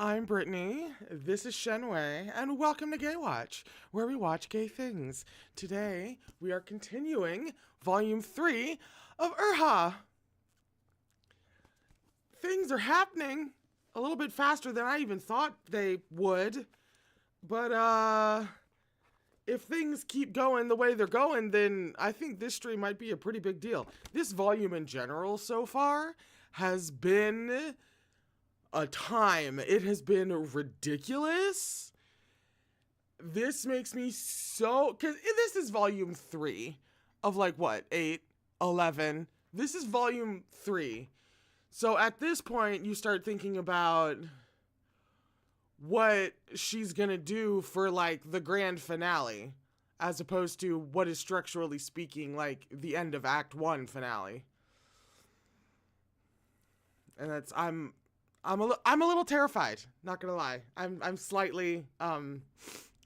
I'm Brittany, this is Shenwei, and welcome to Gaywatch, where we watch gay things. Today, we are continuing Volume 3 of Erha. Things are happening a little bit faster than I even thought they would, but, if things keep going the way they're going, then I think this stream might be a pretty big deal. This volume in general so far has been a time. It has been ridiculous. This makes me so... Because this is volume 3 of like, what, 8, 11. This is volume 3. So at this point, you start thinking about what she's gonna do for like the grand finale, as opposed to what is structurally speaking like the end of Act 1 finale. And that's... I'm a little terrified, not gonna lie. I'm slightly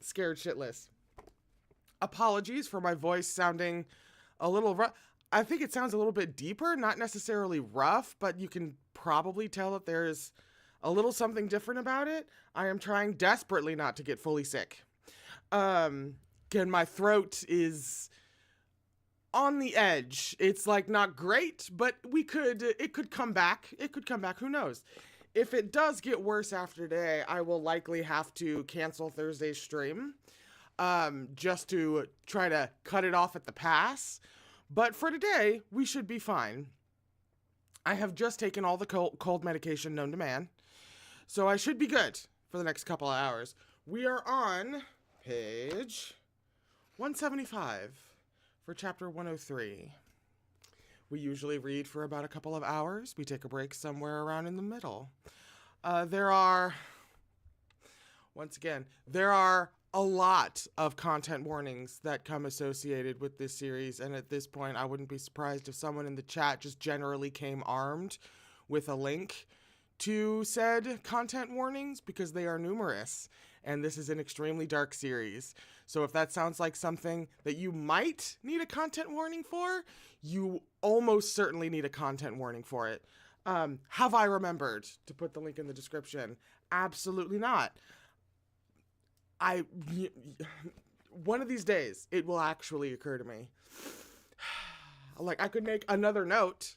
scared shitless. Apologies for my voice sounding a little rough. I think it sounds a little bit deeper, not necessarily rough, but you can probably tell that there's a little something different about it. I am trying desperately not to get fully sick. Again, my throat is on the edge. It's like not great, but it could come back. It could come back, who knows? If it does get worse after today, I will likely have to cancel Thursday's stream, just to try to cut it off at the pass. But for today, we should be fine. I have just taken all the cold medication known to man, so I should be good for the next couple of hours. We are on page 175 for chapter 103. We usually read for about a couple of hours. We take a break somewhere around in the middle. There are a lot of content warnings that come associated with this series, and at this point, I wouldn't be surprised if someone in the chat just generally came armed with a link to said content warnings, because they are numerous, and this is an extremely dark series. So if that sounds like something that you might need a content warning for, you almost certainly need a content warning for it. Have I remembered to put the link in the description? Absolutely not. One of these days, it will actually occur to me. Like, I could make another note.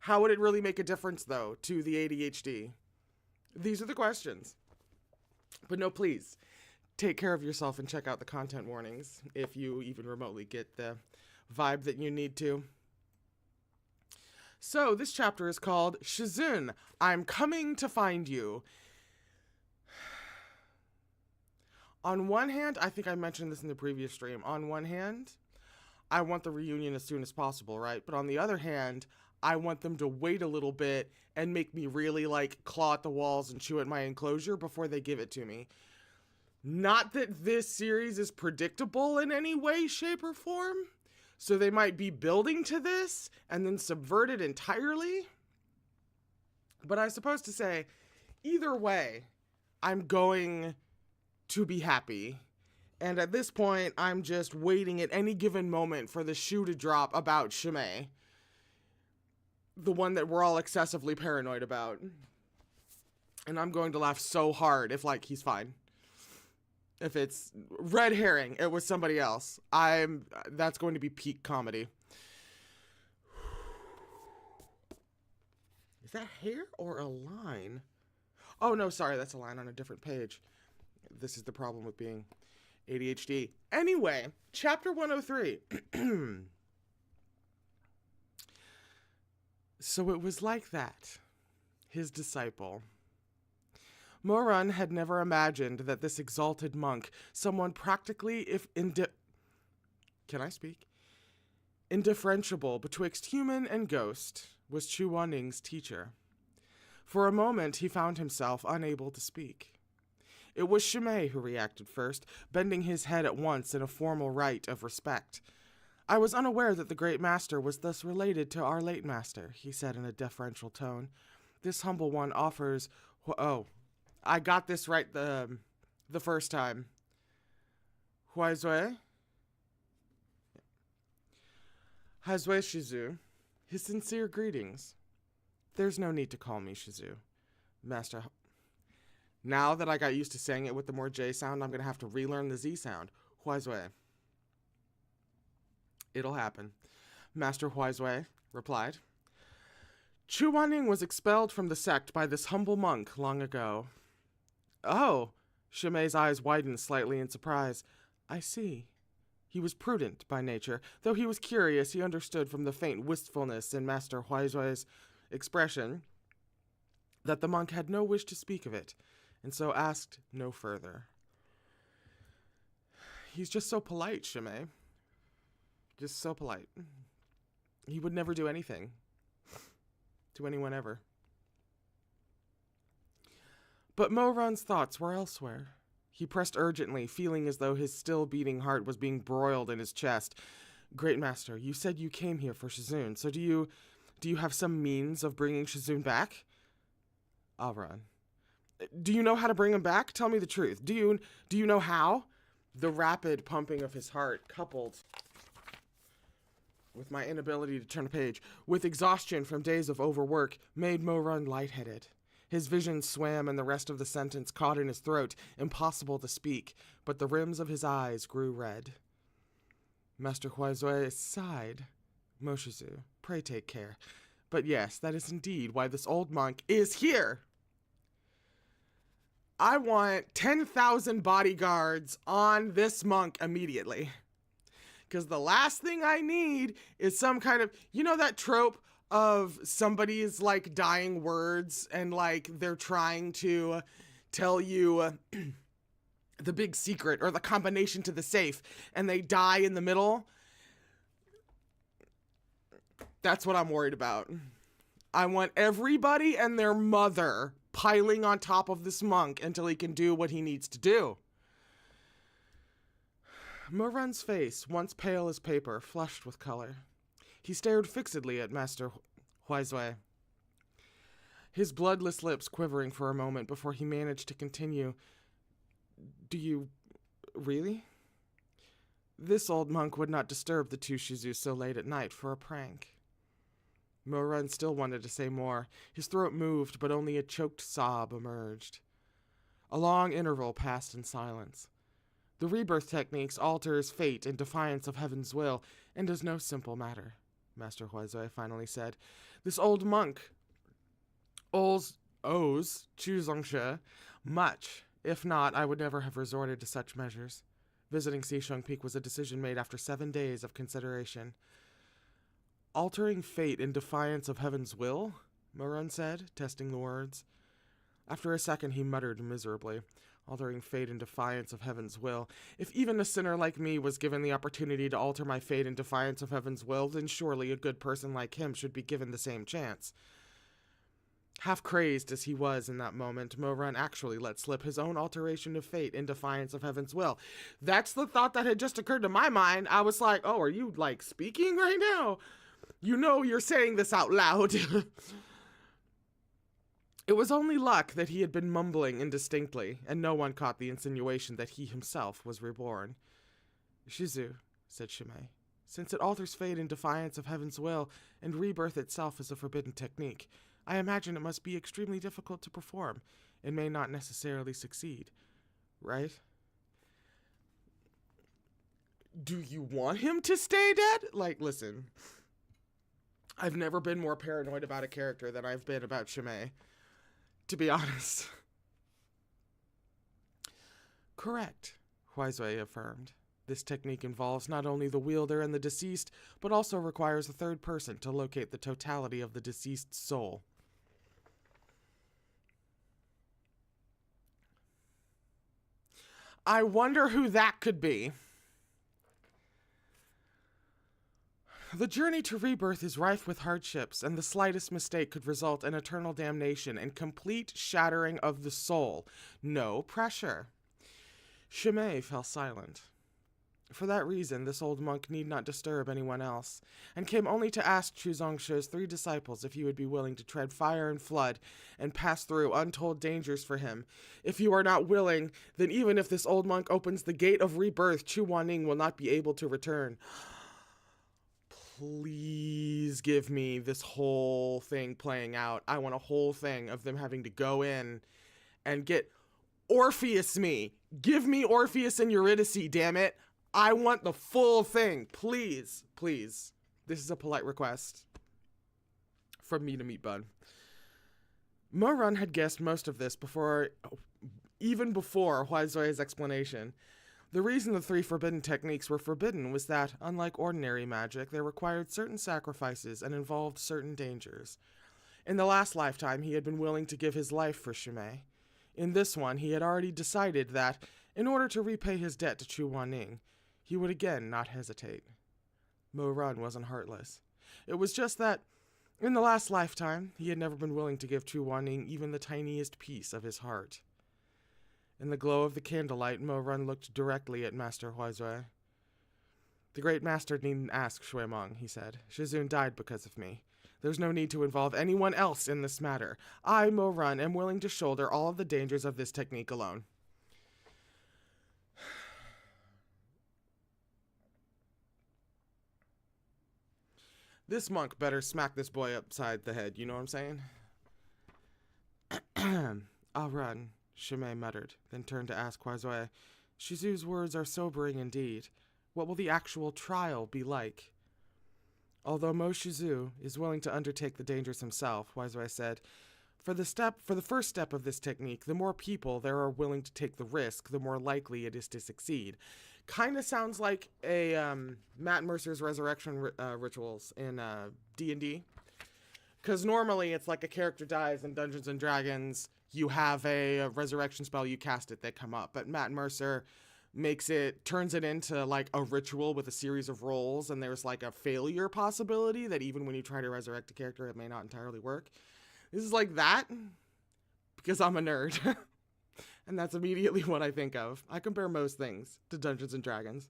How would it really make a difference, though, to the ADHD? These are the questions. But no, please, take care of yourself and check out the content warnings if you even remotely get the vibe that you need to. So, this chapter is called Shizun, I'm Coming to Find You. On one hand, I think I mentioned this in the previous stream. On one hand, I want the reunion as soon as possible, right? But on the other hand, I want them to wait a little bit and make me really, like, claw at the walls and chew at my enclosure before they give it to me. Not that this series is predictable in any way, shape, or form. So they might be building to this and then subvert it entirely. But I suppose to say, either way, I'm going to be happy. And at this point, I'm just waiting at any given moment for the shoe to drop about Shimei. The one that we're all excessively paranoid about. And I'm going to laugh so hard if, like, he's fine. If it's red herring, it was somebody else. That's going to be peak comedy. Is that hair or a line? Oh, no, sorry, that's a line on a different page. This is the problem with being ADHD. Anyway, chapter 103. So it was like that. His disciple. Moran had never imagined that this exalted monk, someone practically indifferentiable betwixt human and ghost, was Chu Waning's teacher. For a moment he found himself unable to speak. It was Shimei who reacted first, bending his head at once in a formal rite of respect. I was unaware that the great master was thus related to our late master, he said in a deferential tone. This humble one offers... Oh, I got this right the first time. Huaizui? Hazui Shizun. His sincere greetings. There's no need to call me Shizun. Master Now that I got used to saying it with the more J sound, I'm going to have to relearn the Z sound. Huaizui. It'll happen. Master Huaizui replied. Chu Wanning was expelled from the sect by this humble monk long ago. Oh, Shimei's eyes widened slightly in surprise. I see. He was prudent by nature. Though he was curious, he understood from the faint wistfulness in Master Huaizui's expression that the monk had no wish to speak of it, and so asked no further. He's just so polite, Shimei. Just so polite. He would never do anything to anyone ever. But Mo-Run's thoughts were elsewhere. He pressed urgently, feeling as though his still beating heart was being broiled in his chest. Great Master, you said you came here for Shizun, so do you have some means of bringing Shizun back? I'll run. Do you know how to bring him back? Tell me the truth. Do you know how? The rapid pumping of his heart, coupled with my inability to turn a page, with exhaustion from days of overwork, made Mo-Run lightheaded. His vision swam and the rest of the sentence caught in his throat, impossible to speak, but the rims of his eyes grew red. Master Huaizui sighed. Moshizu, pray take care. But yes, that is indeed why this old monk is here. I want 10,000 bodyguards on this monk immediately. Because the last thing I need is some kind of, you know that trope of somebody's like dying words and like they're trying to tell you the big secret or the combination to the safe and they die in the middle. That's what I'm worried about. I want everybody and their mother piling on top of this monk until he can do what he needs to do. Mo-Run's face, once pale as paper, flushed with color. He stared fixedly at Master Huaizui, his bloodless lips quivering for a moment before he managed to continue. Do you really? This old monk would not disturb the two Shizu so late at night for a prank. Mo-Run still wanted to say more. His throat moved, but only a choked sob emerged. A long interval passed in silence. The rebirth techniques alters fate in defiance of heaven's will, and is no simple matter, Master Huaizui finally said. This old monk owes Chu Zongshe much. If not, I would never have resorted to such measures. Visiting Xisheng Peak was a decision made after 7 days of consideration. Altering fate in defiance of heaven's will? Mo-Run said, testing the words. After a second, he muttered miserably. Altering fate in defiance of heaven's will. If even a sinner like me was given the opportunity to alter my fate in defiance of heaven's will, then surely a good person like him should be given the same chance. Half crazed as he was in that moment, Mo-Run actually let slip his own alteration of fate in defiance of heaven's will. That's the thought that had just occurred to my mind. I was like, oh, are you, like, speaking right now? You know you're saying this out loud. It was only luck that he had been mumbling indistinctly, and no one caught the insinuation that he himself was reborn. Shizu, said Shimei, since it alters fate in defiance of heaven's will, and rebirth itself is a forbidden technique, I imagine it must be extremely difficult to perform, and may not necessarily succeed. Right? Do you want him to stay dead? Like, listen. I've never been more paranoid about a character than I've been about Shimei. To be honest. Correct, Huaizui affirmed. This technique involves not only the wielder and the deceased, but also requires a third person to locate the totality of the deceased's soul. I wonder who that could be. The journey to rebirth is rife with hardships, and the slightest mistake could result in eternal damnation and complete shattering of the soul. No pressure. Shimei fell silent. For that reason, this old monk need not disturb anyone else, and came only to ask Chu Zongshe's 3 disciples if he would be willing to tread fire and flood and pass through untold dangers for him. If you are not willing, then even if this old monk opens the gate of rebirth, Chu Wanning will not be able to return. Please give me this whole thing playing out. I want a whole thing of them having to go in and get Orpheus me. Give me Orpheus and Eurydice, damn it. I want the full thing. Please, please. This is a polite request from me to Meat Bun. Mo Run had guessed most of this even before Huaizui's explanation. The reason the 3 forbidden techniques were forbidden was that, unlike ordinary magic, they required certain sacrifices and involved certain dangers. In the last lifetime, he had been willing to give his life for Shimei. In this one, he had already decided that, in order to repay his debt to Chu Wanning, he would again not hesitate. Mo Run wasn't heartless. It was just that, in the last lifetime, he had never been willing to give Chu Wanning even the tiniest piece of his heart. In the glow of the candlelight, Mo Run looked directly at Master Huaizui. The great master needn't ask Shui Meng, he said. Shizun died because of me. There's no need to involve anyone else in this matter. I, Mo Run, am willing to shoulder all of the dangers of this technique alone. This monk better smack this boy upside the head, you know what I'm saying? I'll run, Shimei muttered, then turned to ask Huaizui, Shizu's words are sobering indeed. What will the actual trial be like? Although Mo Shizu is willing to undertake the dangers himself, Huaizui said, for the first step of this technique, the more people there are willing to take the risk, the more likely it is to succeed. Kind of sounds like a Matt Mercer's resurrection rituals in D&D. Because normally it's like a character dies in Dungeons & Dragons, you have a resurrection spell, you cast it, they come up. But Matt Mercer turns it into like a ritual with a series of rolls, and there's like a failure possibility that even when you try to resurrect a character, it may not entirely work. This is like that, because I'm a nerd. And that's immediately what I think of. I compare most things to Dungeons & Dragons.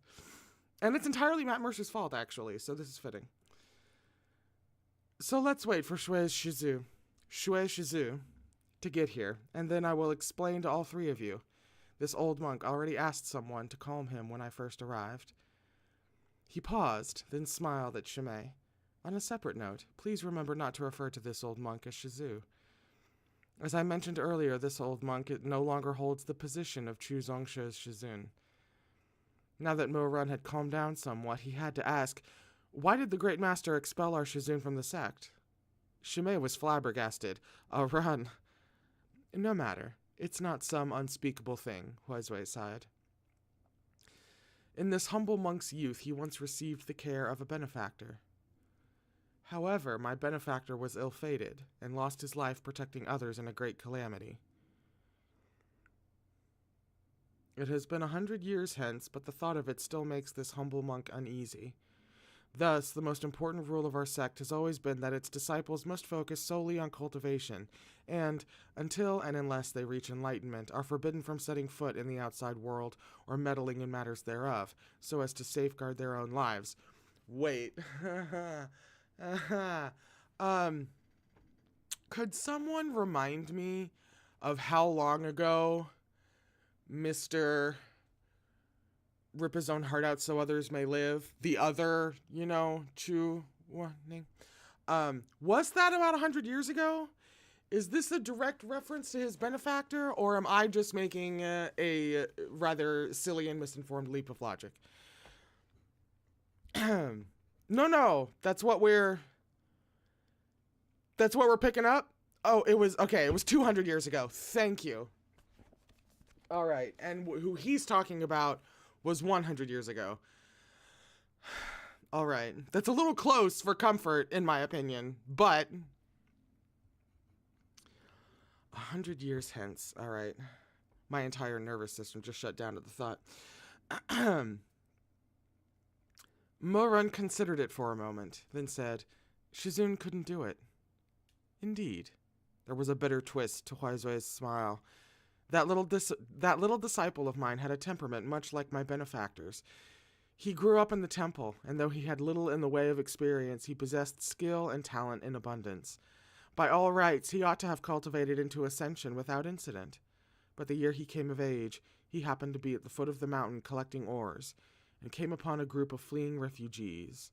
And it's entirely Matt Mercer's fault, actually, so this is fitting. So let's wait for Shui Shizu to get here, and then I will explain to all 3 of you. This old monk already asked someone to calm him when I first arrived. He paused, then smiled at Shimei. On a separate note, please remember not to refer to this old monk as Shizu. As I mentioned earlier, this old monk no longer holds the position of Chu Zongshe's Shizun. Now that Mo Run had calmed down somewhat, he had to ask, why did the great master expel our Shizun from the sect? Shimei was flabbergasted. Run. No matter. It's not some unspeakable thing, Huaizui sighed. In this humble monk's youth, he once received the care of a benefactor. However, my benefactor was ill-fated and lost his life protecting others in a great calamity. It has been 100 years hence, but the thought of it still makes this humble monk uneasy. Thus, the most important rule of our sect has always been that its disciples must focus solely on cultivation, and, until and unless they reach enlightenment, are forbidden from setting foot in the outside world or meddling in matters thereof, so as to safeguard their own lives. Wait. Could someone remind me of how long ago Mr. Rip his own heart out so others may live, the other, Chu Wanning, was that about 100 years ago? Is this a direct reference to his benefactor, or am I just making a rather silly and misinformed leap of logic? No, that's what we're picking up. Oh, it was 200 years ago. Thank you. All right, and who he's talking about was 100 years ago. All right, that's a little close for comfort, in my opinion, but 100 years hence. All right, my entire nervous system just shut down at the thought. Mo Run considered it for a moment, then said, Shizun couldn't do it. Indeed. There was a bitter twist to Huaizui's smile. That little disciple of mine had a temperament much like my benefactor's. He grew up in the temple, and though he had little in the way of experience, he possessed skill and talent in abundance. By all rights, he ought to have cultivated into ascension without incident. But the year he came of age, he happened to be at the foot of the mountain collecting ores, and came upon a group of fleeing refugees.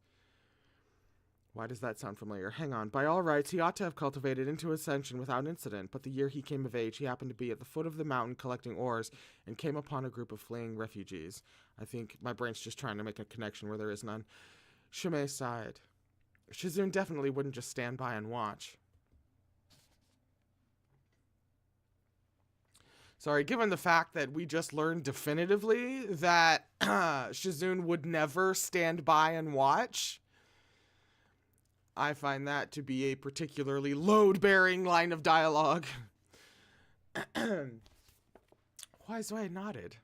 Why does that sound familiar? Hang on. By all rights, he ought to have cultivated into ascension without incident, but the year he came of age, he happened to be at the foot of the mountain collecting ores and came upon a group of fleeing refugees. I think my brain's just trying to make a connection where there is none. Shimei sighed. Shizun definitely wouldn't just stand by and watch. Sorry, given the fact that we just learned definitively that Shizun would never stand by and watch, I find that to be a particularly load-bearing line of dialogue. Huizui nodded.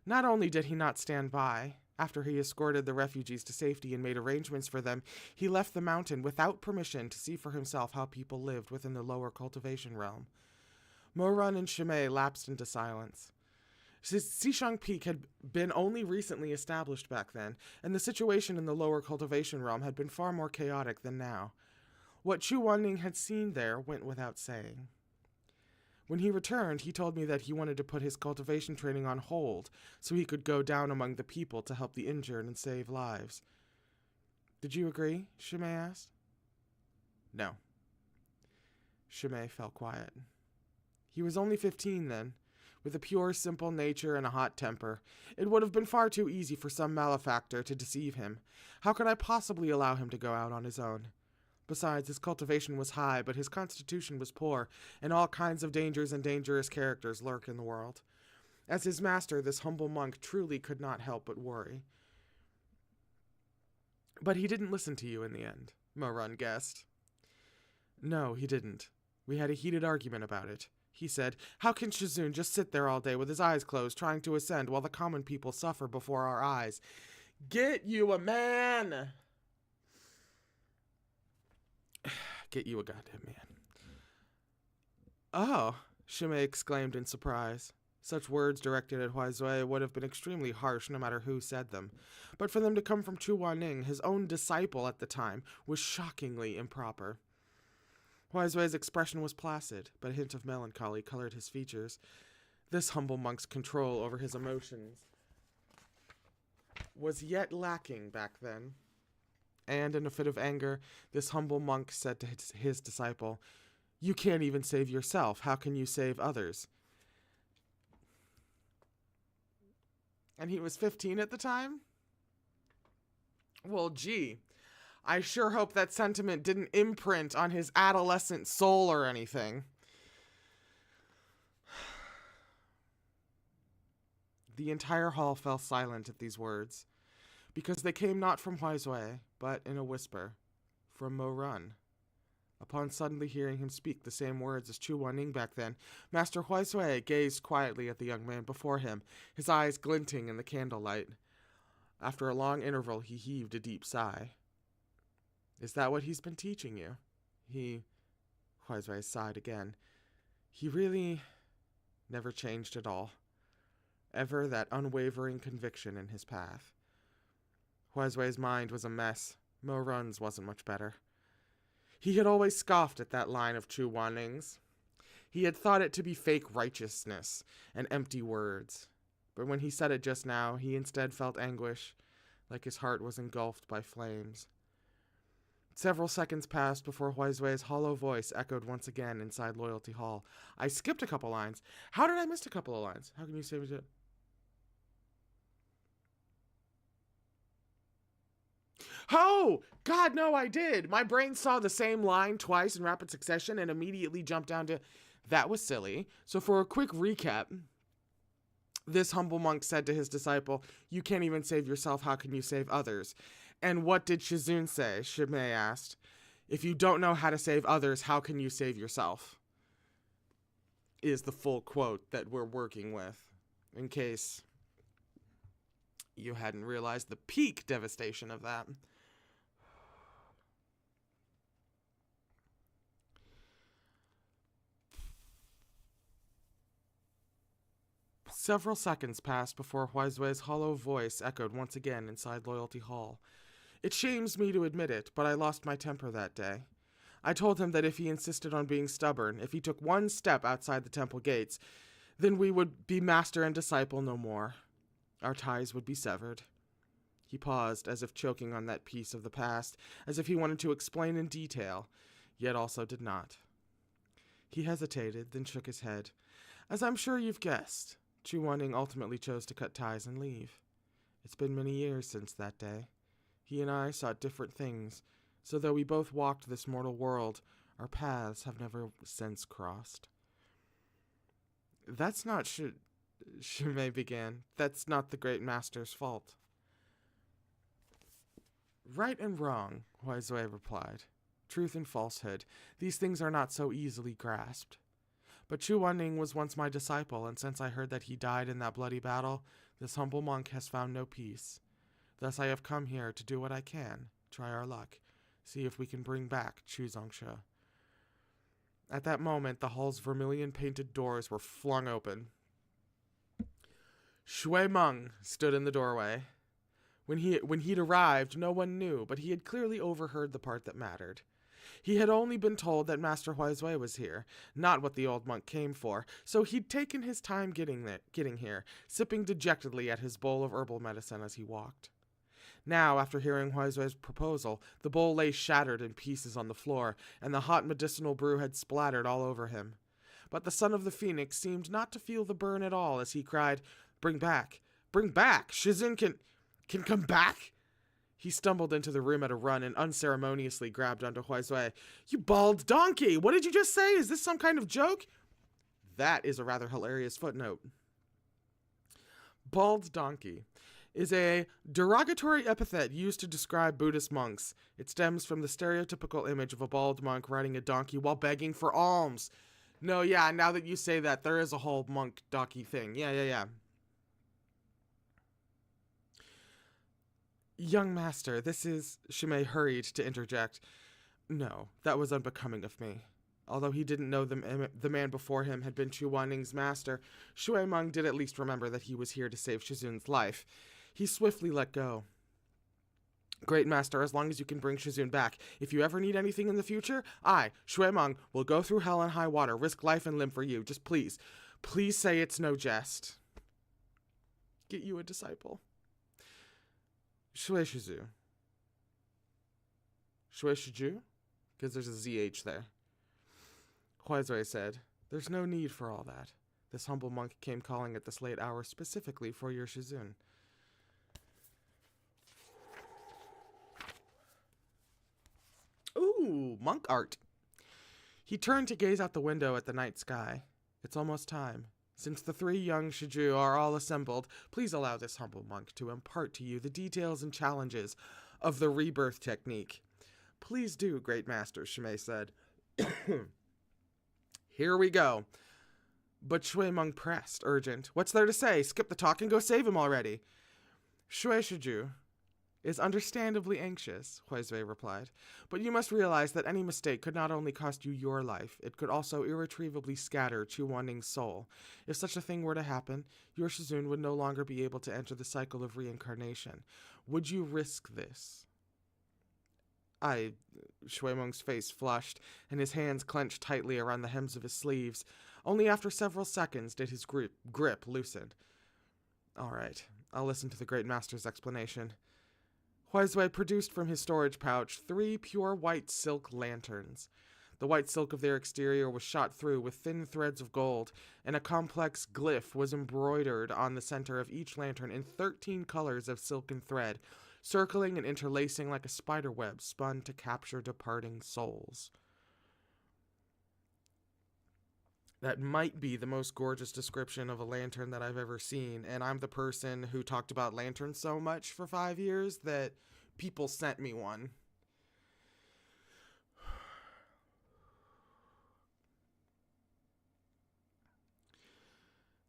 Not only did he not stand by, after he escorted the refugees to safety and made arrangements for them, he left the mountain without permission to see for himself how people lived within the lower cultivation realm. Morun and Shimei lapsed into silence. Xishang Peak had been only recently established back then, and the situation in the lower cultivation realm had been far more chaotic than now. What Chu Wanning had seen there went without saying. When he returned, he told me that he wanted to put his cultivation training on hold so he could go down among the people to help the injured and save lives. Did you agree? Shimei asked. No. Shimei fell quiet. He was only 15 then, with a pure, simple nature and a hot temper. It would have been far too easy for some malefactor to deceive him. How could I possibly allow him to go out on his own? Besides, his cultivation was high, but his constitution was poor, and all kinds of dangers and dangerous characters lurk in the world. As his master, this humble monk truly could not help but worry. But he didn't listen to you in the end, Morun guessed. No, he didn't. We had a heated argument about it. He said, how can Shizun just sit there all day with his eyes closed, trying to ascend while the common people suffer before our eyes? Get you a man! Get you a goddamn man. Oh, Shimei exclaimed in surprise. Such words directed at Huizui would have been extremely harsh no matter who said them. But for them to come from Chu Wanning, his own disciple at the time, was shockingly improper. Huizui's expression was placid, but a hint of melancholy colored his features. This humble monk's control over his emotions was yet lacking back then. And in a fit of anger, this humble monk said to his disciple, you can't even save yourself. How can you save others? And he was 15 at the time? Well, gee. I sure hope that sentiment didn't imprint on his adolescent soul or anything. The entire hall fell silent at these words, because they came not from Huizui, but in a whisper, from Morun. Upon suddenly hearing him speak the same words as Chu Wanning back then, Master Huizui gazed quietly at the young man before him, his eyes glinting in the candlelight. After a long interval, he heaved a deep sigh. Is that what he's been teaching you? Huizui sighed again. He really never changed at all. Ever that unwavering conviction in his path. Huizui's mind was a mess. Morun's wasn't much better. He had always scoffed at that line of Chu Wanning's. He had thought it to be fake righteousness and empty words. But when he said it just now, he instead felt anguish, like his heart was engulfed by flames. Several seconds passed before Huizui's hollow voice echoed once again inside Loyalty Hall. I skipped a couple lines. How did I miss a couple of lines? How can you say it? Oh! God, no, I did! My brain saw the same line twice in rapid succession and immediately jumped down to... That was silly. So for a quick recap, this humble monk said to his disciple, you can't even save yourself, how can you save others? And what did Shizun say? Shimei asked. If you don't know how to save others, how can you save yourself? Is the full quote that we're working with, in case you hadn't realized the peak devastation of that. Several seconds passed before Huizui's hollow voice echoed once again inside Loyalty Hall. It shames me to admit it, but I lost my temper that day. I told him that if he insisted on being stubborn, if he took one step outside the temple gates, then we would be master and disciple no more. Our ties would be severed. He paused, as if choking on that piece of the past, as if he wanted to explain in detail, yet also did not. He hesitated, then shook his head. As I'm sure you've guessed, Chu Wanning ultimately chose to cut ties and leave. It's been many years since that day. He and I sought different things, so though we both walked this mortal world, our paths have never since crossed. That's not Shumei began. That's not the great master's fault. Right and wrong, Huizui replied. Truth and falsehood, these things are not so easily grasped. But Chu Wanning was once my disciple, and since I heard that he died in that bloody battle, this humble monk has found no peace. Thus I have come here to do what I can, try our luck, see if we can bring back Chu Zongshe. At that moment, the hall's vermilion-painted doors were flung open. Shui Meng stood in the doorway. When he'd arrived, no one knew, but he had clearly overheard the part that mattered. He had only been told that Master Huizui was here, not what the old monk came for, so he'd taken his time getting here, sipping dejectedly at his bowl of herbal medicine as he walked. Now, after hearing Huizui's proposal, the bowl lay shattered in pieces on the floor, and the hot medicinal brew had splattered all over him. But the son of the phoenix seemed not to feel the burn at all as he cried, Bring back! Bring back! Shizun can come back?" He stumbled into the room at a run and unceremoniously grabbed onto Huizui. "You bald donkey! What did you just say? Is this some kind of joke?" That is a rather hilarious footnote. Bald donkey is a derogatory epithet used to describe Buddhist monks. It stems from the stereotypical image of a bald monk riding a donkey while begging for alms. No, yeah, now that you say that, there is a whole monk donkey thing. Yeah. "Young master, this is..." Shumei hurried to interject. No, that was unbecoming of me. Although he didn't know the man before him had been Chu Wanning's master, Shui Meng did at least remember that he was here to save Shizun's life. He swiftly let go. "Great master, as long as you can bring Shizun back. If you ever need anything in the future, I, Shui Meng, will go through hell and high water, risk life and limb for you. Just please say it's no jest. Get you a disciple. Shui Shizu." Shui Shizu? Because there's a ZH there. Huizui said, "There's no need for all that. This humble monk came calling at this late hour specifically for your Shizun." Ooh, monk art. He turned to gaze out the window at the night sky. It's almost time. Since the three young Shiju are all assembled, please allow this humble monk to impart to you the details and challenges of the rebirth technique. Please do, great master, Shumei said. Here we go. But Shui Meng pressed, urgent. What's there to say? Skip the talk and go save him already. Shui Shiju is understandably anxious, Huizui replied. But you must realize that any mistake could not only cost you your life, it could also irretrievably scatter Chu Wanning's soul. If such a thing were to happen, your Shizun would no longer be able to enter the cycle of reincarnation. Would you risk this? Shui Meng's face flushed, and his hands clenched tightly around the hems of his sleeves. Only after several seconds did his grip loosen. All right, I'll listen to the great master's explanation. Huizui produced from his storage pouch 3 pure white silk lanterns. The white silk of their exterior was shot through with thin threads of gold, and a complex glyph was embroidered on the center of each lantern in 13 colors of silken thread, circling and interlacing like a spider web spun to capture departing souls. That might be the most gorgeous description of a lantern that I've ever seen, and I'm the person who talked about lanterns so much for 5 years that people sent me one.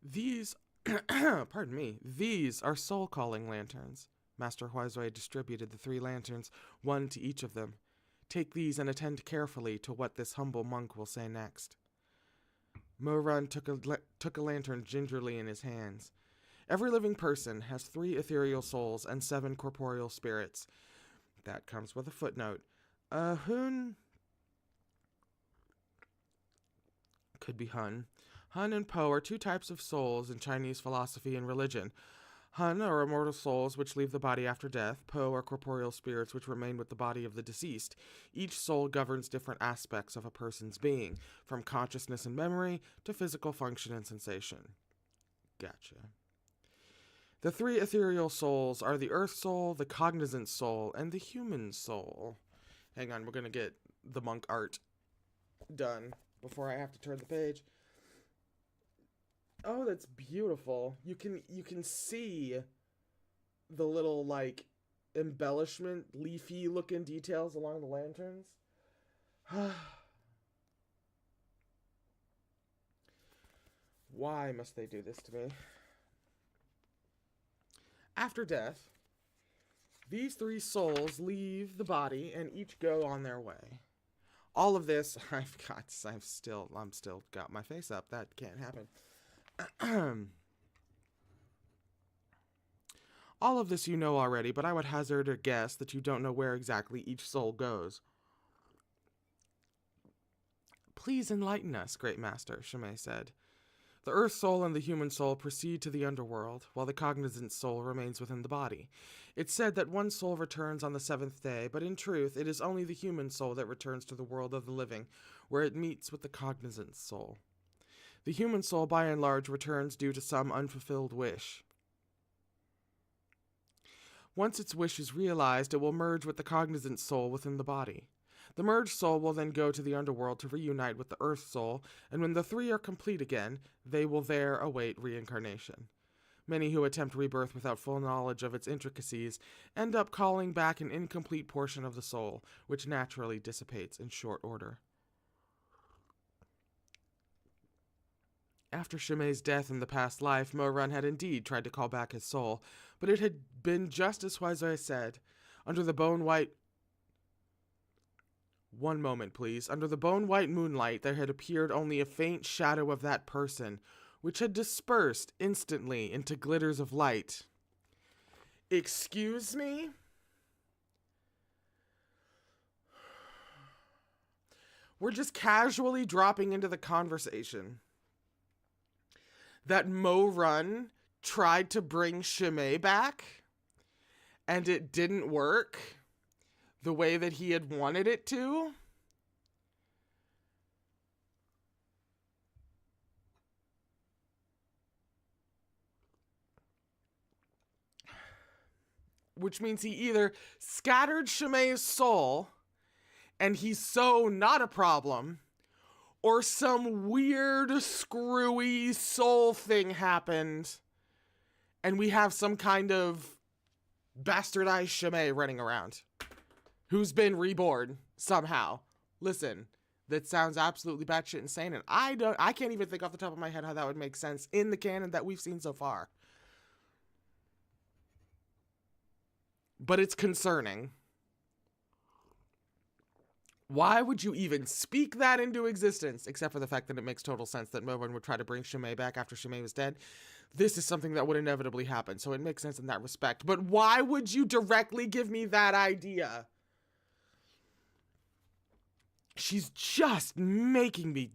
These, pardon me, these are soul-calling lanterns. Master Huizui distributed the 3 lanterns, one to each of them. Take these and attend carefully to what this humble monk will say next. Mo-Run took a lantern gingerly in his hands. Every living person has 3 ethereal souls and 7 corporeal spirits. That comes with a footnote. Hun could be Hun. Hun and Po are 2 types of souls in Chinese philosophy and religion. Hun are immortal souls which leave the body after death. Po are corporeal spirits which remain with the body of the deceased. Each soul governs different aspects of a person's being, from consciousness and memory to physical function and sensation. Gotcha. The three ethereal souls are the earth soul, the cognizant soul, and the human soul. Hang on, we're going to get the monk art done before I have to turn the page. Oh, that's beautiful. You can see the little, like, embellishment, leafy looking details along the lanterns. Why must they do this to me? After death, these three souls leave the body and each go on their way. All of this, I'm still got my face up. That can't happen. All of this you know already, but I would hazard a guess that you don't know where exactly each soul goes. Please enlighten us, Great Master, Shimei said. The earth soul and the human soul proceed to the underworld, while the cognizant soul remains within the body. It's said that one soul returns on the seventh day, but in truth, it is only the human soul that returns to the world of the living, where it meets with the cognizant soul. The human soul, by and large, returns due to some unfulfilled wish. Once its wish is realized, it will merge with the cognizant soul within the body. The merged soul will then go to the underworld to reunite with the earth soul, and when the three are complete again, they will there await reincarnation. Many who attempt rebirth without full knowledge of its intricacies end up calling back an incomplete portion of the soul, which naturally dissipates in short order. After Shimei's death in the past life, Mo-Run had indeed tried to call back his soul, but it had been just as Huizui said. Under the bone-white moonlight, there had appeared only a faint shadow of that person, which had dispersed instantly into glitters of light. Excuse me? We're just casually dropping into the conversation that Mo-Run tried to bring Shimei back, and it didn't work the way that he had wanted it to. Which means he either scattered Shimei's soul, and he's so not a problem, or some weird, screwy soul thing happened, and we have some kind of bastardized Shimei running around, who's been reborn somehow. Listen, that sounds absolutely batshit insane, and I can't even think off the top of my head how that would make sense in the canon that we've seen so far. But it's concerning. Why would you even speak that into existence, except for the fact that it makes total sense that Mo-Run would try to bring Shimei back after Shimei was dead? This is something that would inevitably happen, so it makes sense in that respect. But why would you directly give me that idea? She's just making me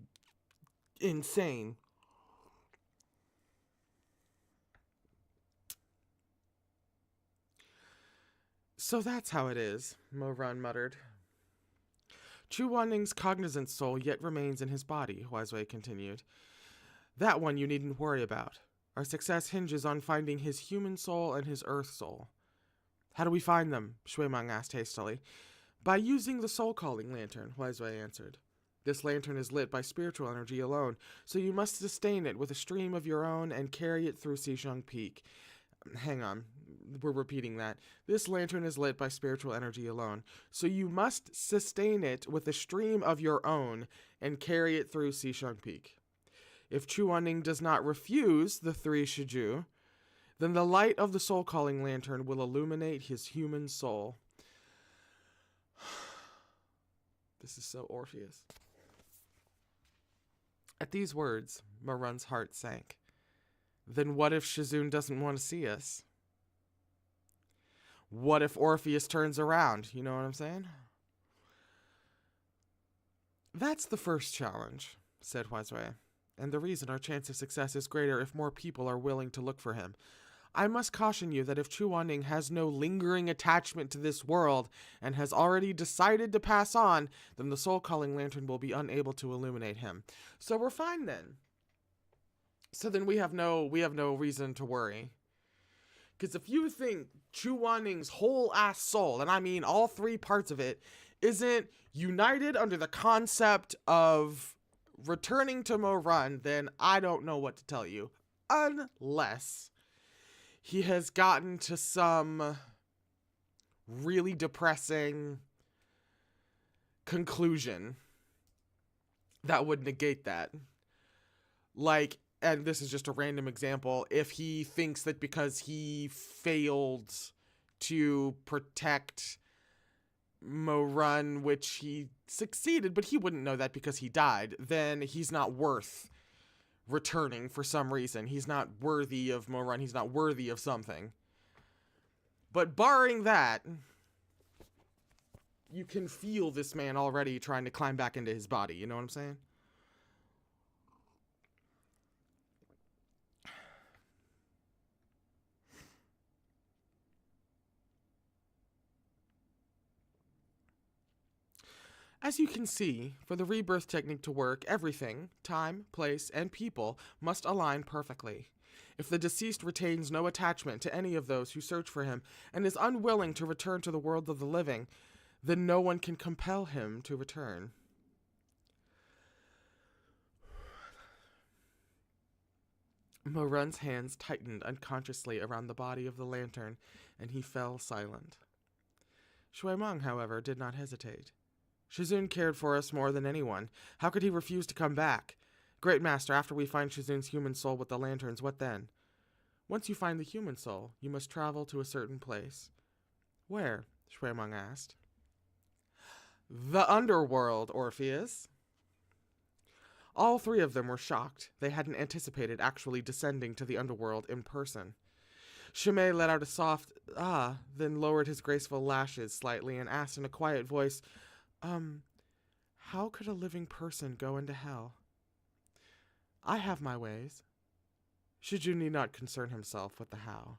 insane. So that's how it is, Mo-Run muttered. Chu Wanning's cognizant soul yet remains in his body, Huizui continued. That one you needn't worry about. Our success hinges on finding his human soul and his earth soul. How do we find them? Shuimeng asked hastily. By using the soul-calling lantern, Huizui answered. This lantern is lit by spiritual energy alone, so you must sustain it with a stream of your own and carry it through Xisheng Peak. Hang on, we're repeating that. This lantern is lit by spiritual energy alone, so you must sustain it with a stream of your own and carry it through Xisheng Peak. If Chu Wanning does not refuse the three Shiju, then the light of the soul-calling lantern will illuminate his human soul. This is so Orpheus. At these words, Mo-Run's heart sank. Then what if Shizun doesn't want to see us? What if Orpheus turns around? You know what I'm saying? That's the first challenge, said Huizui. And the reason our chance of success is greater if more people are willing to look for him. I must caution you that if Chu Wanning has no lingering attachment to this world and has already decided to pass on, then the soul-calling lantern will be unable to illuminate him. So we're fine then. So then we have no reason to worry. Because if you think Chu Wanning's whole ass soul, and I mean all three parts of it, isn't united under the concept of returning to Mo Run, then I don't know what to tell you. Unless he has gotten to some really depressing conclusion that would negate that. Like, and this is just a random example, if he thinks that because he failed to protect Mo Run, which he succeeded, but he wouldn't know that because he died, then he's not worth returning for some reason. He's not worthy of Mo Run. He's not worthy of something. But barring that, you can feel this man already trying to climb back into his body. You know what I'm saying? As you can see, for the rebirth technique to work, everything, time, place, and people, must align perfectly. If the deceased retains no attachment to any of those who search for him and is unwilling to return to the world of the living, then no one can compel him to return. Mo Run's hands tightened unconsciously around the body of the lantern, and he fell silent. Shui Meng, however, did not hesitate. Shizun cared for us more than anyone. How could he refuse to come back? Great Master, after we find Shizun's human soul with the lanterns, what then? Once you find the human soul, you must travel to a certain place. Where? Shui Meng asked. The underworld, Orpheus. All three of them were shocked. They hadn't anticipated actually descending to the underworld in person. Shimei let out a soft ah, then lowered his graceful lashes slightly and asked in a quiet voice, how could a living person go into hell? I have my ways. Shizun need not concern himself with the how.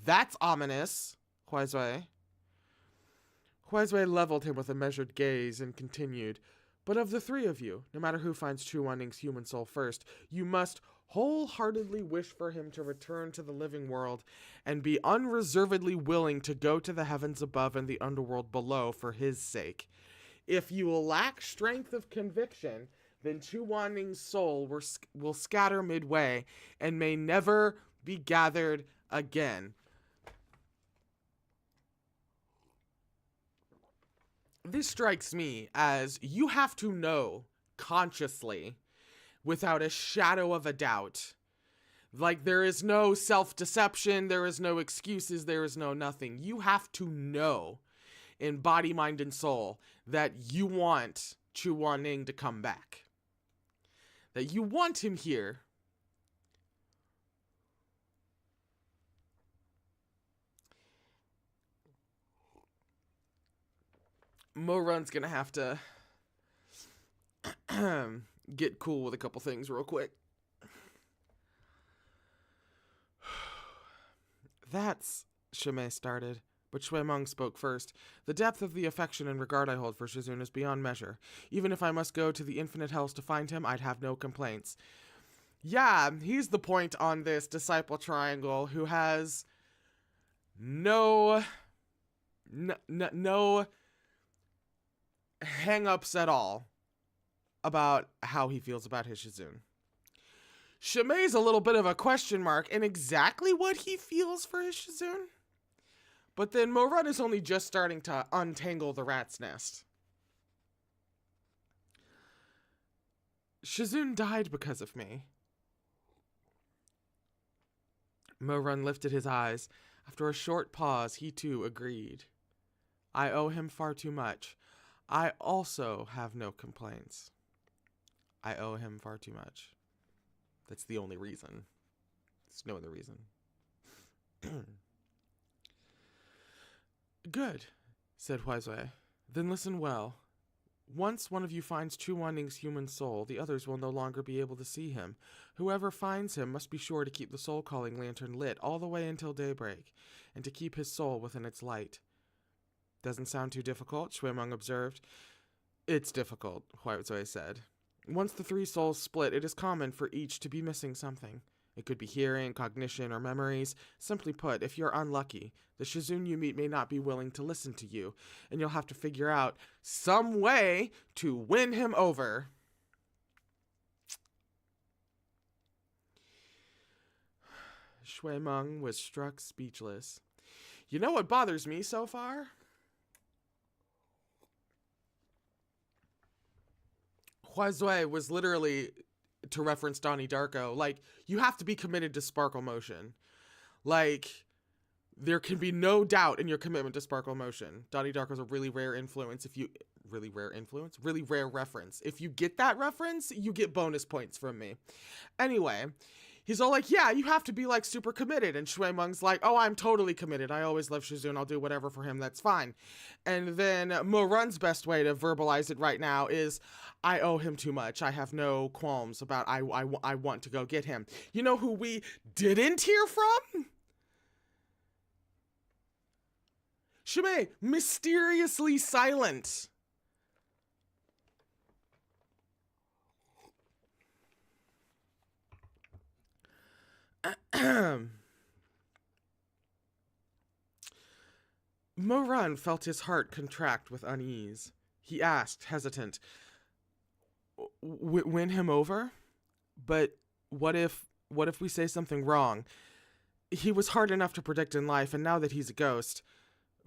That's ominous, Huizui. Huizui leveled him with a measured gaze and continued, but of the three of you, no matter who finds Chu Wanning's human soul first, you must wholeheartedly wish for him to return to the living world and be unreservedly willing to go to the heavens above and the underworld below for his sake. If you lack strength of conviction, then Chu Wanning's soul will scatter midway and may never be gathered again. This strikes me as you have to know consciously, without a shadow of a doubt. Like, there is no self-deception, there is no excuses, there is no nothing. You have to know in body, mind, and soul that you want Chu Wanning to come back. That you want him here. Mo Run's gonna have to get cool with a couple things real quick. That's, Shimei started, but Shui Meng spoke first. The depth of the affection and regard I hold for Shizun is beyond measure. Even if I must go to the infinite hells to find him, I'd have no complaints. Yeah, he's the point on this disciple triangle who has no hang-ups at all about how he feels about his Shizun. Shimei's a little bit of a question mark in exactly what he feels for his Shizun. But then Mo Run is only just starting to untangle the rat's nest. Shizun died because of me. Mo Run lifted his eyes. After a short pause, he too agreed. I owe him far too much. I also have no complaints. I owe him far too much. That's the only reason. There's no other reason. Good, said Huizui. Then listen well. Once one of you finds Chu Waning's human soul, the others will no longer be able to see him. Whoever finds him must be sure to keep the soul-calling lantern lit all the way until daybreak, and to keep his soul within its light. Doesn't sound too difficult, Shuimeng observed. It's difficult, Huaizui said. Once the three souls split, it is common for each to be missing something. It could be hearing, cognition, or memories. Simply put, if you're unlucky, the Shizun you meet may not be willing to listen to you, and you'll have to figure out some way to win him over. Shuimeng was struck speechless. You know what bothers me so far? Huaizui was literally, to reference Donnie Darko, like, you have to be committed to Sparkle Motion. Like, there can be no doubt in your commitment to Sparkle Motion. Donnie Darko's a really rare influence. Really rare reference. If you get that reference, you get bonus points from me. Anyway, he's all like, yeah, you have to be, like, super committed. And Shuimeng's like, oh, I'm totally committed. I always love Shizun. I'll do whatever for him. That's fine. And then Mo-Run's best way to verbalize it right now is, I owe him too much. I have no qualms about I want to go get him. You know who we didn't hear from? Shimei, mysteriously silent. Mo-Run felt his heart contract with unease. He asked, hesitant, win him over? But what if we say something wrong? He was hard enough to predict in life, and now that he's a ghost...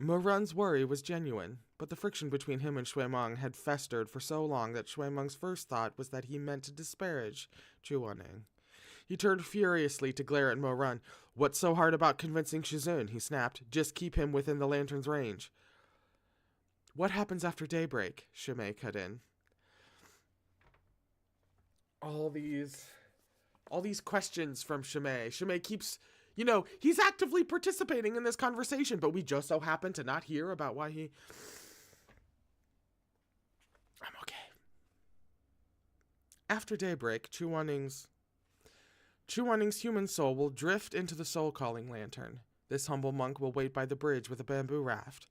Mo-Run's worry was genuine, but the friction between him and Shuimeng had festered for so long that Shuimeng's first thought was that he meant to disparage Chu Wanning. He turned furiously to glare at Mo-Run. What's so hard about convincing Shizun? He snapped. Just keep him within the lantern's range. What happens after daybreak? Shimei cut in. All these questions from Shimei. Shimei keeps, he's actively participating in this conversation, but we just so happen to not hear about why he... I'm okay. After daybreak, Chu Wanning's human soul will drift into the soul-calling lantern. This humble monk will wait by the bridge with a bamboo raft.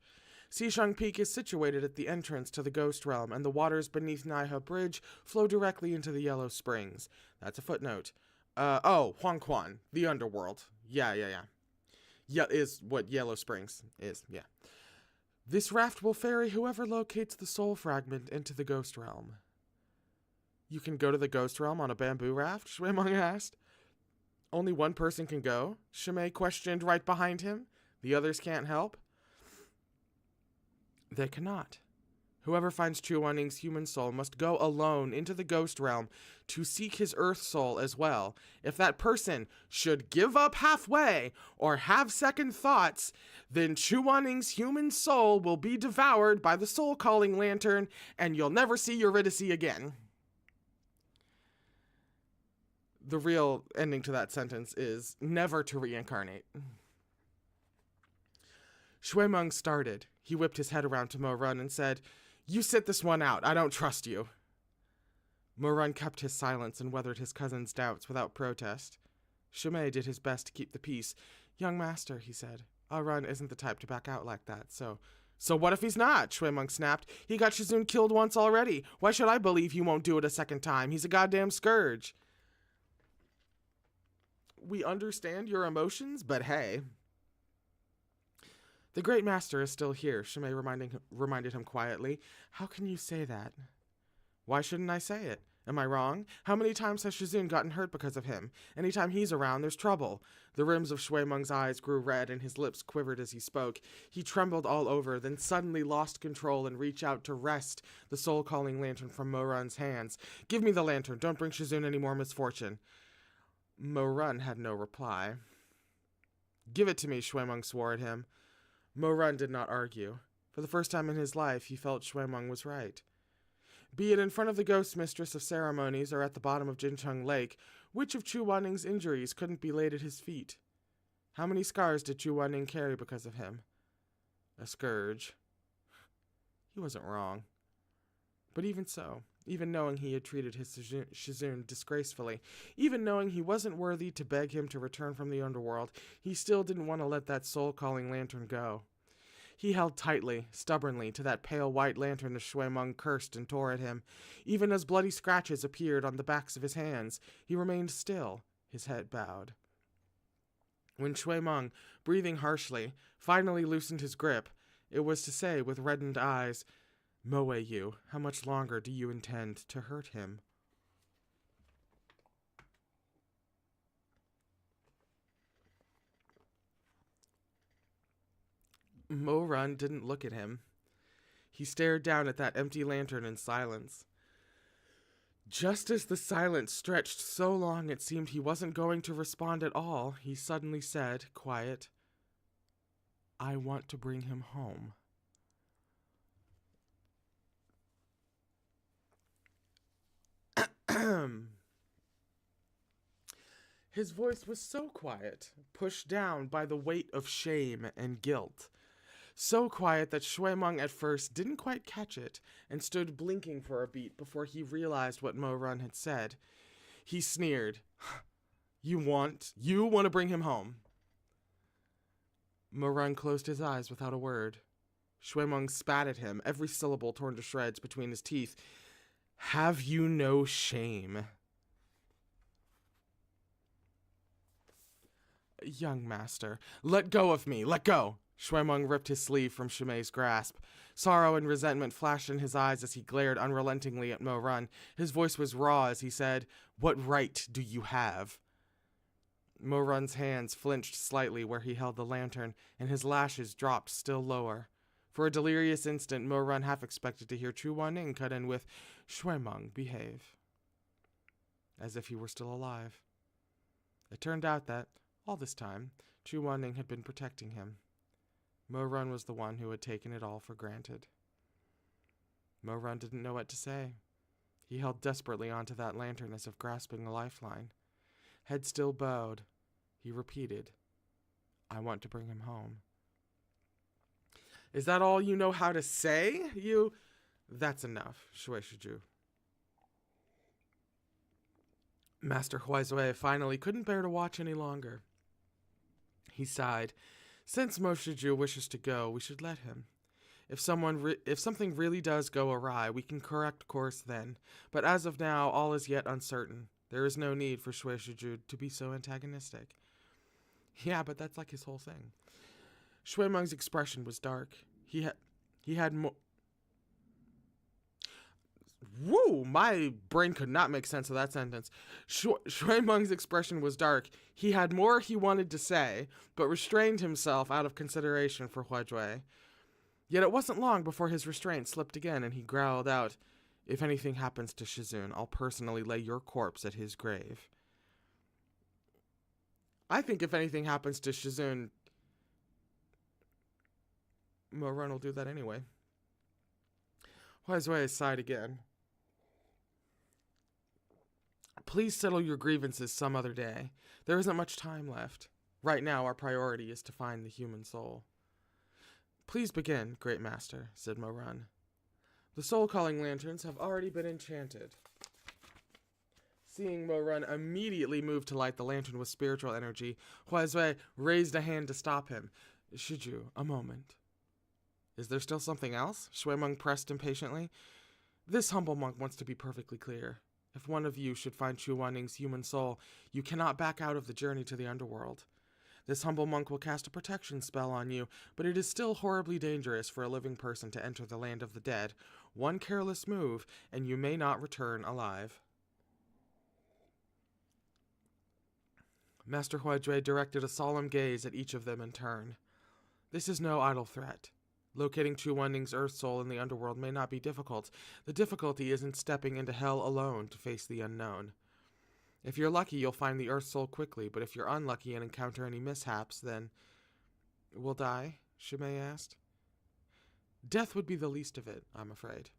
Xishang Peak is situated at the entrance to the Ghost Realm, and the waters beneath Naihe Bridge flow directly into the Yellow Springs. That's a footnote. Huangquan, the underworld. Yeah, is what Yellow Springs is, yeah. This raft will ferry whoever locates the soul fragment into the Ghost Realm. You can go to the Ghost Realm on a bamboo raft? Shuimeng asked. Only one person can go? Shimei questioned right behind him. The others can't help? They cannot. Whoever finds Chu Wanning's human soul must go alone into the Ghost Realm to seek his Earth soul as well. If that person should give up halfway or have second thoughts, then Chu Wanning's human soul will be devoured by the soul-calling lantern, and you'll never see Eurydice again. The real ending to that sentence is never to reincarnate. Shuimeng started. He whipped his head around to Mo-Run and said, You sit this one out. I don't trust you. Mo-Run kept his silence and weathered his cousin's doubts without protest. Shimei did his best to keep the peace. Young master, he said, Run isn't the type to back out like that, so what if he's not? Shuimeng snapped. He got Shizun killed once already. Why should I believe he won't do it a second time? He's a goddamn scourge. We understand your emotions, but hey. The great master is still here, Shimei reminded him quietly. How can you say that? Why shouldn't I say it? Am I wrong? How many times has Shizun gotten hurt because of him? Anytime he's around, there's trouble. The rims of Shuimeng's eyes grew red and his lips quivered as he spoke. He trembled all over, then suddenly lost control and reached out to wrest the soul-calling lantern from Mo-Run's hands. Give me the lantern. Don't bring Shizun any more misfortune. Mo-Run had no reply. Give it to me, Shuimeng swore at him. Mo-Run did not argue. For the first time in his life, he felt Shuimeng was right. Be it in front of the ghost mistress of ceremonies or at the bottom of Jincheng Lake, which of Chu Wanning's injuries couldn't be laid at his feet? How many scars did Chu Wanning carry because of him? A scourge. He wasn't wrong. But even so, even knowing he had treated his Shizun disgracefully, even knowing he wasn't worthy to beg him to return from the underworld, he still didn't want to let that soul-calling lantern go. He held tightly, stubbornly, to that pale white lantern as Shui Meng cursed and tore at him. Even as bloody scratches appeared on the backs of his hands, he remained still, his head bowed. When Shui Meng, breathing harshly, finally loosened his grip, it was to say with reddened eyes, "Moe you, how much longer do you intend to hurt him?" Mo Run didn't look at him. He stared down at that empty lantern in silence. Just as the silence stretched so long it seemed he wasn't going to respond at all, he suddenly said, quiet, "I want to bring him home." His voice was so quiet, pushed down by the weight of shame and guilt. So quiet that Shui Meng at first didn't quite catch it and stood blinking for a beat before he realized what Mo Run had said. He sneered, You want to bring him home?" Mo Run closed his eyes without a word. Shui Meng spat at him, every syllable torn to shreds between his teeth. "Have you no shame?" "Young master, let go of me, let go!" Shui Meng ripped his sleeve from Shumei's grasp. Sorrow and resentment flashed in his eyes as he glared unrelentingly at Mo Run. His voice was raw as he said, "What right do you have?" Mo Run's hands flinched slightly where he held the lantern, and his lashes dropped still lower. For a delirious instant, Mo Run half expected to hear Chu Wanning cut in with, "Shui Meng, behave," as if he were still alive. It turned out that, all this time, Chu Wanning had been protecting him. Mo Run was the one who had taken it all for granted. Mo Run didn't know what to say. He held desperately onto that lantern as if grasping a lifeline. Head still bowed, he repeated, "I want to bring him home." "Is that all you know how to say? That's enough," Shui Shiju. Master Huizue finally couldn't bear to watch any longer. He sighed. "Since Mo Shiju wishes to go, we should let him. If something really does go awry, we can correct course then. But as of now, all is yet uncertain. There is no need for Shui Shiju to be so antagonistic." Yeah, but that's like his whole thing. Shui Meng's expression was dark. He had more... Woo! My brain could not make sense of that sentence. Shui Meng's expression was dark. He had more he wanted to say, but restrained himself out of consideration for Huizue. Yet it wasn't long before his restraint slipped again, and he growled out, "If anything happens to Shizun, I'll personally lay your corpse at his grave." I think if anything happens to Shizun, Mo Run will do that anyway. Huizue sighed again. "Please settle your grievances some other day. There isn't much time left. Right now, our priority is to find the human soul." "Please begin, Great Master," said Mo Run. "The soul-calling lanterns have already been enchanted." Seeing Mo Run immediately move to light the lantern with spiritual energy, Huizue raised a hand to stop him. "Shiju, a moment." "Is there still something else?" Shui Meng pressed impatiently. "This humble monk wants to be perfectly clear. If one of you should find Chu Wanning's human soul, you cannot back out of the journey to the underworld. This humble monk will cast a protection spell on you, but it is still horribly dangerous for a living person to enter the land of the dead. One careless move, and you may not return alive." Master Huizue directed a solemn gaze at each of them in turn. "This is no idle threat. Locating Chu Wanning's earth soul in the underworld may not be difficult. The difficulty is in stepping into hell alone to face the unknown. If you're lucky, you'll find the earth soul quickly, but if you're unlucky and encounter any mishaps, then..." "Will die?" Shumei asked. "Death would be the least of it, I'm afraid.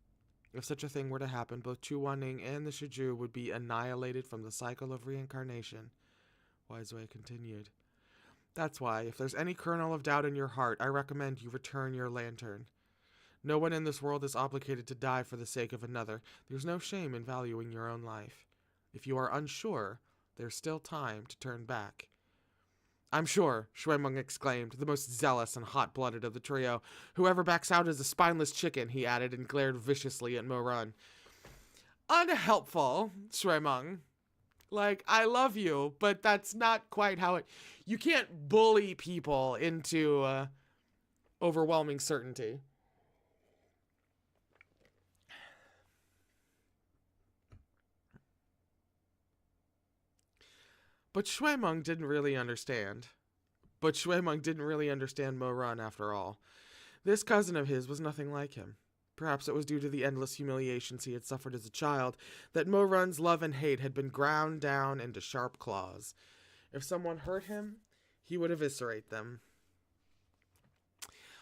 If such a thing were to happen, both Chu Wanning and the Shiju would be annihilated from the cycle of reincarnation," Huizue continued. "That's why, if there's any kernel of doubt in your heart, I recommend you return your lantern. No one in this world is obligated to die for the sake of another. There's no shame in valuing your own life. If you are unsure, there's still time to turn back. I'm sure, Shuemeng exclaimed, the most zealous and hot-blooded of the trio. Whoever backs out is a spineless chicken, he added, and glared viciously at Mo-Run. Unhelpful, Shuemeng. Like, I love you, but that's not quite how it... You can't bully people into overwhelming certainty. But Shuemeng didn't really understand. Mo-Run after all. This cousin of his was nothing like him. Perhaps it was due to the endless humiliations he had suffered as a child that Mo-Run's love and hate had been ground down into sharp claws. If someone hurt him, he would eviscerate them.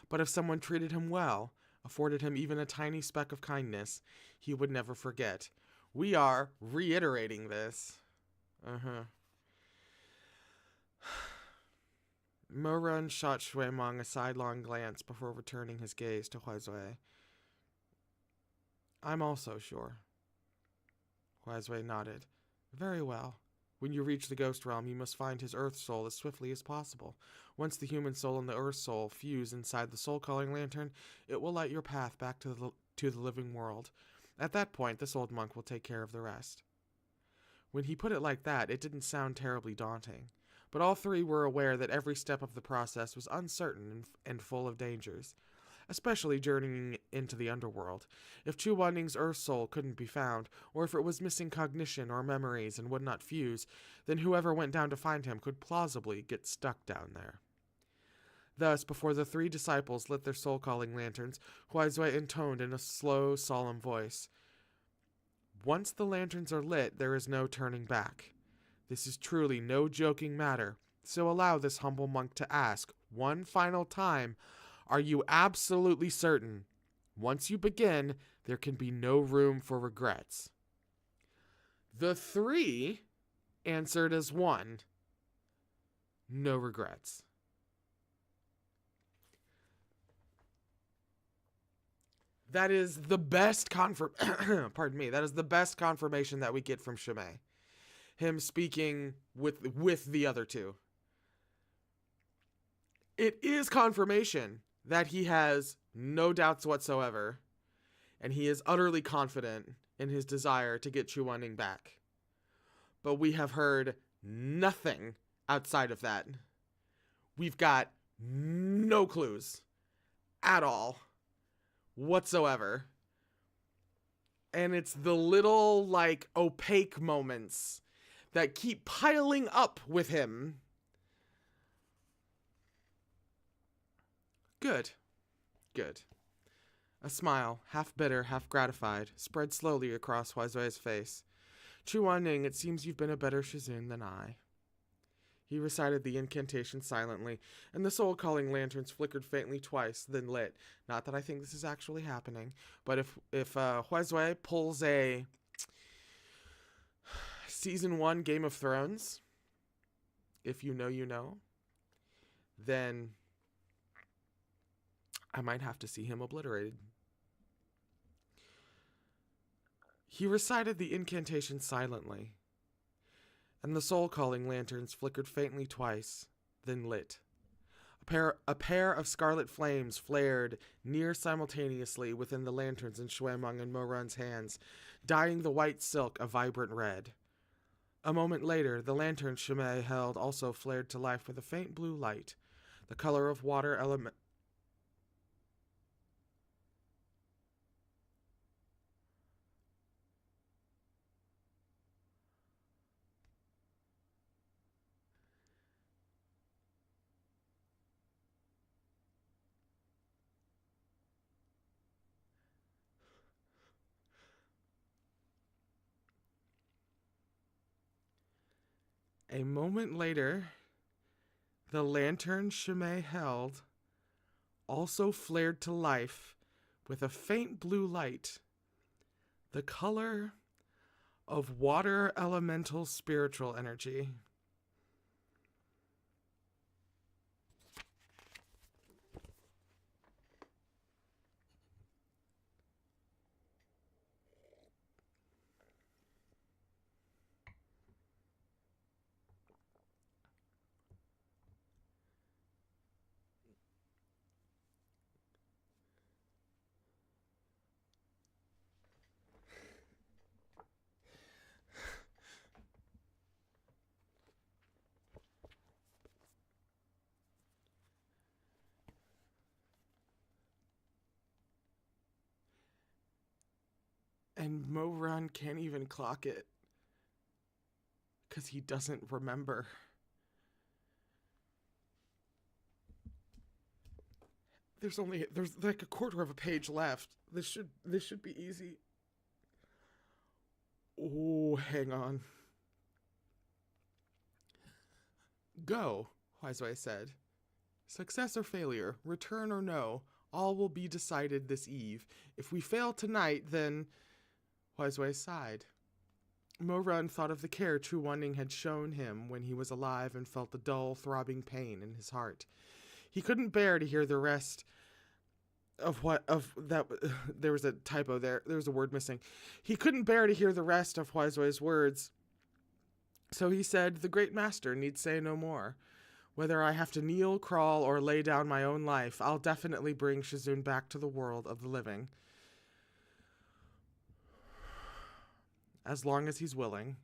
But if someone treated him well, afforded him even a tiny speck of kindness, he would never forget. We are reiterating this. Mo-Run shot Shuemeng a sidelong glance before returning his gaze to Huaizui. I'm also sure. Huaizui nodded. Very well. When you reach the ghost realm, you must find his earth soul as swiftly as possible. Once the human soul and the earth soul fuse inside the soul-calling lantern, it will light your path back to the living world. At that point, this old monk will take care of the rest. When he put it like that, it didn't sound terribly daunting. But all three were aware that every step of the process was uncertain and full of dangers, especially journeying into the underworld. If Chu Wanning's earth soul couldn't be found, or if it was missing cognition or memories and would not fuse, then whoever went down to find him could plausibly get stuck down there. Thus, before the three disciples lit their soul-calling lanterns, Huaizui intoned in a slow, solemn voice, "Once the lanterns are lit, there is no turning back. This is truly no joking matter, so allow this humble monk to ask, one final time, are you absolutely certain? Once you begin, there can be no room for regrets." The three answered as one. No regrets. That is the best that is the best confirmation that we get from Shimei. Him speaking with the other two. It is confirmation that he has no doubts whatsoever, and he is utterly confident in his desire to get Chu Wanning back. But we have heard nothing outside of that. We've got no clues at all whatsoever. And it's the little, like, opaque moments that keep piling up with him. Good. A smile, half bitter, half gratified, spread slowly across Huaizui's face. Chu Wanning, it seems you've been a better Shizun than I. He recited the incantation silently, and the soul-calling lanterns flickered faintly twice, then lit. Not that I think this is actually happening, but if Huaizui pulls a Season 1 Game of Thrones, if you know, you know, then I might have to see him obliterated. He recited the incantation silently, and the soul-calling lanterns flickered faintly twice, then lit. A pair of scarlet flames flared near simultaneously within the lanterns in Shuemeng and Mo-Run's hands, dyeing the white silk a vibrant red. A moment later, the lantern Shimei held also flared to life with a faint blue light, the color of water element. A moment later, the lantern Shimei held also flared to life with a faint blue light, the color of water elemental spiritual energy. And Mo-Run can't even clock it. Because he doesn't remember. There's like a quarter of a page left. This should be easy. Oh, hang on. Go, Huizui said. Success or failure, return or no, all will be decided this eve. If we fail tonight, then... Huizui sighed. Mo-Run thought of the care True Wonding had shown him when he was alive and felt the dull, throbbing pain in his heart. He couldn't bear to hear the rest of that. There was a typo there. There was a word missing. He couldn't bear to hear the rest of Huizui's words. So he said, the great master need say no more. Whether I have to kneel, crawl, or lay down my own life, I'll definitely bring Shizun back to the world of the living. As long as he's willing.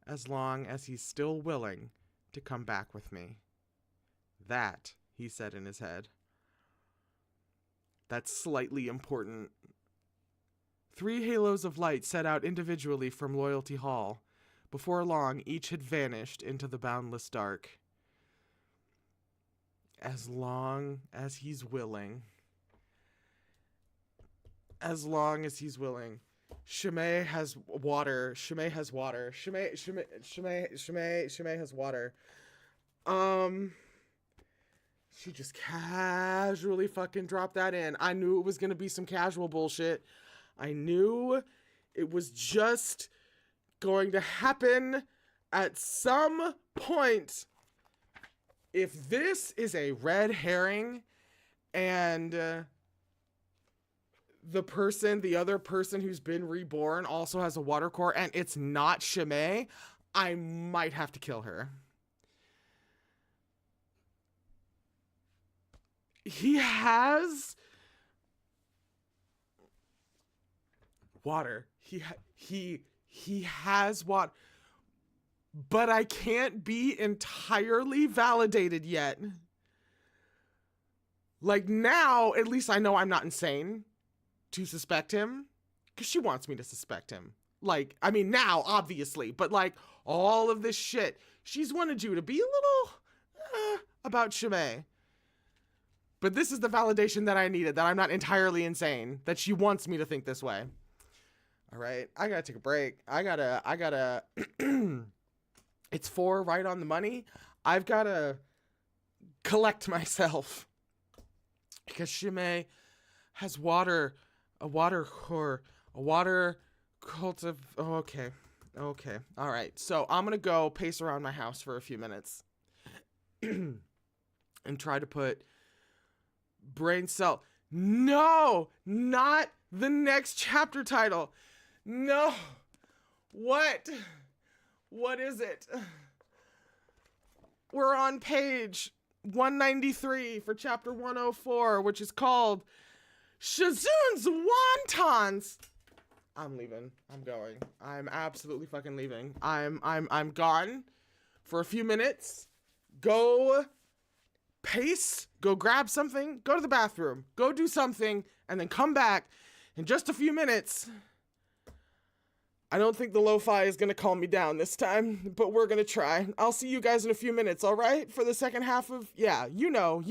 As long as he's still willing to come back with me. That, he said in his head. That's slightly important. 3 halos of light set out individually from Loyalty Hall. Before long, each had vanished into the boundless dark. As long as he's willing. As long as he's willing. Shimei has water. Shimei has water. Shimei has water. She just casually fucking dropped that in. I knew it was gonna be some casual bullshit. I knew it was just going to happen at some point. If this is a red herring and the other person who's been reborn also has a water core and it's not Shimei, I might have to kill her. He has water. He has water. But I can't be entirely validated yet. Like now, at least I know I'm not insane to suspect him. Because she wants me to suspect him. Like, I mean now, obviously. But like, all of this shit. She's wanted you to be a little about Shimei. But this is the validation that I needed. That I'm not entirely insane. That she wants me to think this way. Alright, I gotta take a break. I gotta... It's 4 right on the money. I've gotta collect myself. Because Shimei has water. A water core. A water cultiv... Oh, okay. Okay. Alright, so I'm gonna go pace around my house for a few minutes. And try to put... brain cell... No! Not the next chapter title! No! What? What is it? We're on page 193 for chapter 104, which is called Shizun's Wontons. I'm leaving. I'm going. I'm absolutely fucking leaving. I'm gone for a few minutes. Go pace, go grab something, go to the bathroom, go do something, and then come back in just a few minutes. I don't think the lo-fi is going to calm me down this time, but we're going to try. I'll see you guys in a few minutes, all right? For the second half of... Yeah, you know.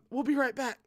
We'll be right back.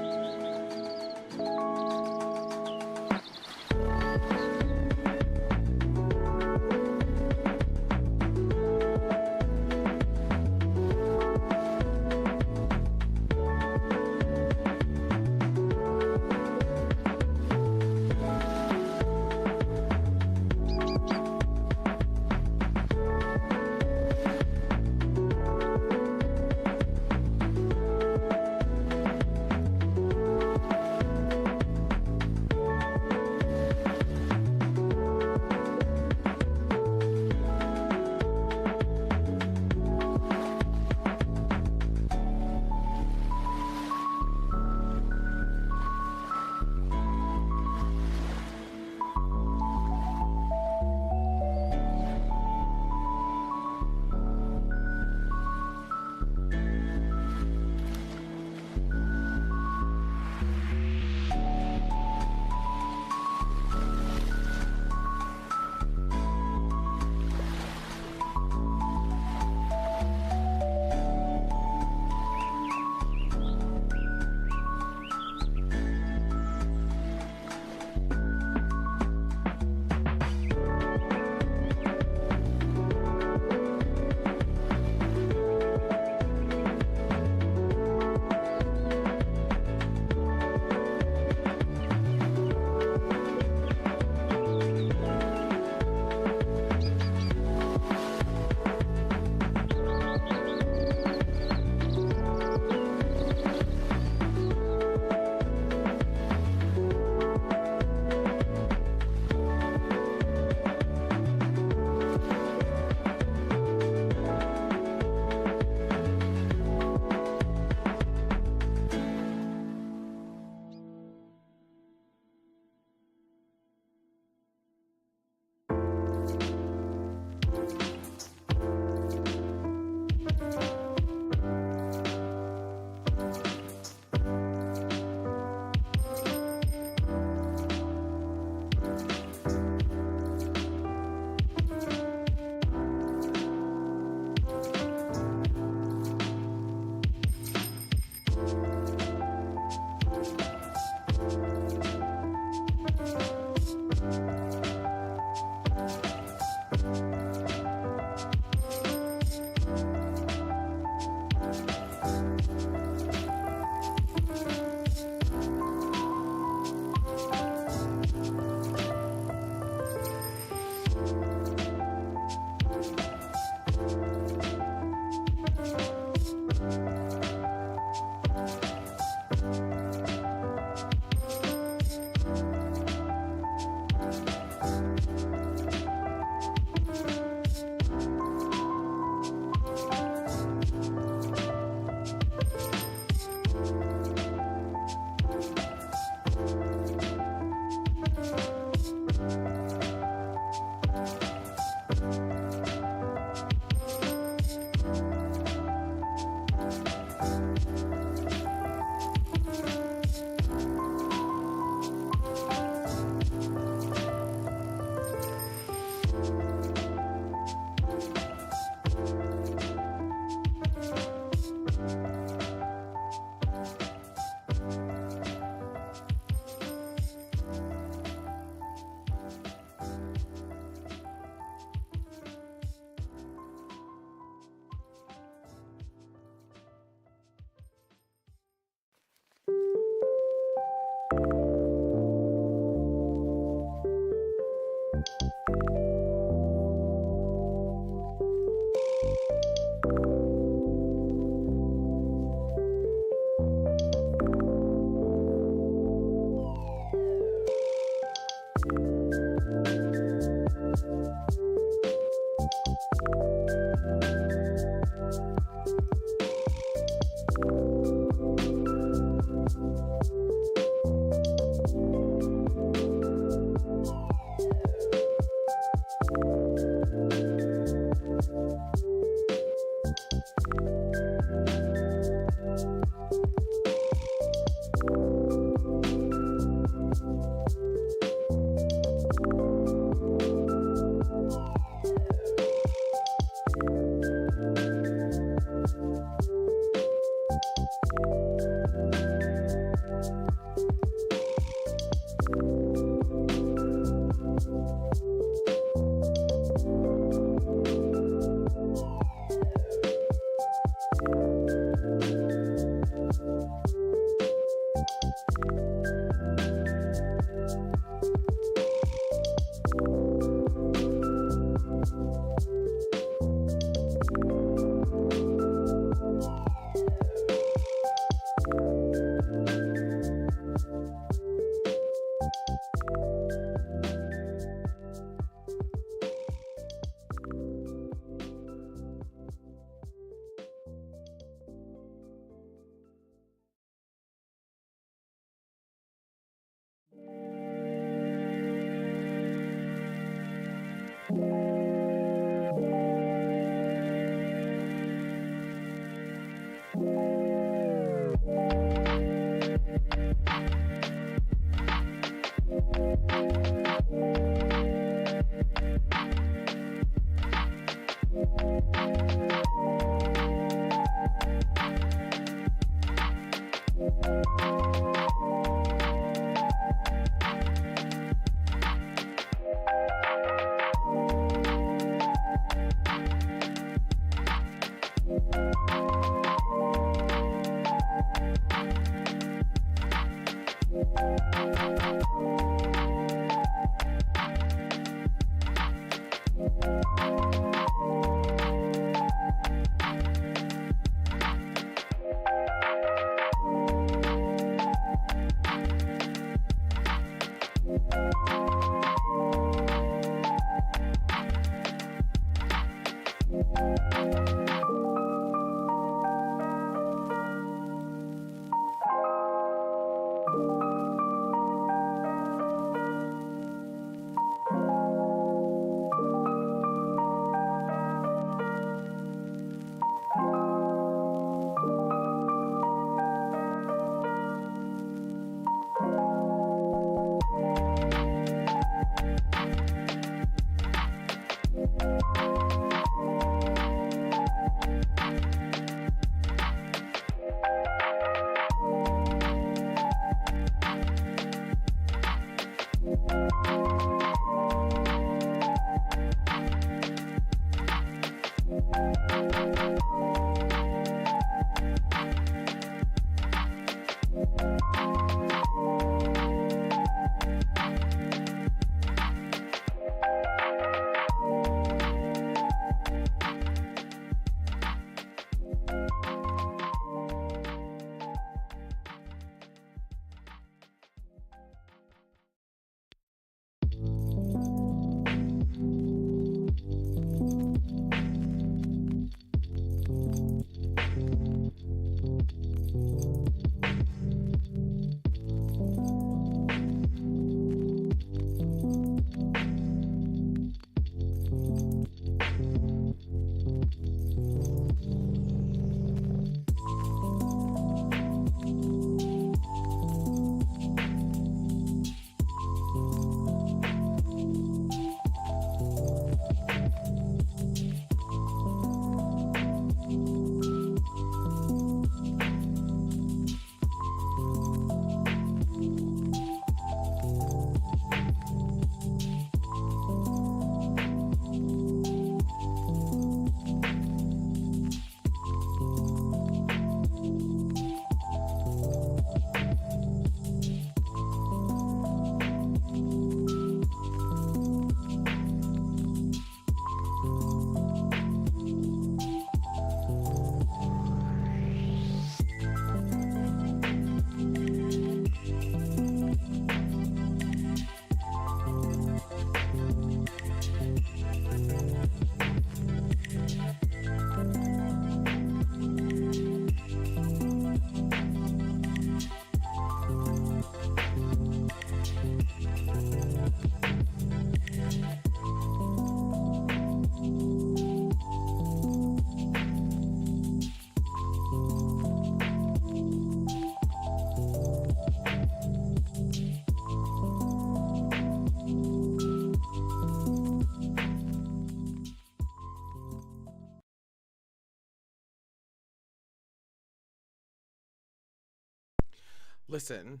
Listen.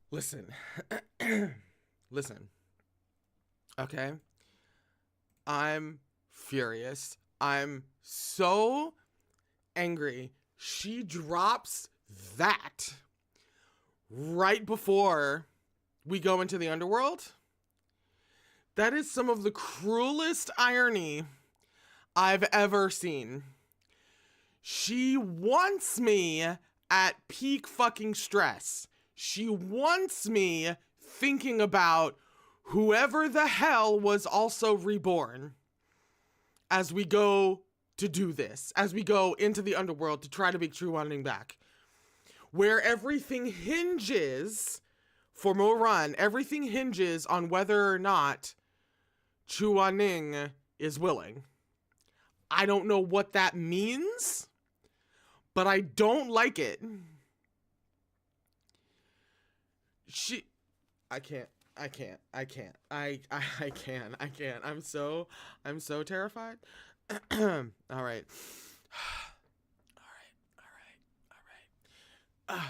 Listen. Listen. Okay? I'm furious. I'm so angry. She drops that right before we go into the underworld. That is some of the cruelest irony I've ever seen. She wants me at peak fucking stress. She wants me thinking about whoever the hell was also reborn as we go to do this, as we go into the underworld to try to make True Wanting back. Where everything hinges, for Mo Run, everything hinges on whether or not Chu Wanning is willing. I don't know what that means, but I don't like it. I can't. I'm so terrified. All right.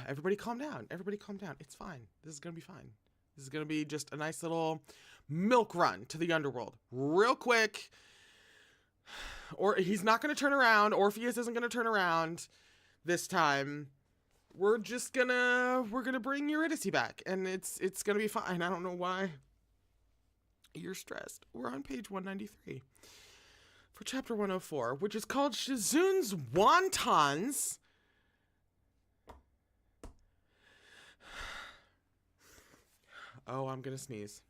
everybody calm down. Everybody calm down. It's fine. This is going to be fine. This is going to be just a nice little milk run to the underworld. Real quick. Or he's not going to turn around. Orpheus isn't going to turn around this time. We're gonna bring Eurydice back. And it's going to be fine. I don't know why you're stressed. We're on page 193 for chapter 104, which is called Shizun's Wontons. Oh, I'm gonna sneeze.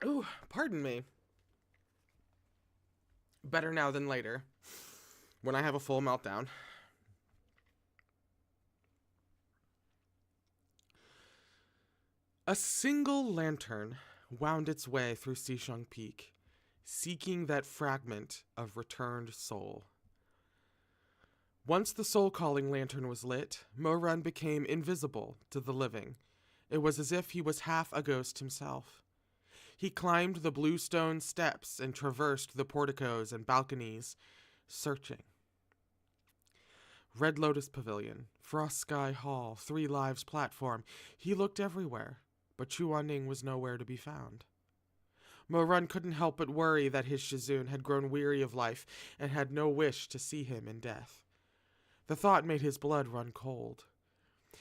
Ooh, pardon me. Better now than later, when I have a full meltdown. A single lantern wound its way through Xisheng Peak, seeking that fragment of returned soul. Once the soul-calling lantern was lit, Mo-Run became invisible to the living. It was as if he was half a ghost himself. He climbed the blue stone steps and traversed the porticos and balconies, searching. Red Lotus Pavilion, Frost Sky Hall, Three Lives platform. He looked everywhere, but Chuan-Ning was nowhere to be found. Mo-Run couldn't help but worry that his Shizun had grown weary of life and had no wish to see him in death. The thought made his blood run cold.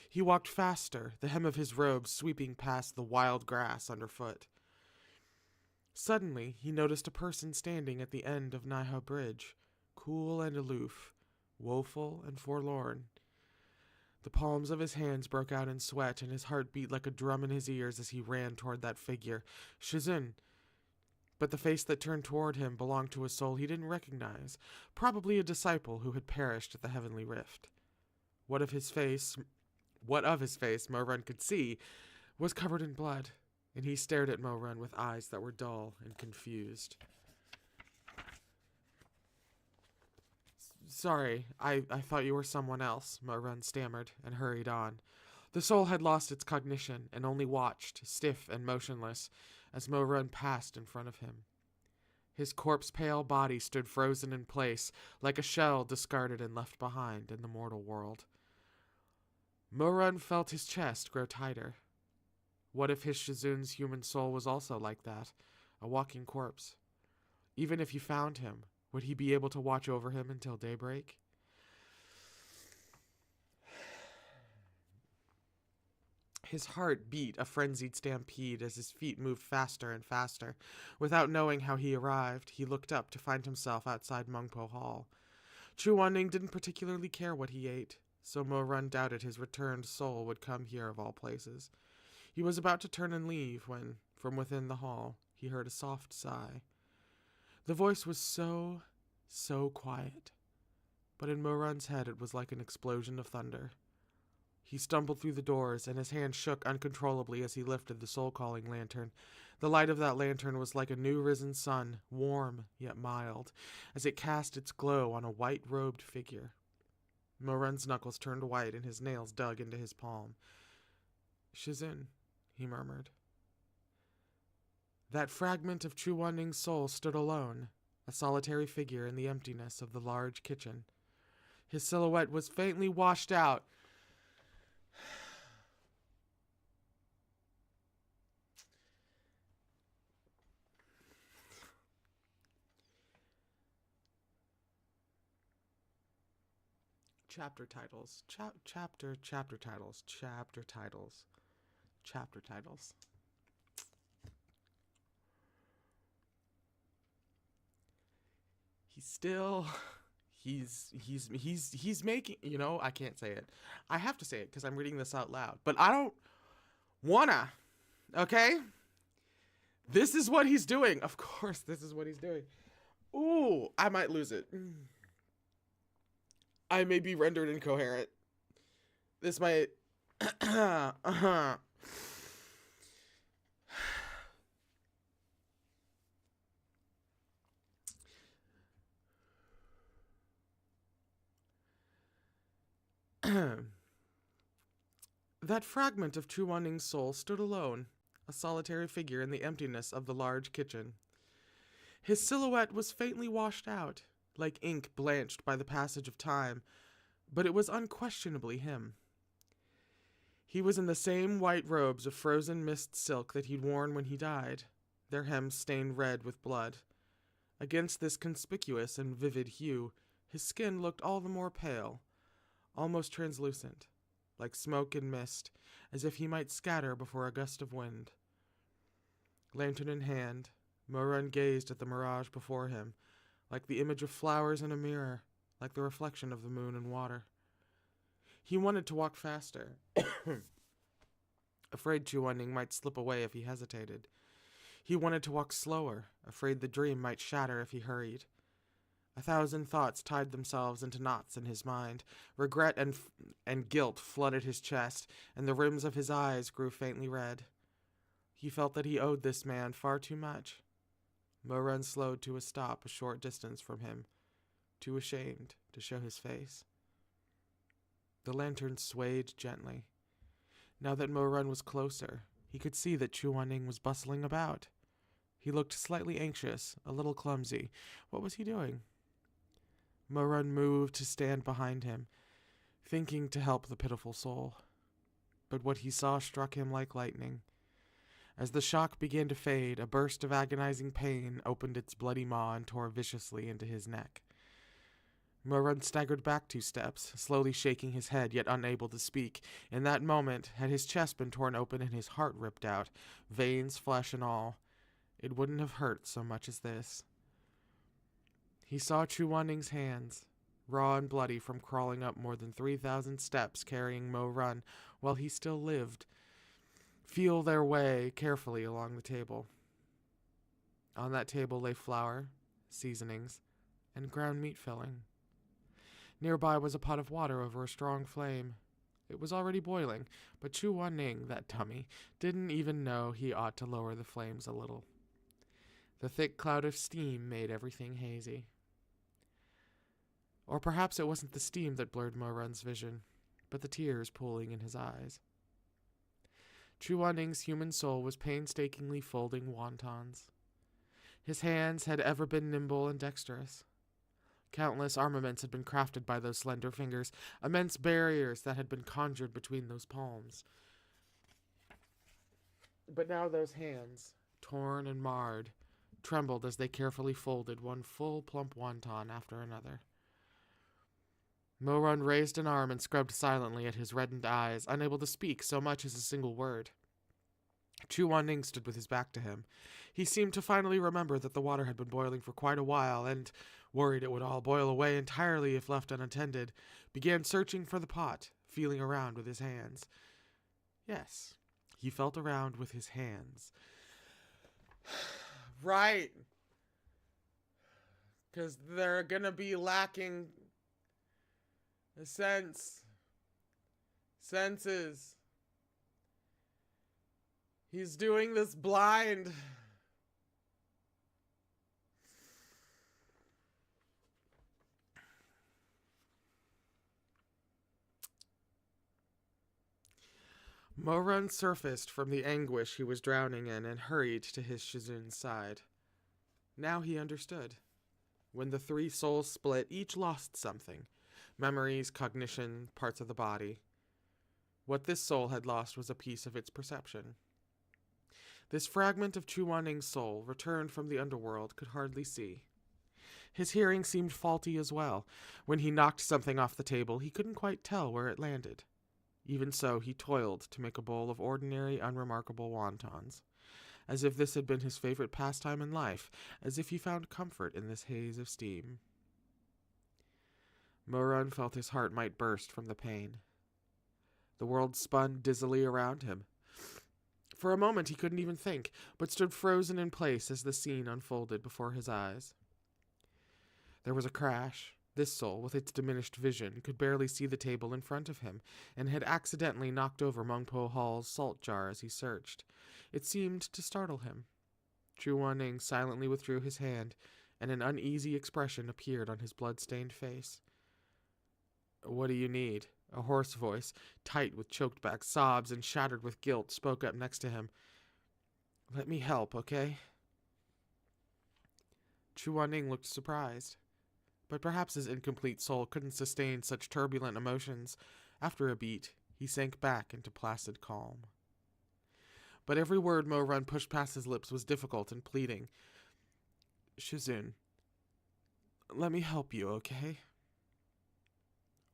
He walked faster, the hem of his robe sweeping past the wild grass underfoot. Suddenly, he noticed a person standing at the end of Naiha Bridge, cool and aloof, woeful and forlorn. The palms of his hands broke out in sweat, and his heart beat like a drum in his ears as he ran toward that figure. Shizun. But the face that turned toward him belonged to a soul he didn't recognize, probably a disciple who had perished at the heavenly rift. What of his face Mo-Run could see was covered in blood, and he stared at Mo-Run with eyes that were dull and confused. Sorry, I thought you were someone else, Mo-Run stammered and hurried on. The soul had lost its cognition and only watched, stiff and motionless, as Mo-Run passed in front of him. His corpse-pale body stood frozen in place, like a shell discarded and left behind in the mortal world. Mo-Run felt his chest grow tighter. What if his Shizun's human soul was also like that, a walking corpse? Even if he found him, would he be able to watch over him until daybreak? His heart beat a frenzied stampede as his feet moved faster and faster. Without knowing how he arrived, he looked up to find himself outside Mengpo Hall. Chuan-Ning didn't particularly care what he ate, so Mo-Run doubted his returned soul would come here of all places. He was about to turn and leave when, from within the hall, he heard a soft sigh. The voice was so quiet, but in Mo-Run's head it was like an explosion of thunder. He stumbled through the doors, and his hand shook uncontrollably as he lifted the soul-calling lantern. The light of that lantern was like a new-risen sun, warm yet mild, as it cast its glow on a white-robed figure. Mo-Run's knuckles turned white, and his nails dug into his palm. "Shizun," he murmured. That fragment of Chuan-Ning's soul stood alone, a solitary figure in the emptiness of the large kitchen. His silhouette was faintly washed out. Chapter titles. Chapter titles. He's making, I can't say it. I have to say it because I'm reading this out loud, but I don't wanna, okay? This is what he's doing. Of course, this is what he's doing. Ooh, I might lose it. I may be rendered incoherent. This might... That fragment of Chuan-Ning's soul stood alone, a solitary figure in the emptiness of the large kitchen. His silhouette was faintly washed out, like ink blanched by the passage of time, but it was unquestionably him. He was in the same white robes of frozen mist silk that he'd worn when he died, their hems stained red with blood. Against this conspicuous and vivid hue, his skin looked all the more pale, almost translucent, like smoke and mist, as if he might scatter before a gust of wind. Lantern in hand, Mo-Run gazed at the mirage before him, like the image of flowers in a mirror, like the reflection of the moon and water. He wanted to walk faster, afraid Chuan-Ning might slip away if he hesitated. He wanted to walk slower, afraid the dream might shatter if he hurried. 1,000 thoughts tied themselves into knots in his mind. Regret and guilt flooded his chest, and the rims of his eyes grew faintly red. He felt that he owed this man far too much. Mo-Run slowed to a stop a short distance from him, too ashamed to show his face. The lantern swayed gently. Now that Mo-Run was closer, he could see that Chuan-Ning was bustling about. He looked slightly anxious, a little clumsy. What was he doing? Mo-Run moved to stand behind him, thinking to help the pitiful soul. But what he saw struck him like lightning. As the shock began to fade, a burst of agonizing pain opened its bloody maw and tore viciously into his neck. Mo-Run staggered back 2 steps, slowly shaking his head, yet unable to speak. In that moment, had his chest been torn open and his heart ripped out, veins, flesh, and all, it wouldn't have hurt so much as this. He saw Chuan-Ning's hands, raw and bloody from crawling up more than 3,000 steps carrying Mo-Run while he still lived, feel their way carefully along the table. On that table lay flour, seasonings, and ground meat filling. Nearby was a pot of water over a strong flame. It was already boiling, but Chuan-Ning, that dummy, didn't even know he ought to lower the flames a little. The thick cloud of steam made everything hazy. Or perhaps it wasn't the steam that blurred Mo-Run's vision, but the tears pooling in his eyes. Chuan-Ning's human soul was painstakingly folding wontons. His hands had ever been nimble and dexterous. Countless armaments had been crafted by those slender fingers, immense barriers that had been conjured between those palms. But now those hands, torn and marred, trembled as they carefully folded one full plump wonton after another. Mo-Run raised an arm and scrubbed silently at his reddened eyes, unable to speak so much as a single word. Chuan-Ning stood with his back to him. He seemed to finally remember that the water had been boiling for quite a while, and, worried it would all boil away entirely if left unattended, began searching for the pot, feeling around with his hands. Yes, he felt around with his hands. Right. Because they're gonna be lacking the senses. He's doing this blind. Mo-Run surfaced from the anguish he was drowning in and hurried to his Shizun's side. Now he understood. When the 3 souls split, each lost something. Memories, cognition, parts of the body. What this soul had lost was a piece of its perception. This fragment of Chuan-Ning's soul, returned from the underworld, could hardly see. His hearing seemed faulty as well. When he knocked something off the table, he couldn't quite tell where it landed. Even so, he toiled to make a bowl of ordinary, unremarkable wontons, as if this had been his favorite pastime in life, as if he found comfort in this haze of steam. Mo-Run felt his heart might burst from the pain. The world spun dizzily around him. For a moment he couldn't even think, but stood frozen in place as the scene unfolded before his eyes. There was a crash. This soul, with its diminished vision, could barely see the table in front of him, and had accidentally knocked over Mengpo Hall's salt jar as he searched. It seemed to startle him. Chuan-Ning silently withdrew his hand, and an uneasy expression appeared on his blood-stained face. "What do you need?" A hoarse voice, tight with choked-back sobs and shattered with guilt, spoke up next to him. "Let me help, okay?" Chuan-Ning looked surprised. but perhaps his incomplete soul couldn't sustain such turbulent emotions. After a beat, he sank back into placid calm. But every word Mo Run pushed past his lips was difficult and pleading. Shizun, let me help you, okay?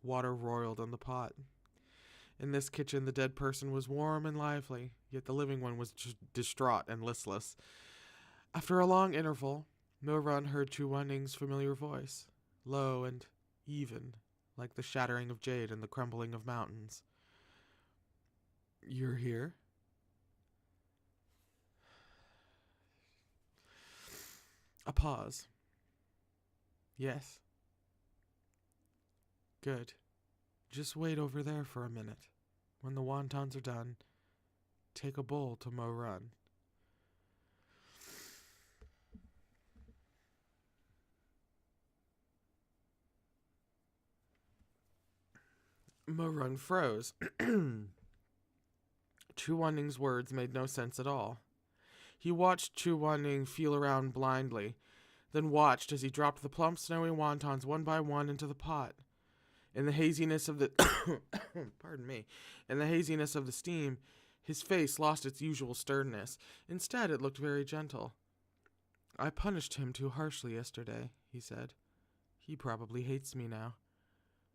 Water roiled on the pot. In this kitchen, the dead person was warm and lively, yet the living one was distraught and listless. After a long interval, Mo Run heard Chu Wanning's familiar voice, low and even, like the shattering of jade and the crumbling of mountains. You're here? A pause. Yes. Good. Just wait over there for a minute. When the wontons are done, take a bowl to Mo Run. Mo Run froze. Chu Wanning's words made no sense at all. He watched Chu Wanning feel around blindly, then watched as he dropped the plump, snowy wontons one by one into the pot. In the haziness of the In the haziness of the steam, his face lost its usual sternness. Instead, it looked very gentle. I punished him too harshly yesterday, he said. He probably hates me now.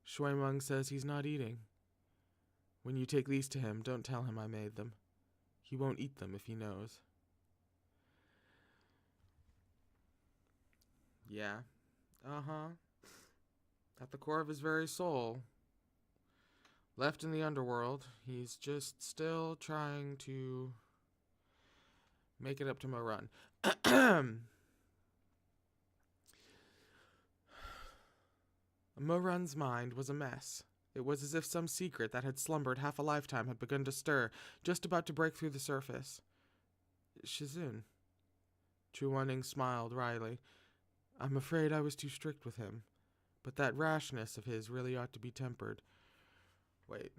Shui Meng says he's not eating. When you take these to him, don't tell him I made them. He won't eat them if he knows. Yeah. Uh-huh. At the core of his very soul, left in the underworld, he's just still trying to make it up to Mo Run. Mo Run's mind was a mess. It was as if some secret that had slumbered half a lifetime had begun to stir, just about to break through the surface. Shizun. Chu Wanning smiled wryly. I'm afraid I was too strict with him. But that rashness of his really ought to be tempered. Wait.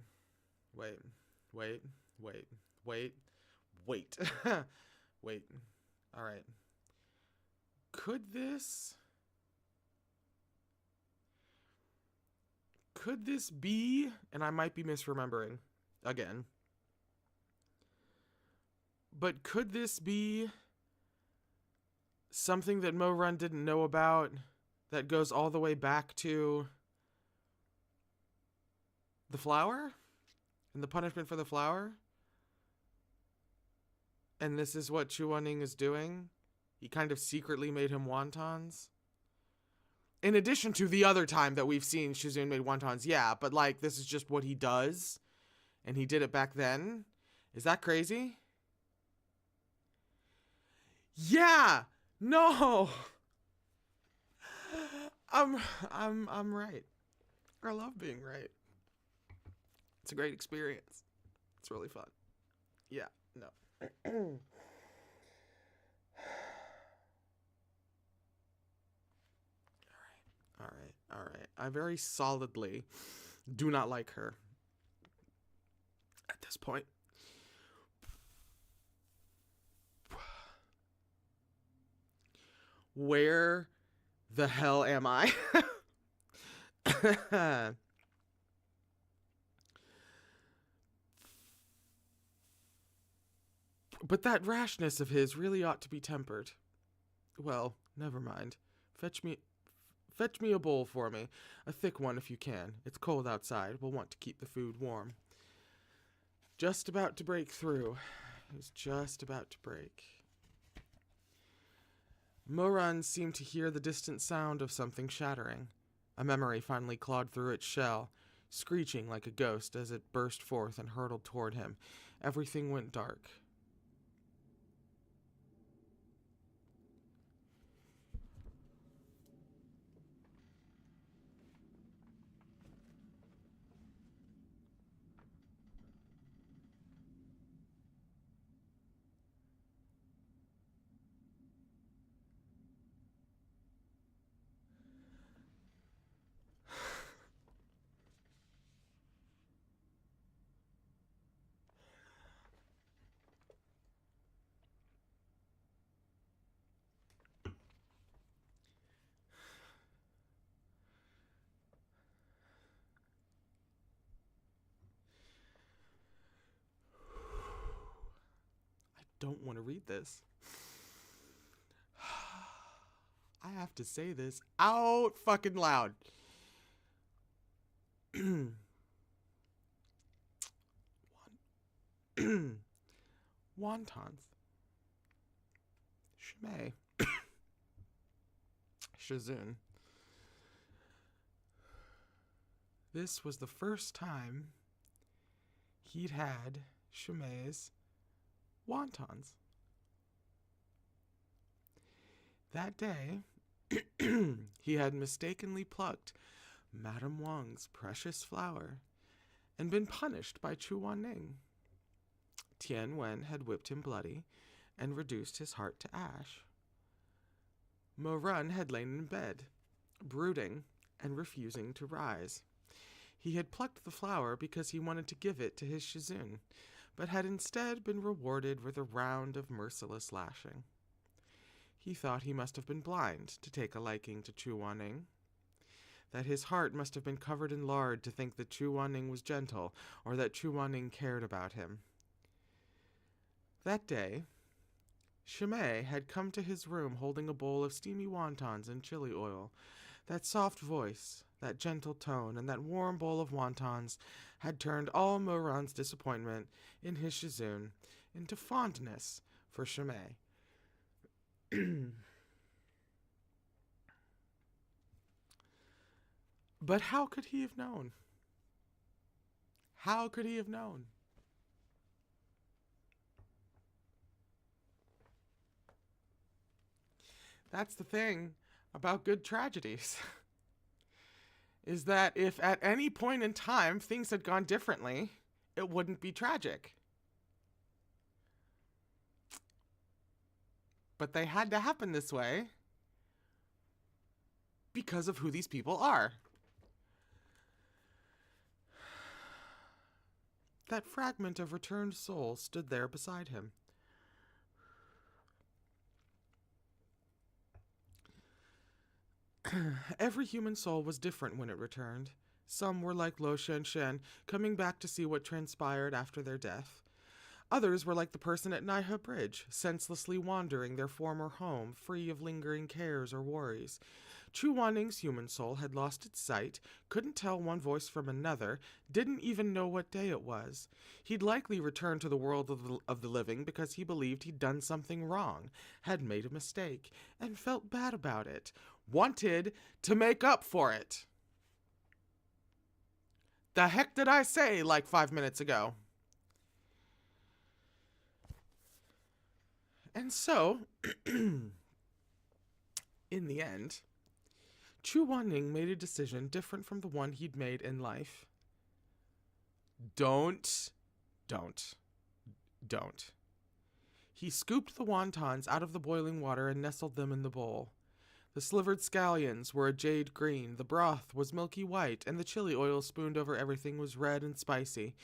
Wait. All right. Could this be, and I might be misremembering again, but could this be something that Mo Run didn't know about that goes all the way back to the flower and the punishment for the flower? And this is what Chu Wanning is doing? He kind of secretly made him wontons? In addition to the other time that we've seen Shizun made wontons, yeah, but like this is just what he does, and he did it back then? Is that crazy? Yeah! No! I'm right. I love being right. It's a great experience. It's really fun. Yeah, no. All right. I very solidly do not like her at this point. Where the hell am I? But that rashness of his really ought to be tempered. Well, never mind. Fetch me a bowl for me. A thick one if you can. It's cold outside. We'll want to keep the food warm. Just about to break through. It was just about to break. Mo Run seemed to hear the distant sound of something shattering. A memory finally clawed through its shell, screeching like a ghost as it burst forth and hurtled toward him. Everything went dark. don't want to read this. I have to say this out fucking loud. Wontons. Shimei. Shizun. This was the first time he'd had Shimei's wontons. That day, he had mistakenly plucked Madame Wang's precious flower and been punished by Chu Wanning. Tian Wen had whipped him bloody and reduced his heart to ash. Mo Run had lain in bed, brooding and refusing to rise. He had plucked the flower because he wanted to give it to his Shizun, but had instead been rewarded with a round of merciless lashing. He thought he must have been blind to take a liking to Chu Wanning, that his heart must have been covered in lard to think that Chu Wanning was gentle, or that Chu Wanning cared about him. That day, Shimei had come to his room holding a bowl of steamy wontons and chili oil. That soft voice, that gentle tone, and that warm bowl of wontons had turned all Moran's disappointment in his Shizun into fondness for Shimei. But how could he have known? How could he have known? That's the thing about good tragedies. Is that if at any point in time things had gone differently, it wouldn't be tragic. But they had to happen this way because of who these people are. That fragment of returned soul stood there beside him. Every human soul was different when it returned. Some were like Lo Shen Shen, coming back to see what transpired after their death. Others were like the person at Naiha Bridge, senselessly wandering their former home, free of lingering cares or worries. Chu Wanning's human soul had lost its sight, couldn't tell one voice from another, didn't even know what day it was. He'd likely returned to the world of the living because he believed he'd done something wrong, had made a mistake, and felt bad about it, wanted to make up for it. The heck did I say like 5 minutes ago? And so, in the end, Chu Wanning made a decision different from the one he'd made in life. Don't. He scooped the wontons out of the boiling water and nestled them in the bowl. The slivered scallions were a jade green, the broth was milky white, and the chili oil spooned over everything was red and spicy.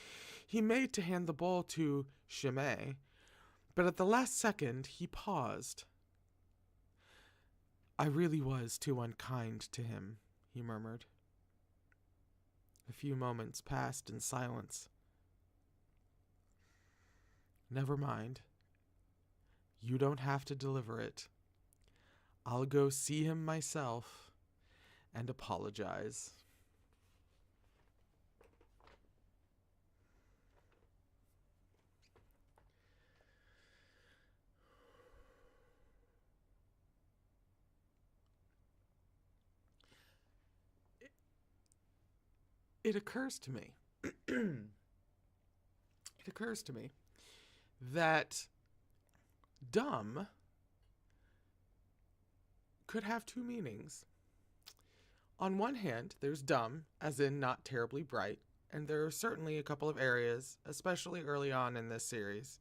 He made to hand the bowl to Shimei, but at the last second he paused. I really was too unkind to him, he murmured. A few moments passed in silence. Never mind. You don't have to deliver it. I'll go see him myself and apologize. It occurs to me that dumb could have two meanings. On one hand, there's dumb, as in not terribly bright, and there are certainly a couple of areas, especially early on in this series,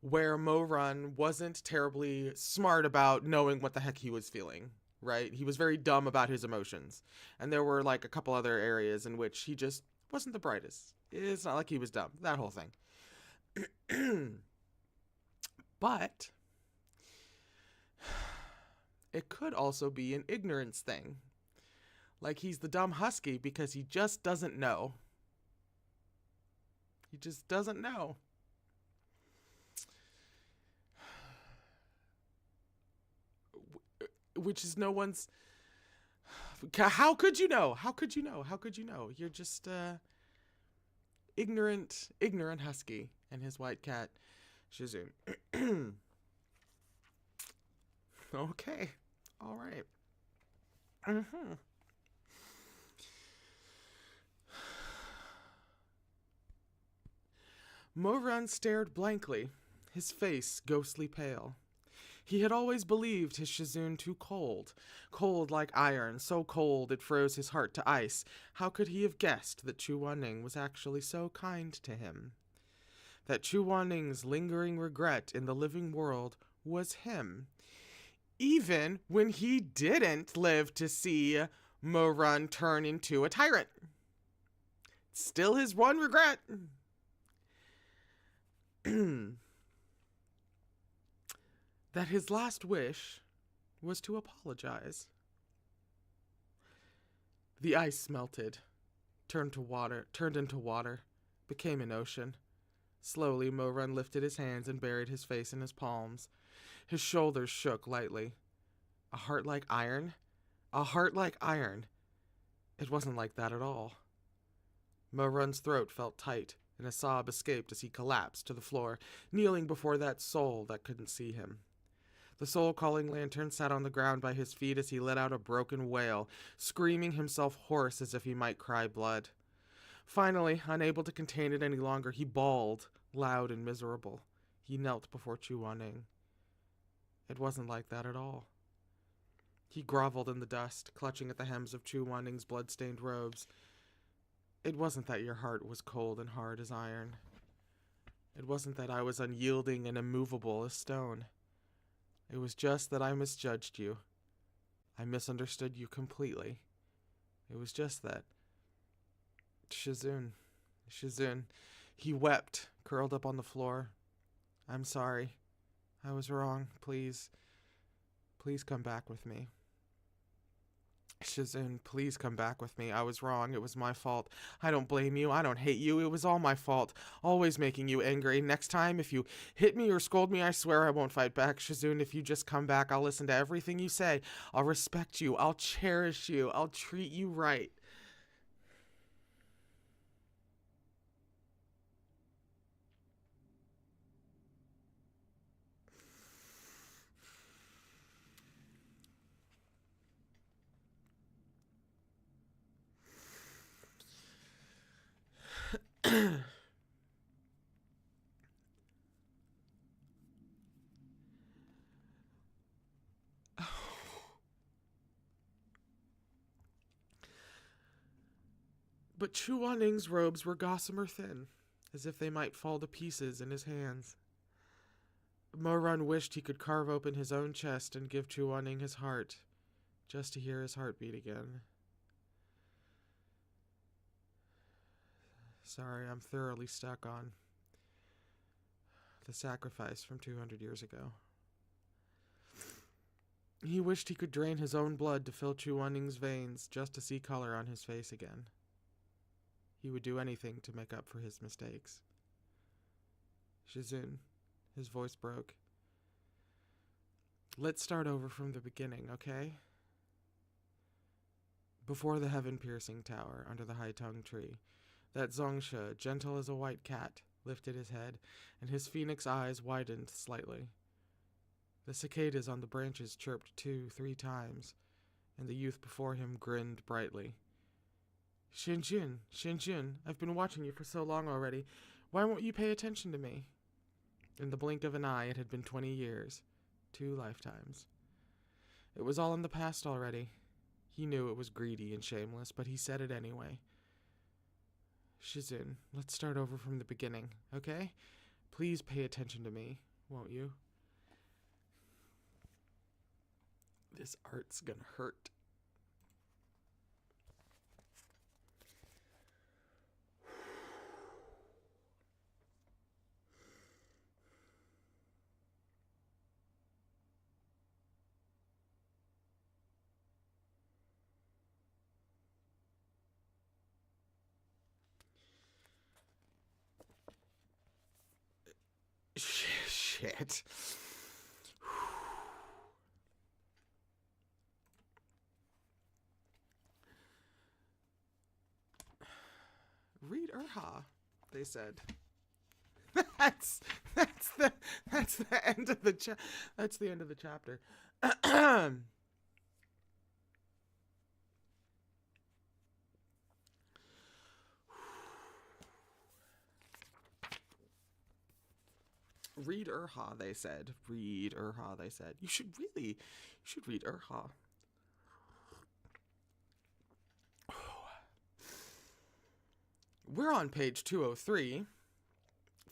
where Mo Run wasn't terribly smart about knowing what the heck he was feeling, right? He was very dumb about his emotions. And there were like a couple other areas in which he just wasn't the brightest. It's not like he was dumb, that whole thing. But it could also be an ignorance thing. Like he's the dumb husky because he just doesn't know. He just doesn't know. which is no one's. How could you know? How could you know? How could you know? You're just ignorant husky and his white cat, Shizun. Okay, all right. Mm-hmm. Moran stared blankly, his face ghostly pale. He had always believed his Shizun too cold, cold like iron, so cold it froze his heart to ice. How could he have guessed that Chu Wanning was actually so kind to him? That Chu Wanning's lingering regret in the living world was him, even when he didn't live to see Moran turn into a tyrant. Still his one regret. That his last wish was to apologize. The ice melted, turned into water, became an ocean. Slowly, Moran lifted his hands and buried his face in his palms. His shoulders shook lightly. A heart like iron? A heart like iron. It wasn't like that at all. Moran's throat felt tight, and a sob escaped as he collapsed to the floor, kneeling before that soul that couldn't see him. The soul-calling lantern sat on the ground by his feet as he let out a broken wail, screaming himself hoarse as if he might cry blood. Finally, unable to contain it any longer, he bawled, loud and miserable. He knelt before Chu Wanning. It wasn't like that at all. He groveled in the dust, clutching at the hems of Chu Wanning's blood-stained robes. It wasn't that your heart was cold and hard as iron. It wasn't that I was unyielding and immovable as stone. It was just that I misjudged you. I misunderstood you completely. It was just that. Shizun. He wept, curled up on the floor. I'm sorry. I was wrong. Please come back with me. Shizun, please come back with me. I was wrong. It was my fault. I don't blame you. I don't hate you. It was all my fault. Always making you angry. Next time, if you hit me or scold me, I swear I won't fight back. Shizun, if you just come back, I'll listen to everything you say. I'll respect you. I'll cherish you. I'll treat you right. But Chu Wanning's robes were gossamer thin, as if they might fall to pieces in his hands. Moran wished he could carve open his own chest and give Chu Wanning his heart, just to hear his heartbeat again. Sorry, I'm thoroughly stuck on the sacrifice from 200 years ago. He wished he could drain his own blood to fill Chu Wanning's veins just to see color on his face again. He would do anything to make up for his mistakes. Shizun, his voice broke. Let's start over from the beginning, okay? Before the heaven-piercing tower under the high-tongued tree, that Zongsha, gentle as a white cat, lifted his head, and his phoenix eyes widened slightly. The cicadas on the branches chirped 2-3 times, and the youth before him grinned brightly. Shinjun, I've been watching you for so long already. Why won't you pay attention to me? In the blink of an eye, it had been 20 years. 2 lifetimes. It was all in the past already. He knew it was greedy and shameless, but he said it anyway. Shizun, let's start over from the beginning, okay? Please pay attention to me, won't you? This art's gonna hurt. Shit. Read Erha, they said. That's the end of the that's the end of the chapter. Read Erha, they said. Read Erha, they said. You should read Erha. We're on page 203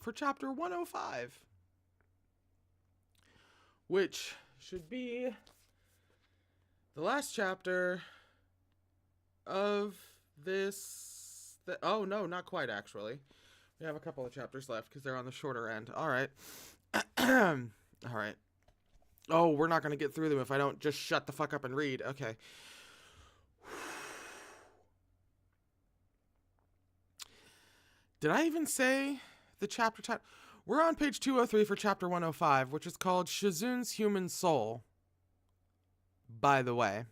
for chapter 105, which should be the last chapter of this. Oh, no, not quite, actually. We have a couple of chapters left because they're on the shorter end. All right. All right. Oh, we're not going to get through them if I don't just shut the fuck up and read. Okay. Did I even say the chapter title? We're on page 203 for chapter 105, which is called Shizun's Human Soul, by the way.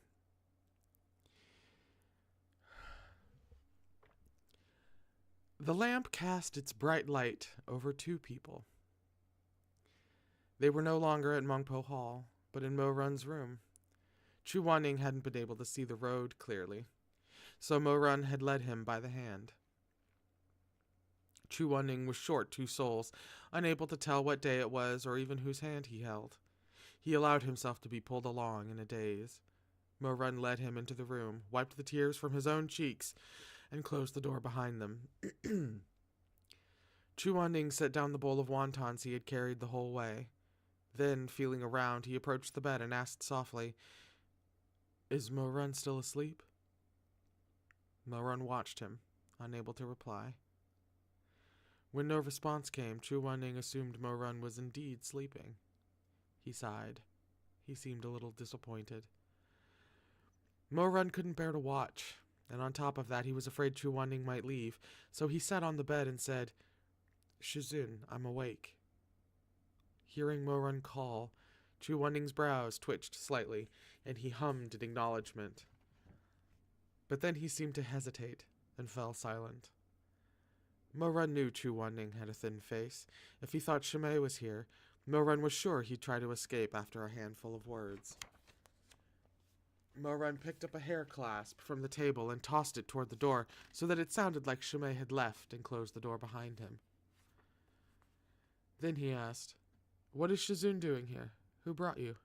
The lamp cast its bright light over two people. They were no longer at Mongpo Hall, but in Mo Run's room. Chu Wanning hadn't been able to see the road clearly, so Mo Run had led him by the hand. Chu Wanning was short 2 souls, unable to tell what day it was or even whose hand he held. He allowed himself to be pulled along in a daze. Mo Run led him into the room, wiped the tears from his own cheeks, and closed the door behind them. Chu Wanning set down the bowl of wontons he had carried the whole way. Then, feeling around, he approached the bed and asked softly, "Is Mo Run still asleep?" Mo Run watched him, unable to reply. When no response came, Chu Wanning assumed Mo Run was indeed sleeping. He sighed. He seemed a little disappointed. Mo Run couldn't bear to watch, and on top of that he was afraid Chu Wanning might leave, so he sat on the bed and said, "Shizun, I'm awake." Hearing Mo Run call, Chu Wanning's brows twitched slightly, and he hummed in acknowledgement. But then he seemed to hesitate, and fell silent. Mo Run knew Chu Wanning had a thin face. If he thought Shimei was here, Mo Run was sure he'd try to escape after a handful of words. Mo Run picked up a hair clasp from the table and tossed it toward the door so that it sounded like Shimei had left and closed the door behind him. Then he asked, "What is Shizun doing here? Who brought you?"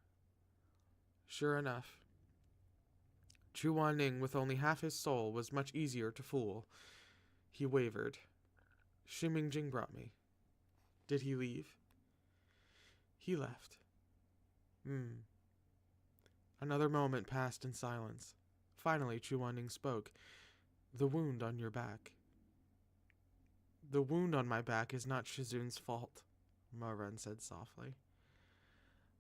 Sure enough, Chu Wanning, with only half his soul, was much easier to fool. He wavered. "Shiming Jing brought me." "Did he leave?" "He left." Another moment passed in silence. Finally, Chu Wanning spoke. "The wound on your back." "The wound on my back is not Shizun's fault," Mo Run said softly.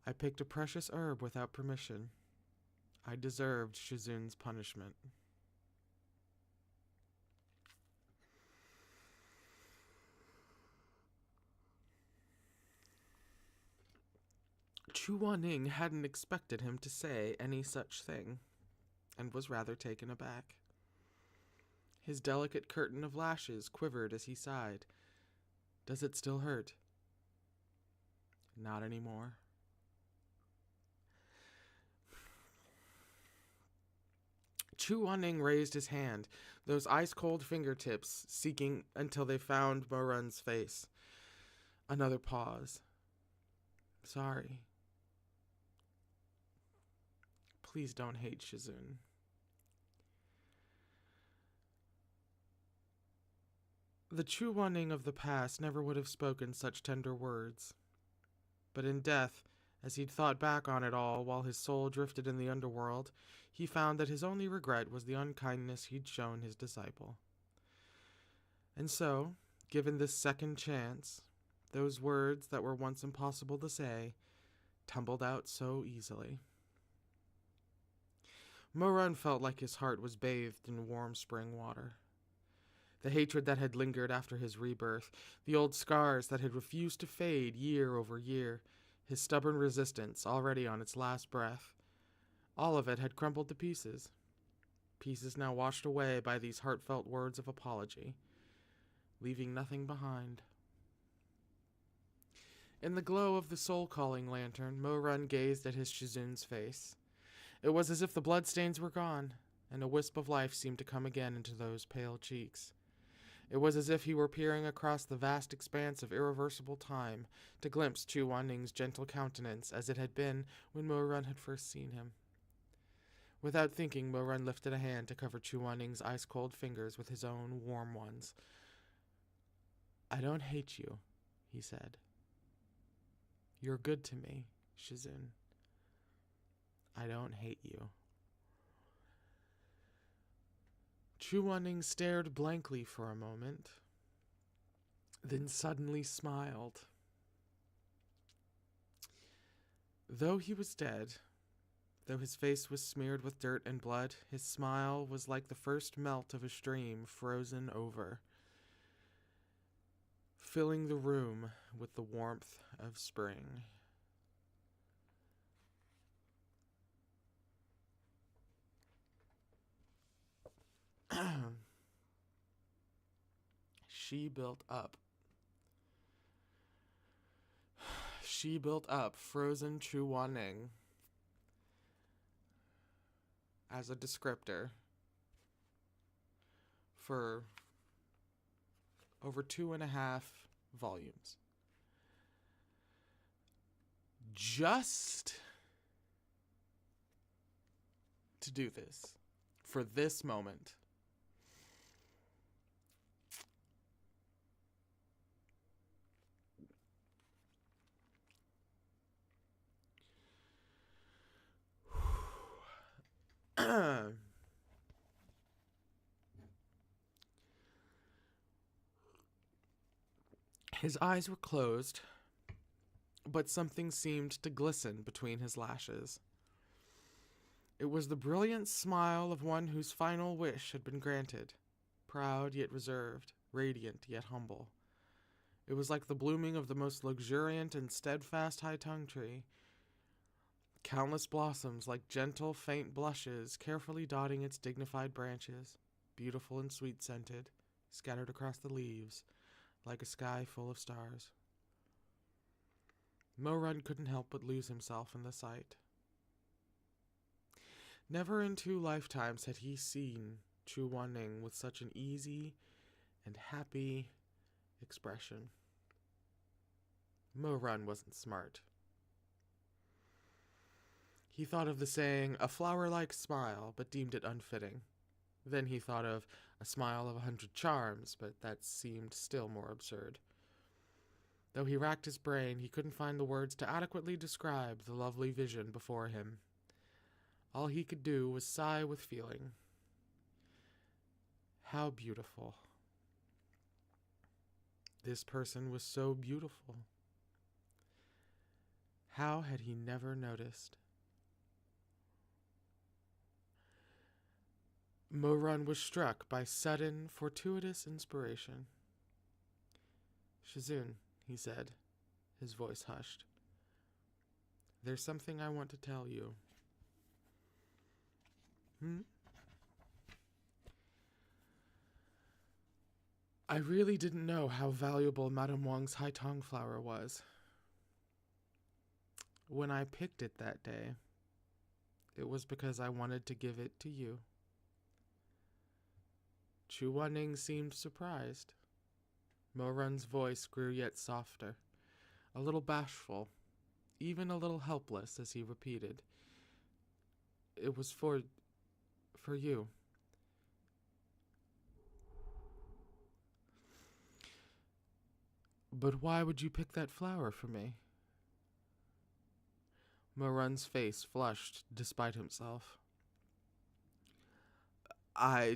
"I picked a precious herb without permission. I deserved Shizun's punishment." Chu Wanning hadn't expected him to say any such thing, and was rather taken aback. His delicate curtain of lashes quivered as he sighed. "Does it still hurt?" "Not anymore." Chu Wanning raised his hand, those ice-cold fingertips seeking until they found Mo Run's face. Another pause. "Sorry. Please don't hate Shizun." The Chu Wanning of the past never would have spoken such tender words. But in death, as he'd thought back on it all while his soul drifted in the underworld, he found that his only regret was the unkindness he'd shown his disciple. And so, given this second chance, those words that were once impossible to say tumbled out so easily. Mo Run felt like his heart was bathed in warm spring water. The hatred that had lingered after his rebirth, the old scars that had refused to fade year over year, his stubborn resistance already on its last breath, all of it had crumbled to pieces. Pieces now washed away by these heartfelt words of apology. leaving nothing behind. In the glow of the soul-calling lantern, Mo-Run gazed at his Shizun's face. It was as if the bloodstains were gone, and a wisp of life seemed to come again into those pale cheeks. It was as if he were peering across the vast expanse of irreversible time to glimpse Chu Wanning's gentle countenance as it had been when Mo-Run had first seen him. Without thinking, Mo-Run lifted a hand to cover Chu Wanning's ice-cold fingers with his own warm ones. "I don't hate you," he said. "You're good to me, Shizun. I don't hate you." Chu Wanning stared blankly for a moment, then suddenly smiled. Though he was dead, though his face was smeared with dirt and blood, his smile was like the first melt of a stream frozen over, filling the room with the warmth of spring. She built up. She built up frozen Chu Wanning as a descriptor for over 2.5 volumes. Just to do this, for this moment. His eyes were closed, but something seemed to glisten between his lashes. It was the brilliant smile of one whose final wish had been granted, proud yet reserved, radiant yet humble. It was like the blooming of the most luxuriant and steadfast high-tongue tree, countless blossoms like gentle, faint blushes carefully dotting its dignified branches, beautiful and sweet-scented, scattered across the leaves, like a sky full of stars. Mo-Run couldn't help but lose himself in the sight. Never in 2 lifetimes had he seen Chu Wanning with such an easy and happy expression. Mo-Run wasn't smart. He thought of the saying, "a flower-like smile," but deemed it unfitting. Then he thought of a smile of 100 charms, but that seemed still more absurd. Though he racked his brain, he couldn't find the words to adequately describe the lovely vision before him. All he could do was sigh with feeling. How beautiful. This person was so beautiful. How had he never noticed? Mo-Run was struck by sudden, fortuitous inspiration. "Shizun," he said, his voice hushed. "There's something I want to tell you." I really didn't know how valuable Madame Wang's Haitong flower was. When I picked it that day, it was because I wanted to give it to you." Chu Wanning seemed surprised. Mo-Run's voice grew yet softer, a little bashful, even a little helpless as he repeated, "It was for you." "But why would you pick that flower for me?" Mo-Run's face flushed despite himself. I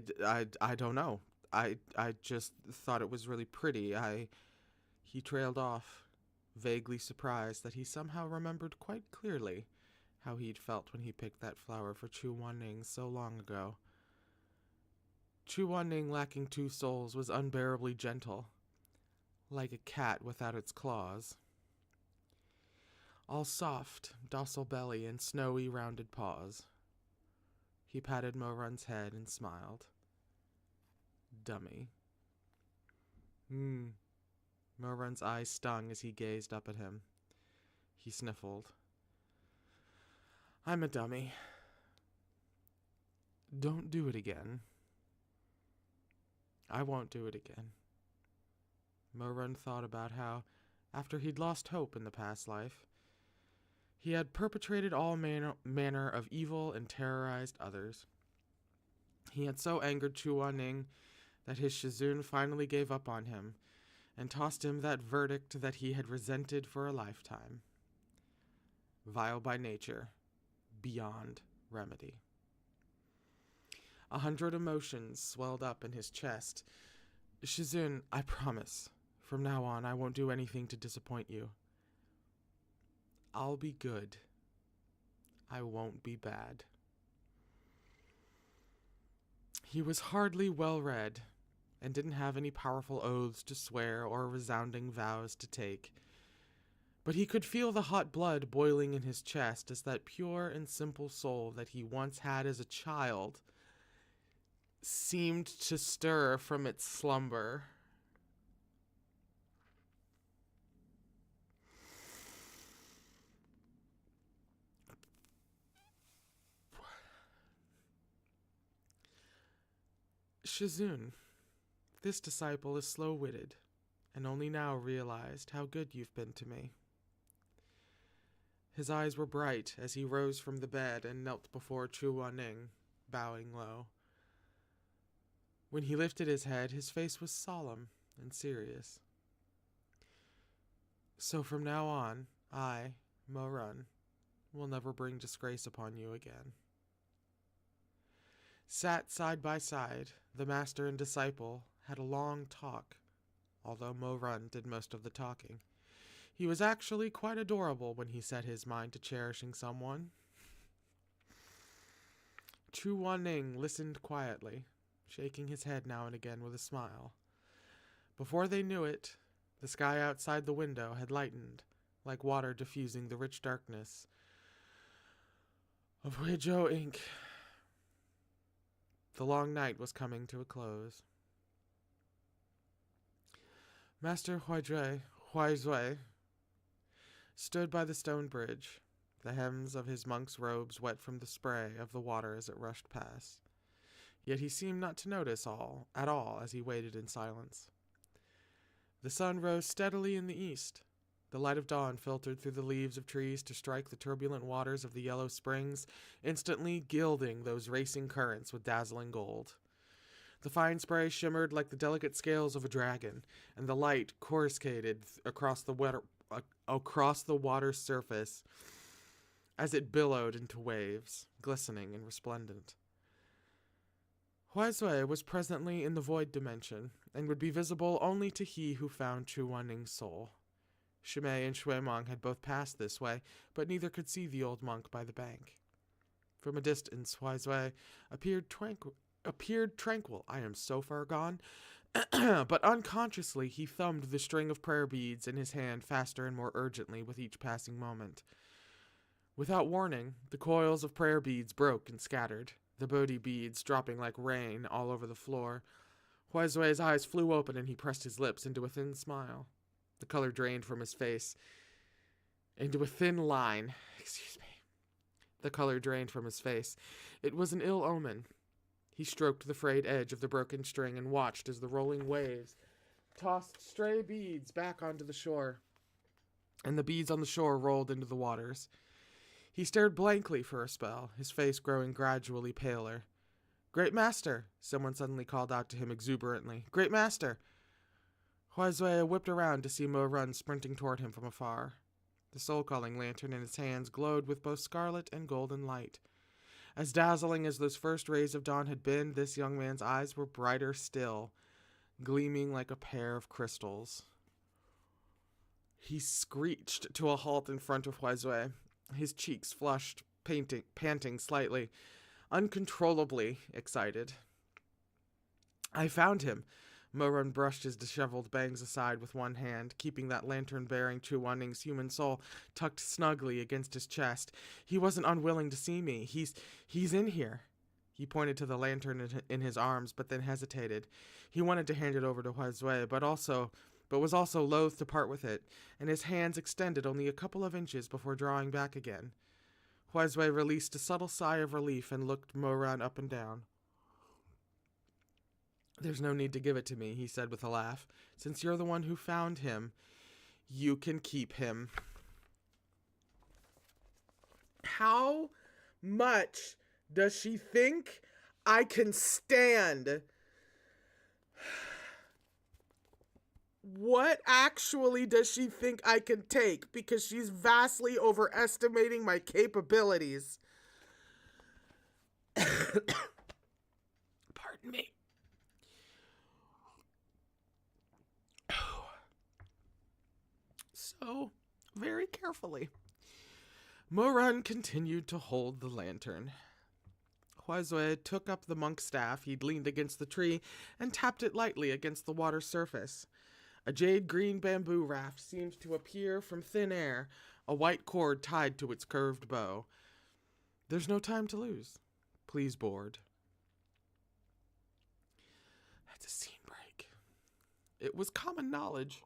don't know. I just thought it was really pretty. He trailed off, vaguely surprised that he somehow remembered quite clearly how he'd felt when he picked that flower for Chu Wanning so long ago. Chu Wanning, lacking 2 souls, was unbearably gentle, like a cat without its claws. All soft, docile belly and snowy, rounded paws. He patted Mo-Run's head and smiled. "Dummy." Mo-run's eyes stung as he gazed up at him. He sniffled. I'm a dummy. Don't do it again. I won't do it again. Mo-run thought about how, after he'd lost hope in the past life, he had perpetrated all manner of evil and terrorized others. He had so angered Chuan-ning that his Shizun finally gave up on him and tossed him that verdict that he had resented for a lifetime. Vile by nature, beyond remedy. 100 emotions swelled up in his chest. Shizun, I promise, from now on I won't do anything to disappoint you. I'll be good. I won't be bad. He was hardly well-read, and didn't have any powerful oaths to swear or resounding vows to take. But he could feel the hot blood boiling in his chest as that pure and simple soul that he once had as a child seemed to stir from its slumber. Shizun, this disciple is slow-witted, and only now realized how good you've been to me. His eyes were bright as he rose from the bed and knelt before Chuan-ning, bowing low. When he lifted his head, his face was solemn and serious. So from now on, I, Mo-run, will never bring disgrace upon you again. Sat side by side, the master and disciple had a long talk, although Mo-run did most of the talking. He was actually quite adorable when he set his mind to cherishing someone. Chuan-ning listened quietly, shaking his head now and again with a smile. Before they knew it, the sky outside the window had lightened, like water diffusing the rich darkness of Huizhou ink. The long night was coming to a close. Master Huizhou stood by the stone bridge, the hems of his monk's robes wet from the spray of the water as it rushed past. Yet he seemed not to notice at all as he waited in silence. The sun rose steadily in the east. The light of dawn filtered through the leaves of trees to strike the turbulent waters of the yellow springs, instantly gilding those racing currents with dazzling gold. The fine spray shimmered like the delicate scales of a dragon, and the light coruscated across the water's surface as it billowed into waves, glistening and resplendent. Huizhou was presently in the void dimension, and would be visible only to he who found Chuan-ning's soul. Shimei and Shui-mong had both passed this way, but neither could see the old monk by the bank. From a distance, Huizhou appeared tranquil. I am so far gone. But unconsciously he thumbed the string of prayer beads in his hand faster and more urgently with each passing moment. Without warning, the coils of prayer beads broke and scattered, the Bodhi beads dropping like rain all over the floor. Huizhou's eyes flew open and he pressed his lips into a thin smile. The color drained from his face into a thin line. The color drained from his face. It was an ill omen. He stroked the frayed edge of the broken string and watched as the rolling waves tossed stray beads back onto the shore, and the beads on the shore rolled into the waters. He stared blankly for a spell, his face growing gradually paler. "Great Master!" someone suddenly called out to him exuberantly. "Great Master!" Huizhou whipped around to see Mo-run sprinting toward him from afar. The soul-calling lantern in his hands glowed with both scarlet and golden light. As dazzling as those first rays of dawn had been, this young man's eyes were brighter still, gleaming like a pair of crystals. He screeched to a halt in front of Huizhou, his cheeks flushed, panting slightly, uncontrollably excited. "I found him." Mo-run brushed his disheveled bangs aside with one hand, keeping that lantern-bearing Chuan-ning's human soul tucked snugly against his chest. "He wasn't unwilling to see me. He's in here." He pointed to the lantern in his arms, but then hesitated. He wanted to hand it over to Huizui, but was also loath to part with it, and his hands extended only a couple of inches before drawing back again. Huizui released a subtle sigh of relief and looked Moran up and down. "There's no need to give it to me," he said with a laugh. "Since you're the one who found him, you can keep him." How much does she think I can stand? What actually does she think I can take? Because she's vastly overestimating my capabilities. Pardon me. So, very carefully, Moran continued to hold the lantern. Huizui took up the monk's staff he'd leaned against the tree and tapped it lightly against the water's surface. A jade-green bamboo raft seemed to appear from thin air, a white cord tied to its curved bow. "There's no time to lose. Please board." That's a scene break. It was common knowledge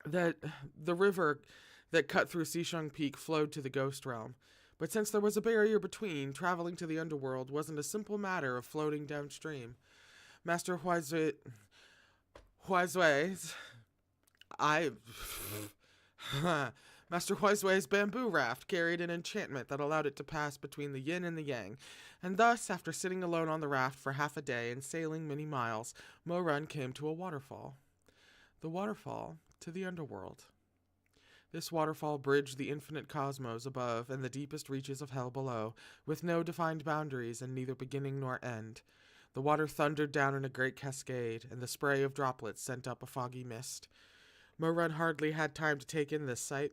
that the river that cut through Xisheng Peak flowed to the Ghost Realm. But since there was a barrier between, traveling to the underworld wasn't a simple matter of floating downstream. Master Huizui's bamboo raft carried an enchantment that allowed it to pass between the yin and the yang, and thus, after sitting alone on the raft for half a day and sailing many miles, Moran came to a waterfall. The waterfall to the underworld. This waterfall bridged the infinite cosmos above and the deepest reaches of hell below, with no defined boundaries and neither beginning nor end. The water thundered down in a great cascade, and the spray of droplets sent up a foggy mist. Moran hardly had time to take in this sight.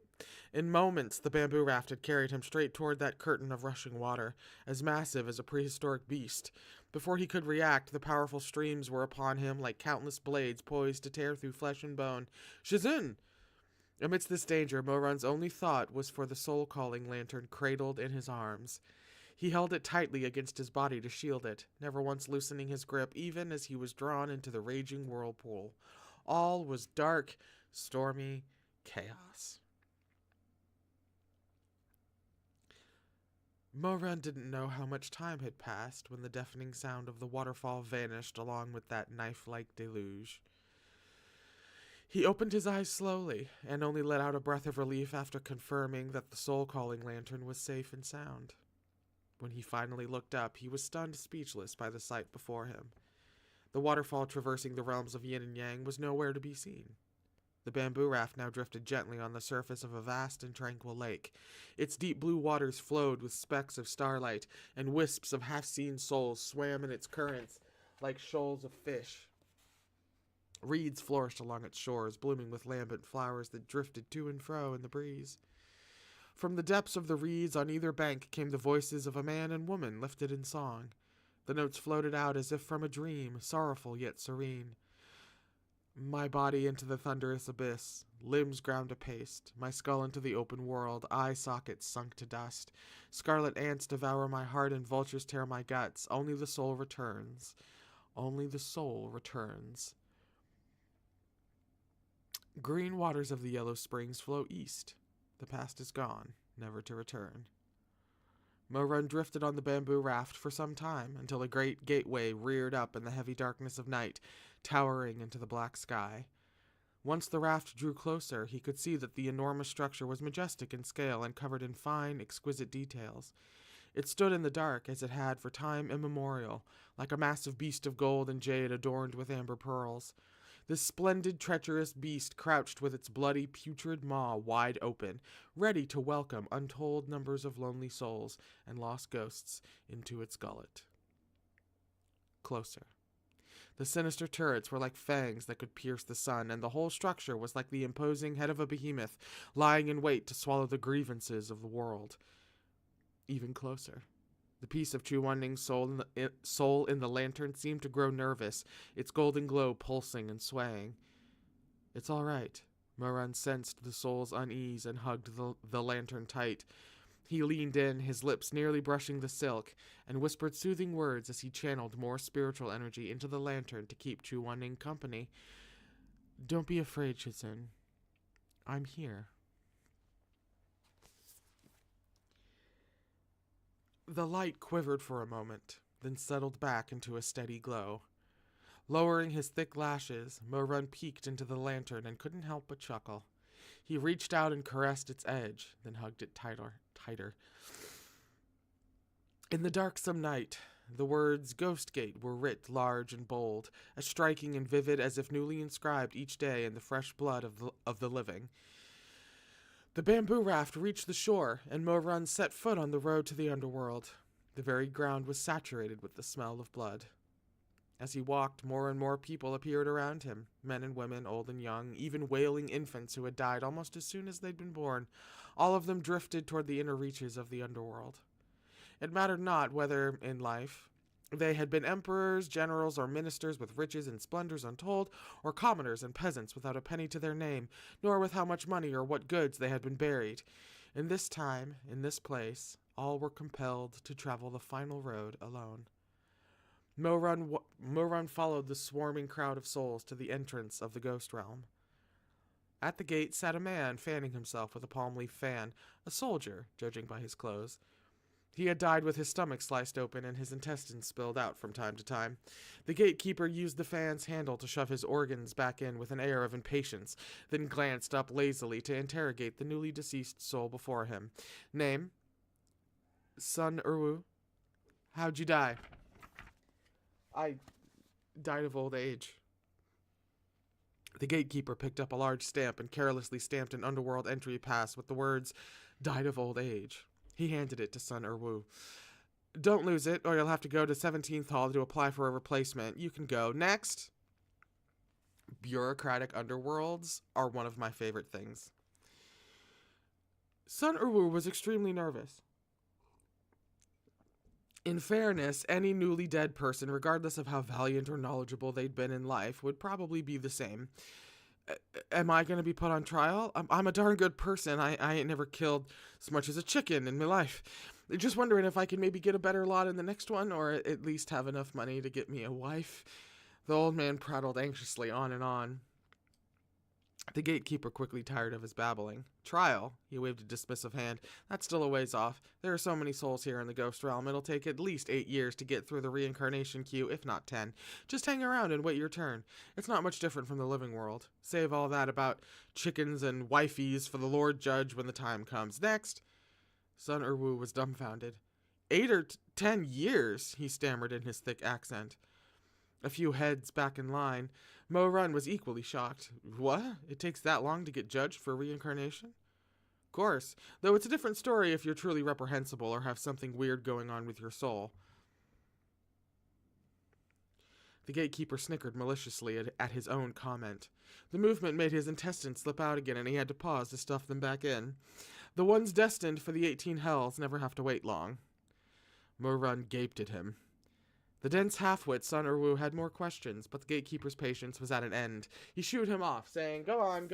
In moments, the bamboo raft had carried him straight toward that curtain of rushing water, as massive as a prehistoric beast. Before he could react, the powerful streams were upon him like countless blades poised to tear through flesh and bone. "Shizun!" Amidst this danger, Moran's only thought was for the soul-calling lantern cradled in his arms. He held it tightly against his body to shield it, never once loosening his grip, even as he was drawn into the raging whirlpool. All was dark, stormy chaos. Moran didn't know how much time had passed when the deafening sound of the waterfall vanished along with that knife-like deluge. He opened his eyes slowly, and only let out a breath of relief after confirming that the soul-calling lantern was safe and sound. When he finally looked up, he was stunned speechless by the sight before him. The waterfall traversing the realms of yin and yang was nowhere to be seen. The bamboo raft now drifted gently on the surface of a vast and tranquil lake. Its deep blue waters flowed with specks of starlight, and wisps of half-seen souls swam in its currents like shoals of fish. Reeds flourished along its shores, blooming with lambent flowers that drifted to and fro in the breeze. From the depths of the reeds on either bank came the voices of a man and woman lifted in song. The notes floated out as if from a dream, sorrowful yet serene. My body into the thunderous abyss, limbs ground to paste, my skull into the open world, eye sockets sunk to dust. Scarlet ants devour my heart and vultures tear my guts. Only the soul returns. Only the soul returns. Green waters of the yellow springs flow east. The past is gone, never to return. Moran drifted on the bamboo raft for some time, until a great gateway reared up in the heavy darkness of night, towering into the black sky. Once the raft drew closer, he could see that the enormous structure was majestic in scale and covered in fine, exquisite details. It stood in the dark, as it had for time immemorial, like a massive beast of gold and jade adorned with amber pearls. This splendid, treacherous beast crouched with its bloody, putrid maw wide open, ready to welcome untold numbers of lonely souls and lost ghosts into its gullet. Closer. The sinister turrets were like fangs that could pierce the sun, and the whole structure was like the imposing head of a behemoth, lying in wait to swallow the grievances of the world. Even closer. The piece of Chuwanding's soul in the lantern seemed to grow nervous, its golden glow pulsing and swaying. "It's all right." Moran sensed the soul's unease and hugged the lantern tight. He leaned in, his lips nearly brushing the silk, and whispered soothing words as he channeled more spiritual energy into the lantern to keep Chu Wanning company. Don't be afraid, Shizun. I'm here. The light quivered for a moment, then settled back into a steady glow. Lowering his thick lashes, Mo-Run peeked into the lantern and couldn't help but chuckle. He reached out and caressed its edge, then hugged it tighter. In the darksome night, the words Ghost Gate were writ large and bold, as striking and vivid as if newly inscribed each day in the fresh blood of the living. The bamboo raft reached the shore, and Mo-Run set foot on the road to the underworld. The very ground was saturated with the smell of blood. As he walked, more and more people appeared around him, men and women, old and young, even wailing infants who had died almost as soon as they'd been born. All of them drifted toward the inner reaches of the underworld. It mattered not whether, in life, they had been emperors, generals, or ministers with riches and splendors untold, or commoners and peasants without a penny to their name, nor with how much money or what goods they had been buried. In this time, in this place, all were compelled to travel the final road alone. Mo-Run followed the swarming crowd of souls to the entrance of the ghost realm. At the gate sat a man fanning himself with a palm leaf fan, a soldier, judging by his clothes. He had died with his stomach sliced open and his intestines spilled out from time to time. The gatekeeper used the fan's handle to shove his organs back in with an air of impatience, then glanced up lazily to interrogate the newly deceased soul before him. Name? Sun Erwu. How'd you die? I died of old age. The gatekeeper picked up a large stamp and carelessly stamped an underworld entry pass with the words, died of old age. He handed it to Sun Erwu. Don't lose it, or you'll have to go to 17th Hall to apply for a replacement. You can go. Next. Bureaucratic underworlds are one of my favorite things. Sun Erwu was extremely nervous. In fairness, any newly dead person, regardless of how valiant or knowledgeable they'd been in life, would probably be the same. Am I going to be put on trial? I'm a darn good person. I ain't never killed as much as a chicken in my life. Just wondering if I can maybe get a better lot in the next one, or at least have enough money to get me a wife. The old man prattled anxiously on and on. The gatekeeper quickly tired of his babbling. Trial? He waved a dismissive hand. That's still a ways off. There are so many souls here in the ghost realm, it'll take at least 8 years to get through the reincarnation queue, if not 10. Just hang around and wait your turn. It's not much different from the living world. Save all that about chickens and wifeys for the Lord Judge when the time comes. Next. Sun Erwu was dumbfounded. 8 or 10 years, he stammered in his thick accent. A few heads back in line, Mo-Run was equally shocked. What? It takes that long to get judged for reincarnation? Of course, though it's a different story if you're truly reprehensible or have something weird going on with your soul. The gatekeeper snickered maliciously at his own comment. The movement made his intestines slip out again, and he had to pause to stuff them back in. The ones destined for the 18 hells never have to wait long. Mo-Run gaped at him. The dense half-wit Sun Erwu had more questions, but the gatekeeper's patience was at an end. He shooed him off, saying, Go on,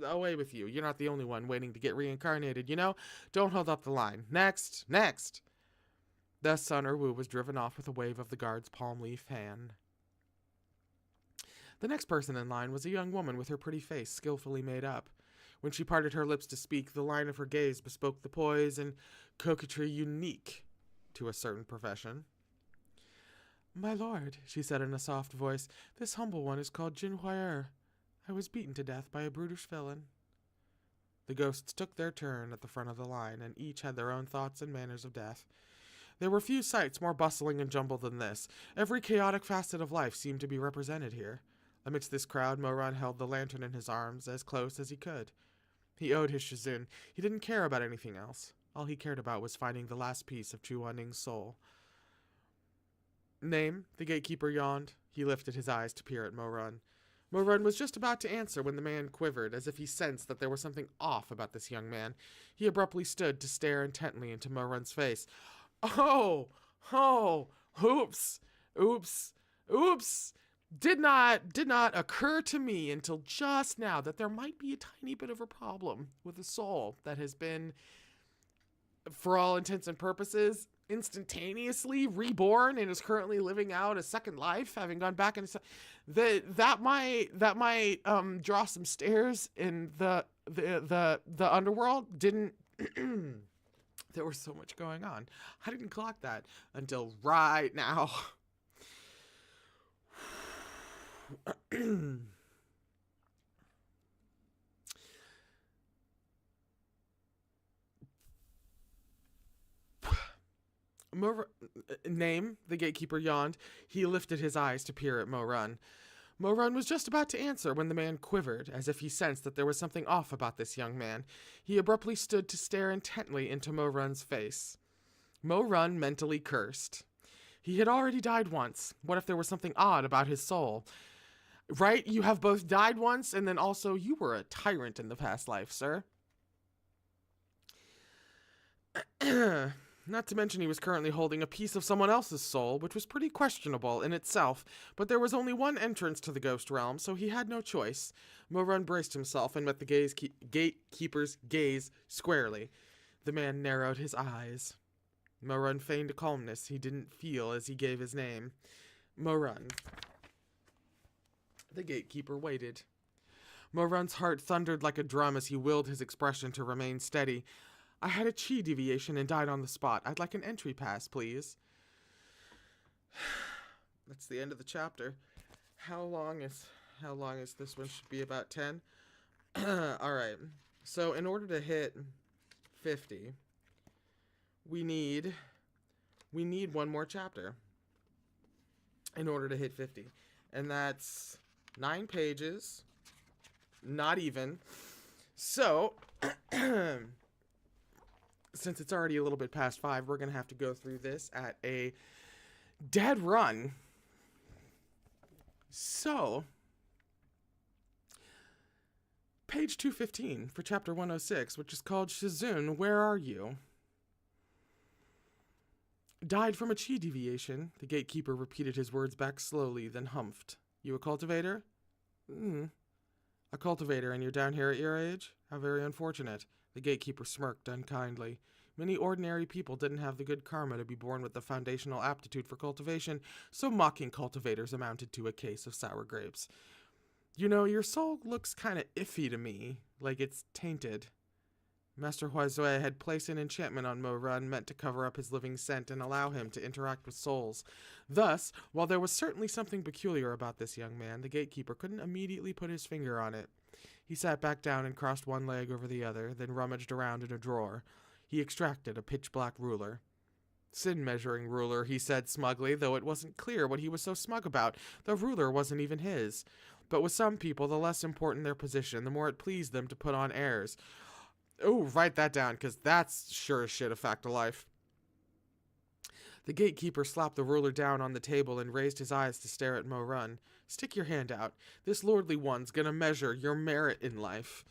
away with you. You're not the only one waiting to get reincarnated, you know? Don't hold up the line. Next! Thus Sun Erwu was driven off with a wave of the guard's palm leaf fan. The next person in line was a young woman with her pretty face skillfully made up. When she parted her lips to speak, the line of her gaze bespoke the poise and coquetry unique to a certain profession. My lord, she said in a soft voice, this humble one is called Jin Huai'er. I was beaten to death by a brutish villain. The ghosts took their turn at the front of the line, and each had their own thoughts and manners of death. There were few sights more bustling and jumbled than this. Every chaotic facet of life seemed to be represented here. Amidst this crowd, Mo-Run held the lantern in his arms as close as he could. He owed his Shizun. He didn't care about anything else. All he cared about was finding the last piece of Chu Wanning's soul. Name? The gatekeeper yawned. He lifted his eyes to peer at Mo-Run. Mo-Run was just about to answer when the man quivered, as if he sensed that there was something off about this young man. He abruptly stood to stare intently into Mo-Run's face. Oh! Oops! Did not occur to me until just now that there might be a tiny bit of a problem with a soul that has been for all intents and purposes, instantaneously reborn and is currently living out a second life, having gone back into that might draw some stares in the underworld. Didn't there was so much going on. I didn't clock that until right now. Name, the gatekeeper yawned. He lifted his eyes to peer at Mo-Run. Mo-Run was just about to answer when the man quivered, as if he sensed that there was something off about this young man. He abruptly stood to stare intently into Mo-Run's face. Mo-Run mentally cursed. He had already died once. What if there was something odd about his soul? Right? You have both died once, and then also you were a tyrant in the past life, sir. Not to mention he was currently holding a piece of someone else's soul, which was pretty questionable in itself, but there was only one entrance to the ghost realm, so he had no choice. Mo-Run braced himself and met the gatekeeper's gaze squarely. The man narrowed his eyes. Mo-Run feigned a calmness he didn't feel as he gave his name. Mo-Run. The gatekeeper waited. Mo-Run's heart thundered like a drum as he willed his expression to remain steady. I had a chi deviation and died on the spot. I'd like an entry pass, please. That's the end of the chapter. How long is this one? Should be about 10. All right. So in order to hit 50, we need one more chapter in order to hit 50. And that's 9 pages. Not even. So since it's already a little bit past 5, we're going to have to go through this at a dead run. So, page 215 for chapter 106, which is called Shizun, Where Are You? Died from a chi deviation. The gatekeeper repeated his words back slowly, then humphed. You a cultivator? A cultivator, and you're down here at your age? How very unfortunate. The gatekeeper smirked unkindly. Many ordinary people didn't have the good karma to be born with the foundational aptitude for cultivation, so mocking cultivators amounted to a case of sour grapes. You know, your soul looks kind of iffy to me, like it's tainted. Master Hao had placed an enchantment on Mo-Run meant to cover up his living scent and allow him to interact with souls. Thus, while there was certainly something peculiar about this young man, the gatekeeper couldn't immediately put his finger on it. He sat back down and crossed one leg over the other, then rummaged around in a drawer. He extracted a pitch-black ruler. Sin-measuring ruler, he said smugly, though it wasn't clear what he was so smug about. The ruler wasn't even his. But with some people, the less important their position, the more it pleased them to put on airs. Oh, write that down, because that's sure as shit a fact of life. The gatekeeper slapped the ruler down on the table and raised his eyes to stare at Mo-Run. Stick your hand out. This lordly one's gonna measure your merit in life.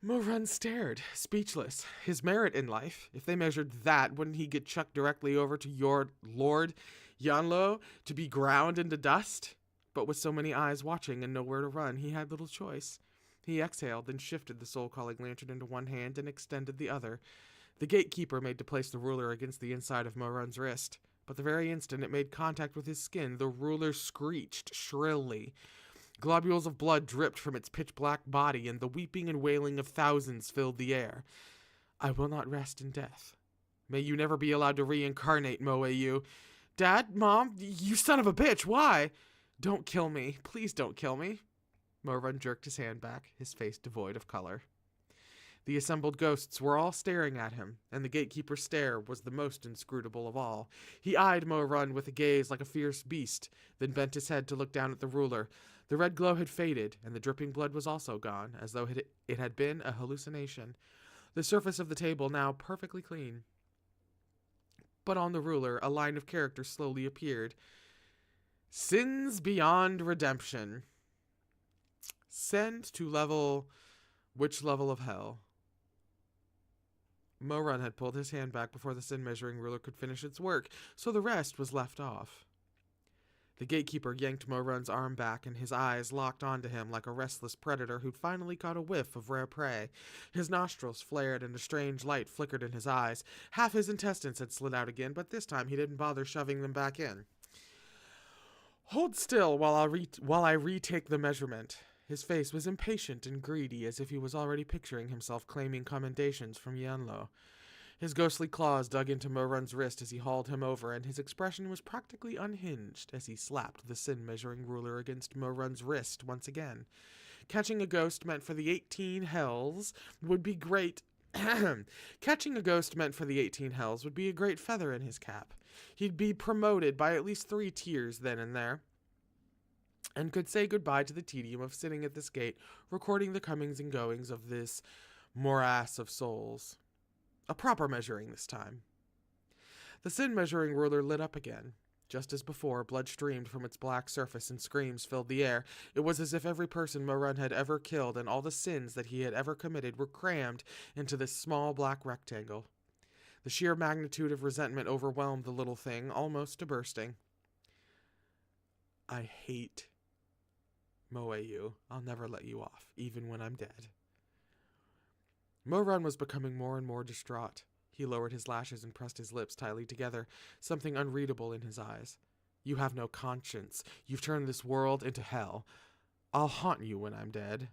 Mo-Run stared, speechless. His merit in life? If they measured that, wouldn't he get chucked directly over to your lord, Yanlo, to be ground into dust? But with so many eyes watching and nowhere to run, he had little choice. He exhaled, then shifted the soul-calling lantern into one hand and extended the other. The gatekeeper made to place the ruler against the inside of Mo-Run's wrist. But the very instant it made contact with his skin, the ruler screeched shrilly. Globules of blood dripped from its pitch-black body, and the weeping and wailing of thousands filled the air. I will not rest in death. May you never be allowed to reincarnate, Mo-Yu. Dad? Mom? You son of a bitch, why? Don't kill me. Please don't kill me. Mo-Run jerked his hand back, his face devoid of color. The assembled ghosts were all staring at him, and the gatekeeper's stare was the most inscrutable of all. He eyed Mo-Run with a gaze like a fierce beast, then bent his head to look down at the ruler. The red glow had faded, and the dripping blood was also gone, as though it had been a hallucination. The surface of the table now perfectly clean. But on the ruler, a line of characters slowly appeared. Sins beyond redemption. Send to level... Which level of hell? Mo-Run had pulled his hand back before the sin-measuring ruler could finish its work, so the rest was left off. The gatekeeper yanked Mo-Run's arm back, and his eyes locked onto him like a restless predator who'd finally caught a whiff of rare prey. His nostrils flared, and a strange light flickered in his eyes. Half his intestines had slid out again, but this time he didn't bother shoving them back in. Hold still while I retake the measurement. His face was impatient and greedy, as if he was already picturing himself claiming commendations from Yanlo. His ghostly claws dug into Mo-Run's wrist as he hauled him over, and his expression was practically unhinged as he slapped the sin-measuring ruler against Mo-Run's wrist once again. Catching a ghost meant for the 18 hells would be great. Catching a ghost meant for the 18 hells would be a great feather in his cap. He'd be promoted by at least 3 tiers then and there, and could say goodbye to the tedium of sitting at this gate, recording the comings and goings of this morass of souls. A proper measuring this time. The sin-measuring ruler lit up again. Just as before, blood streamed from its black surface and screams filled the air. It was as if every person Mo-Run had ever killed and all the sins that he had ever committed were crammed into this small black rectangle. The sheer magnitude of resentment overwhelmed the little thing, almost to bursting. I hate Moe-yu. I'll never let you off, even when I'm dead. Mo-Run was becoming more and more distraught. He lowered his lashes and pressed his lips tightly together, something unreadable in his eyes. You have no conscience. You've turned this world into hell. I'll haunt you when I'm dead.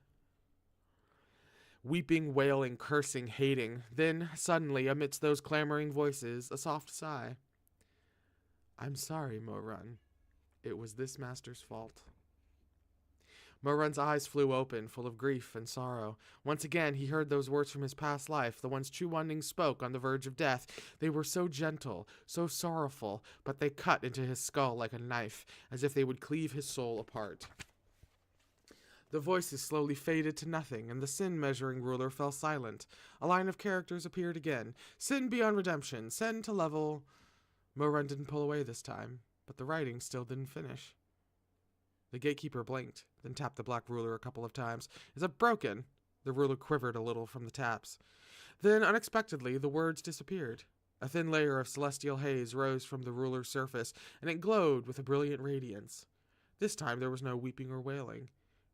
Weeping, wailing, cursing, hating. Then, suddenly, amidst those clamoring voices, a soft sigh. I'm sorry, Mo-Run. It was this master's fault. Mo-Run's eyes flew open, full of grief and sorrow. Once again, he heard those words from his past life, the ones Chu Wanding spoke on the verge of death. They were so gentle, so sorrowful, but they cut into his skull like a knife, as if they would cleave his soul apart. The voices slowly faded to nothing, and the sin-measuring ruler fell silent. A line of characters appeared again. Sin beyond redemption, send to level... Mo-Run didn't pull away this time, but the writing still didn't finish. The gatekeeper blinked, then tapped the black ruler a couple of times. Is it broken? The ruler quivered a little from the taps. Then, unexpectedly, the words disappeared. A thin layer of celestial haze rose from the ruler's surface, and it glowed with a brilliant radiance. This time there was no weeping or wailing.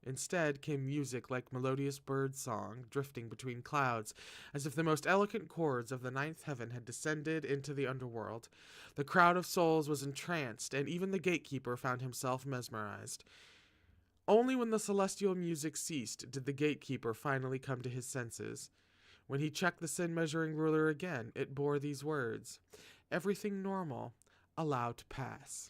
Instead came music like melodious bird song, drifting between clouds, as if the most eloquent chords of the ninth heaven had descended into the underworld. The crowd of souls was entranced, and even the gatekeeper found himself mesmerized. Only when the celestial music ceased did the gatekeeper finally come to his senses. When he checked the sin-measuring ruler again, it bore these words, "Everything normal, allowed to pass."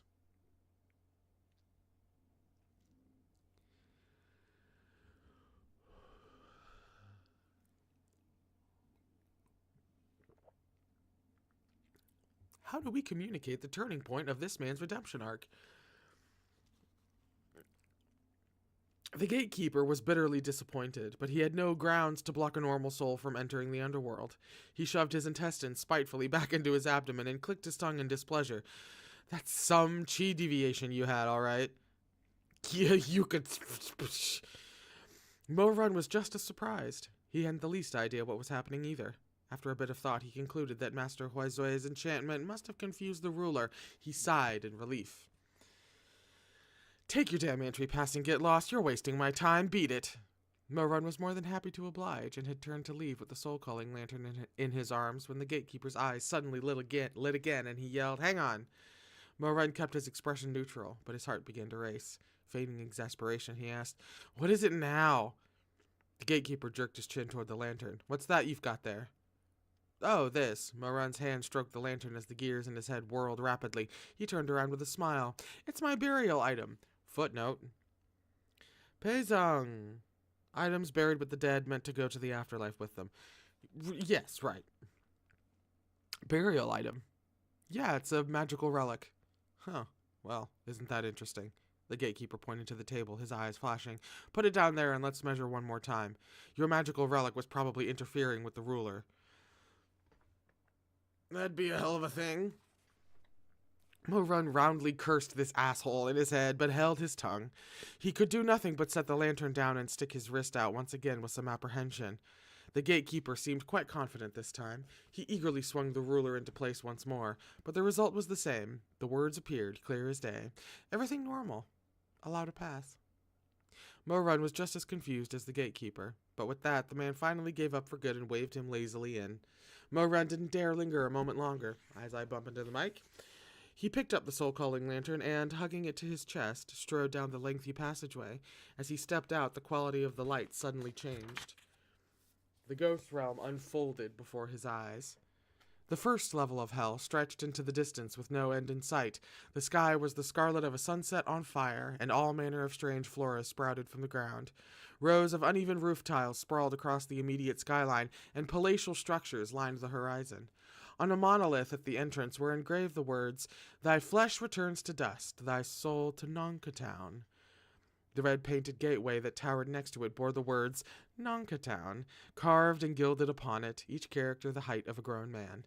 How do we communicate the turning point of this man's redemption arc? The gatekeeper was bitterly disappointed, but he had no grounds to block a normal soul from entering the underworld. He shoved his intestines spitefully back into his abdomen and clicked his tongue in displeasure. That's some chi deviation you had, all right. Yeah, you could... Mo-Run was just as surprised. He hadn't the least idea what was happening either. After a bit of thought, he concluded that Master Huizui's enchantment must have confused the ruler. He sighed in relief. Take your damn entry pass and get lost. You're wasting my time. Beat it. Mo-Run was more than happy to oblige, and had turned to leave with the soul-calling lantern in his arms when the gatekeeper's eyes suddenly lit again, and he yelled, "Hang on!" Mo-Run kept his expression neutral, but his heart began to race. Feigning exasperation, he asked, "What is it now?" The gatekeeper jerked his chin toward the lantern. "What's that you've got there?" "Oh, this." Mo-Run's hand stroked the lantern as the gears in his head whirled rapidly. He turned around with a smile. "It's my burial item." Footnote. Peizang. Items buried with the dead meant to go to the afterlife with them. Yes, right. Burial item. Yeah, it's a magical relic. Huh. Well, isn't that interesting? The gatekeeper pointed to the table, his eyes flashing. "Put it down there and let's measure one more time. Your magical relic was probably interfering with the ruler." "That'd be a hell of a thing." Mo-Run roundly cursed this asshole in his head, but held his tongue. He could do nothing but set the lantern down and stick his wrist out once again with some apprehension. The gatekeeper seemed quite confident this time. He eagerly swung the ruler into place once more, but the result was the same. The words appeared, clear as day. Everything normal. Allow to pass. Mo-Run was just as confused as the gatekeeper, but with that, the man finally gave up for good and waved him lazily in. Mo-Run didn't dare linger a moment longer. As I bump into the mic, he picked up the soul-calling lantern and, hugging it to his chest, strode down the lengthy passageway. As he stepped out, the quality of the light suddenly changed. The ghost realm unfolded before his eyes. The first level of hell stretched into the distance with no end in sight. The sky was the scarlet of a sunset on fire, and all manner of strange flora sprouted from the ground. Rows of uneven roof tiles sprawled across the immediate skyline, and palatial structures lined the horizon. On a monolith at the entrance were engraved the words, "Thy flesh returns to dust, thy soul to Nonkatown." The red-painted gateway that towered next to it bore the words, Nonkatown, carved and gilded upon it, each character the height of a grown man.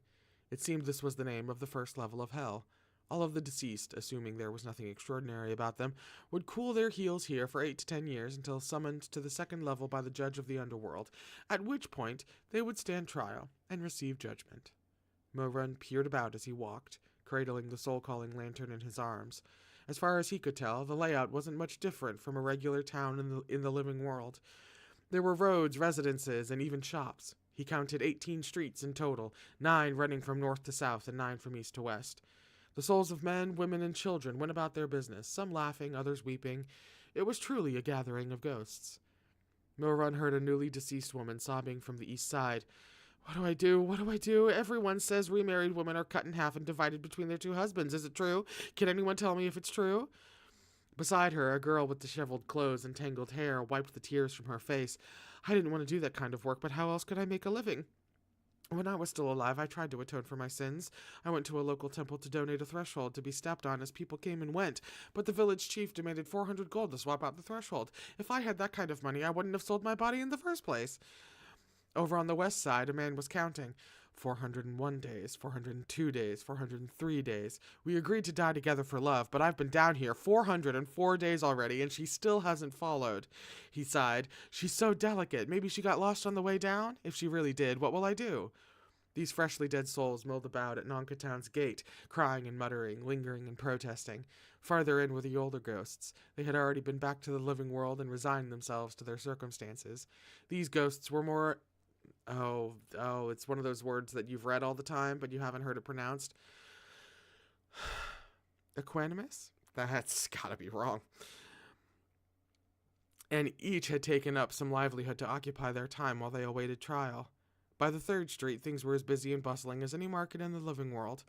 It seemed this was the name of the first level of hell. All of the deceased, assuming there was nothing extraordinary about them, would cool their heels here for 8 to 10 years until summoned to the second level by the judge of the underworld, at which point they would stand trial and receive judgment. Mo-Run peered about as he walked, cradling the soul-calling lantern in his arms. As far as he could tell, the layout wasn't much different from a regular town in the living world. There were roads, residences, and even shops. He counted 18 streets in total, 9 running from north to south and 9 from east to west. The souls of men, women, and children went about their business, some laughing, others weeping. It was truly a gathering of ghosts. Mo-Run heard a newly deceased woman sobbing from the east side. What do I do? What do I do? Everyone says remarried women are cut in half and divided between their 2 husbands. Is it true? Can anyone tell me if it's true? Beside her, a girl with disheveled clothes and tangled hair wiped the tears from her face. I didn't want to do that kind of work, but how else could I make a living? When I was still alive, I tried to atone for my sins. I went to a local temple to donate a threshold to be stepped on as people came and went, but the village chief demanded 400 gold to swap out the threshold. If I had that kind of money, I wouldn't have sold my body in the first place. Over on the west side, a man was counting. 401 days, 402 days, 403 days. We agreed to die together for love, but I've been down here 404 days already, and she still hasn't followed. He sighed. She's so delicate. Maybe she got lost on the way down? If she really did, what will I do? These freshly dead souls milled about at Nonkatown's gate, crying and muttering, lingering and protesting. Farther in were the older ghosts. They had already been back to the living world and resigned themselves to their circumstances. These ghosts were more... Oh, it's one of those words that you've read all the time, but you haven't heard it pronounced. Equanimous? That's gotta be wrong. And each had taken up some livelihood to occupy their time while they awaited trial. By the 3rd Street, things were as busy and bustling as any market in the living world.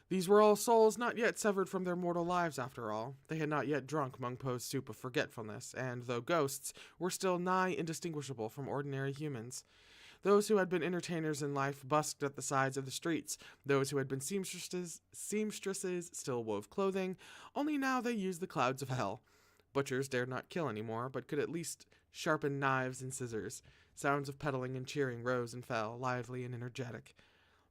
These were all souls not yet severed from their mortal lives, after all. They had not yet drunk Mung Po's soup of forgetfulness, and, though ghosts, were still nigh indistinguishable from ordinary humans. Those who had been entertainers in life busked at the sides of the streets. Those who had been seamstresses still wove clothing, only now they used the clouds of hell. Butchers dared not kill anymore, but could at least sharpen knives and scissors. Sounds of peddling and cheering rose and fell, lively and energetic.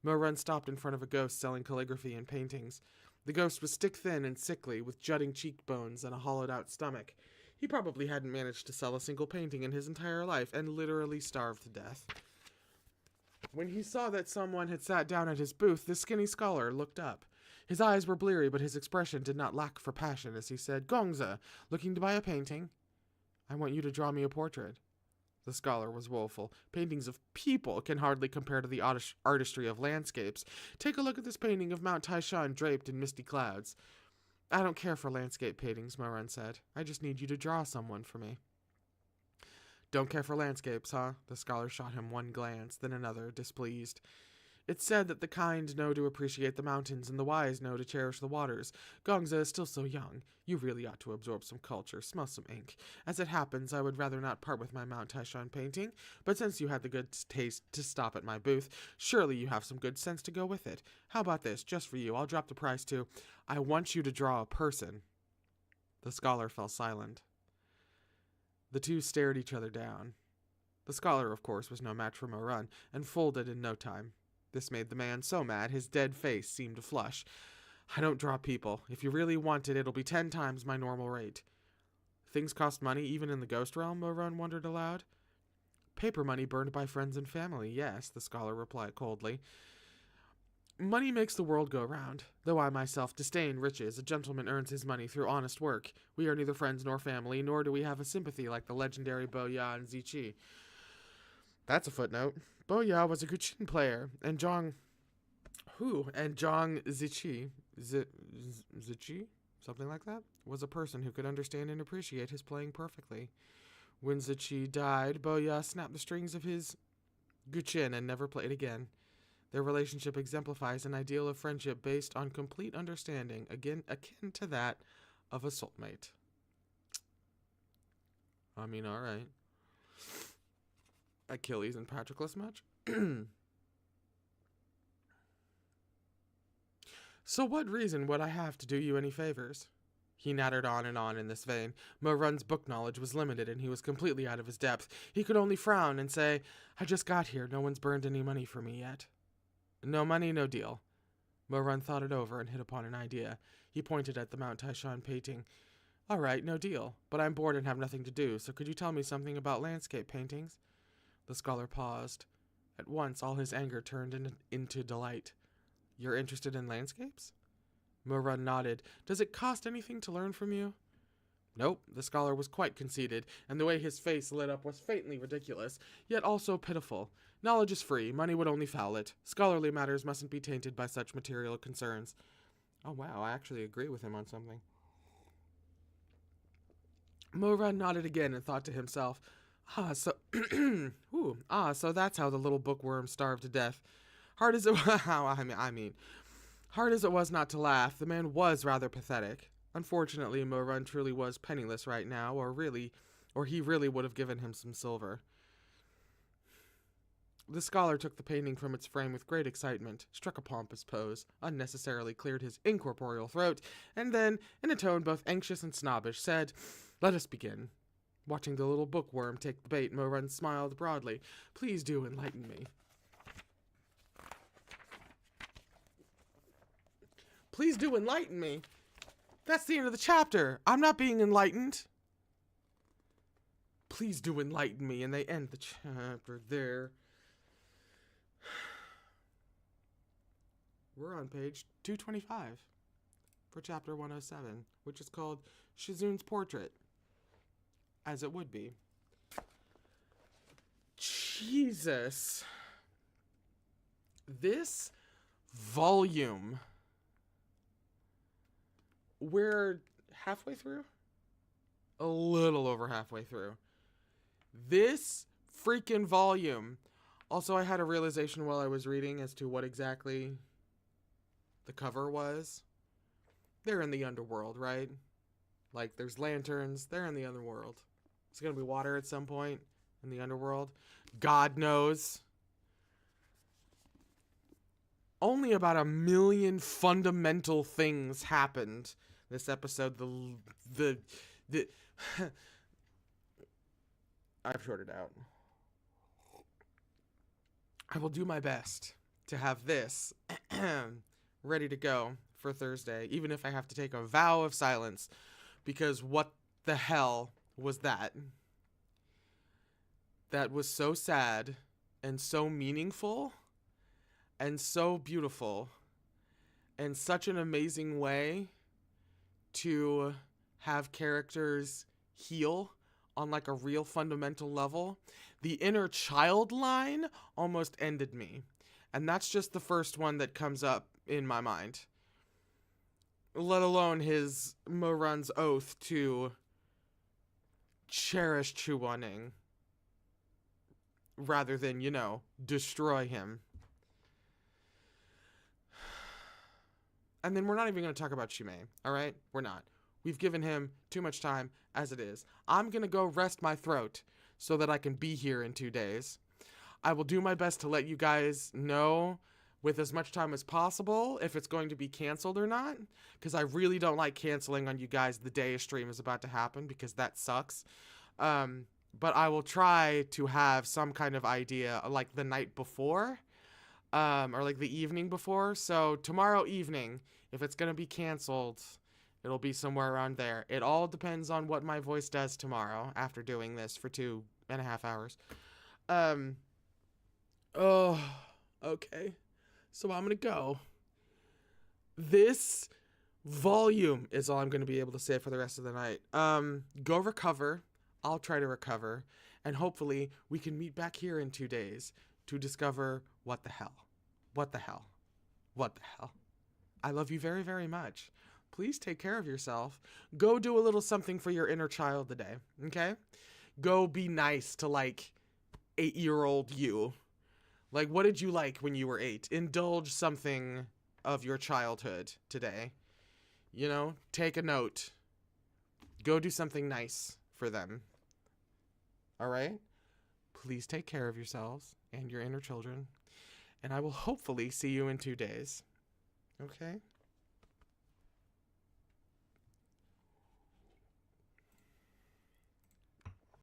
Mo-Run stopped in front of a ghost selling calligraphy and paintings. The ghost was stick-thin and sickly, with jutting cheekbones and a hollowed-out stomach. He probably hadn't managed to sell a single painting in his entire life, and literally starved to death. When he saw that someone had sat down at his booth, the skinny scholar looked up. His eyes were bleary, but his expression did not lack for passion as he said, Gongza, looking to buy a painting? I want you to draw me a portrait. The scholar was woeful. Paintings of people can hardly compare to the artistry of landscapes. Take a look at this painting of Mount Taishan draped in misty clouds. I don't care for landscape paintings, Mo-Run said. I just need you to draw someone for me. Don't care for landscapes, huh? The scholar shot him one glance, then another, displeased. It's said that the kind know to appreciate the mountains and the wise know to cherish the waters. Gongza is still so young. You really ought to absorb some culture, smell some ink. As it happens, I would rather not part with my Mount Taishan painting, but since you had the good taste to stop at my booth, surely you have some good sense to go with it. How about this, just for you, I'll drop the price to, I want you to draw a person. The scholar fell silent. The two stared each other down. The scholar, of course, was no match for Mo-Run, and folded in no time. This made the man so mad his dead face seemed to flush. I don't draw people. If you really want it, it'll be 10 times my normal rate. Things cost money even in the ghost realm, Mo-Run wondered aloud. Paper money burned by friends and family, yes, the scholar replied coldly. Money makes the world go round. Though I myself disdain riches, a gentleman earns his money through honest work. We are neither friends nor family, nor do we have a sympathy like the legendary Bo Ya and Zichi. That's a footnote. Bo Ya was a Guqin player, and Zhang Zichi, Zichi, something like that, was a person who could understand and appreciate his playing perfectly. When Zichi died, Bo Ya snapped the strings of his Guqin and never played again. Their relationship exemplifies an ideal of friendship based on complete understanding, again akin to that of a soulmate. I mean, alright. Achilles and Patroclus much? So what reason would I have to do you any favors? He nattered on and on in this vein. Mo-Run's book knowledge was limited, and he was completely out of his depth. He could only frown and say, I just got here. No one's burned any money for me yet. No money, no deal. Mo-Run thought it over and hit upon an idea. He pointed at the Mount Taishan painting. All right, no deal. But I'm bored and have nothing to do, so could you tell me something about landscape paintings? The scholar paused. At once, all his anger turned into delight. You're interested in landscapes? Mo-Run nodded. Does it cost anything to learn from you? Nope, the scholar was quite conceited, and the way his face lit up was faintly ridiculous, yet also pitiful. Knowledge is free, money would only foul it. Scholarly matters mustn't be tainted by such material concerns. Oh wow, I actually agree with him on something. Mo-Run nodded again and thought to himself, so that's how the little bookworm starved to death. Hard as it was not to laugh, the man was rather pathetic. Unfortunately, Mo-Run truly was penniless right now, or he really would have given him some silver. The scholar took the painting from its frame with great excitement, struck a pompous pose, unnecessarily cleared his incorporeal throat, and then, in a tone both anxious and snobbish, said, Let us begin. Watching the little bookworm take the bait, Mo-Run smiled broadly. Please do enlighten me. Please do enlighten me. That's the end of the chapter. I'm not being enlightened. Please do enlighten me. And they end the chapter there. We're on page 225 for chapter 107, which is called Shizun's Portrait. As it would be. Jesus. This volume. We're halfway through? A little over halfway through. This freaking volume. Also, I had a realization while I was reading as to what exactly the cover was. They're in the underworld, right? Like, there's lanterns. They're in the underworld. There's going to be water at some point in the underworld. God knows. Only about 1 million fundamental things happened this episode. I've shorted out. I will do my best to have this ready to go for Thursday, even if I have to take a vow of silence, because what the hell was that? That was so sad and so meaningful and so beautiful and such an amazing way to have characters heal on like a real fundamental level. The inner child line almost ended me. And that's just the first one that comes up in my mind. Let alone his Mo-Run's oath to cherish Chuaning rather than, destroy him. And then we're not even going to talk about Shimei, alright? We're not. We've given him too much time as it is. I'm going to go rest my throat so that I can be here in 2 days. I will do my best to let you guys know with as much time as possible if it's going to be canceled or not, because I really don't like canceling on you guys the day a stream is about to happen, because that sucks. But I will try to have some kind of idea like the night before, or like the evening before. So tomorrow evening, if it's going to be canceled, it'll be somewhere around there. It all depends on what my voice does tomorrow after doing this for 2.5 hours. Um, oh, okay. So I'm gonna go. This volume is all I'm gonna be able to say for the rest of the night. Go recover. I'll try to recover. And hopefully we can meet back here in 2 days to discover what the hell. What the hell? What the hell? I love you very, very much. Please take care of yourself. Go do a little something for your inner child today, okay? Go be nice to, like, 8-year-old you. Like, what did you like when you were 8? Indulge something of your childhood today. You know, take a note. Go do something nice for them. All right? Please take care of yourselves and your inner children. And I will hopefully see you in 2 days. Okay?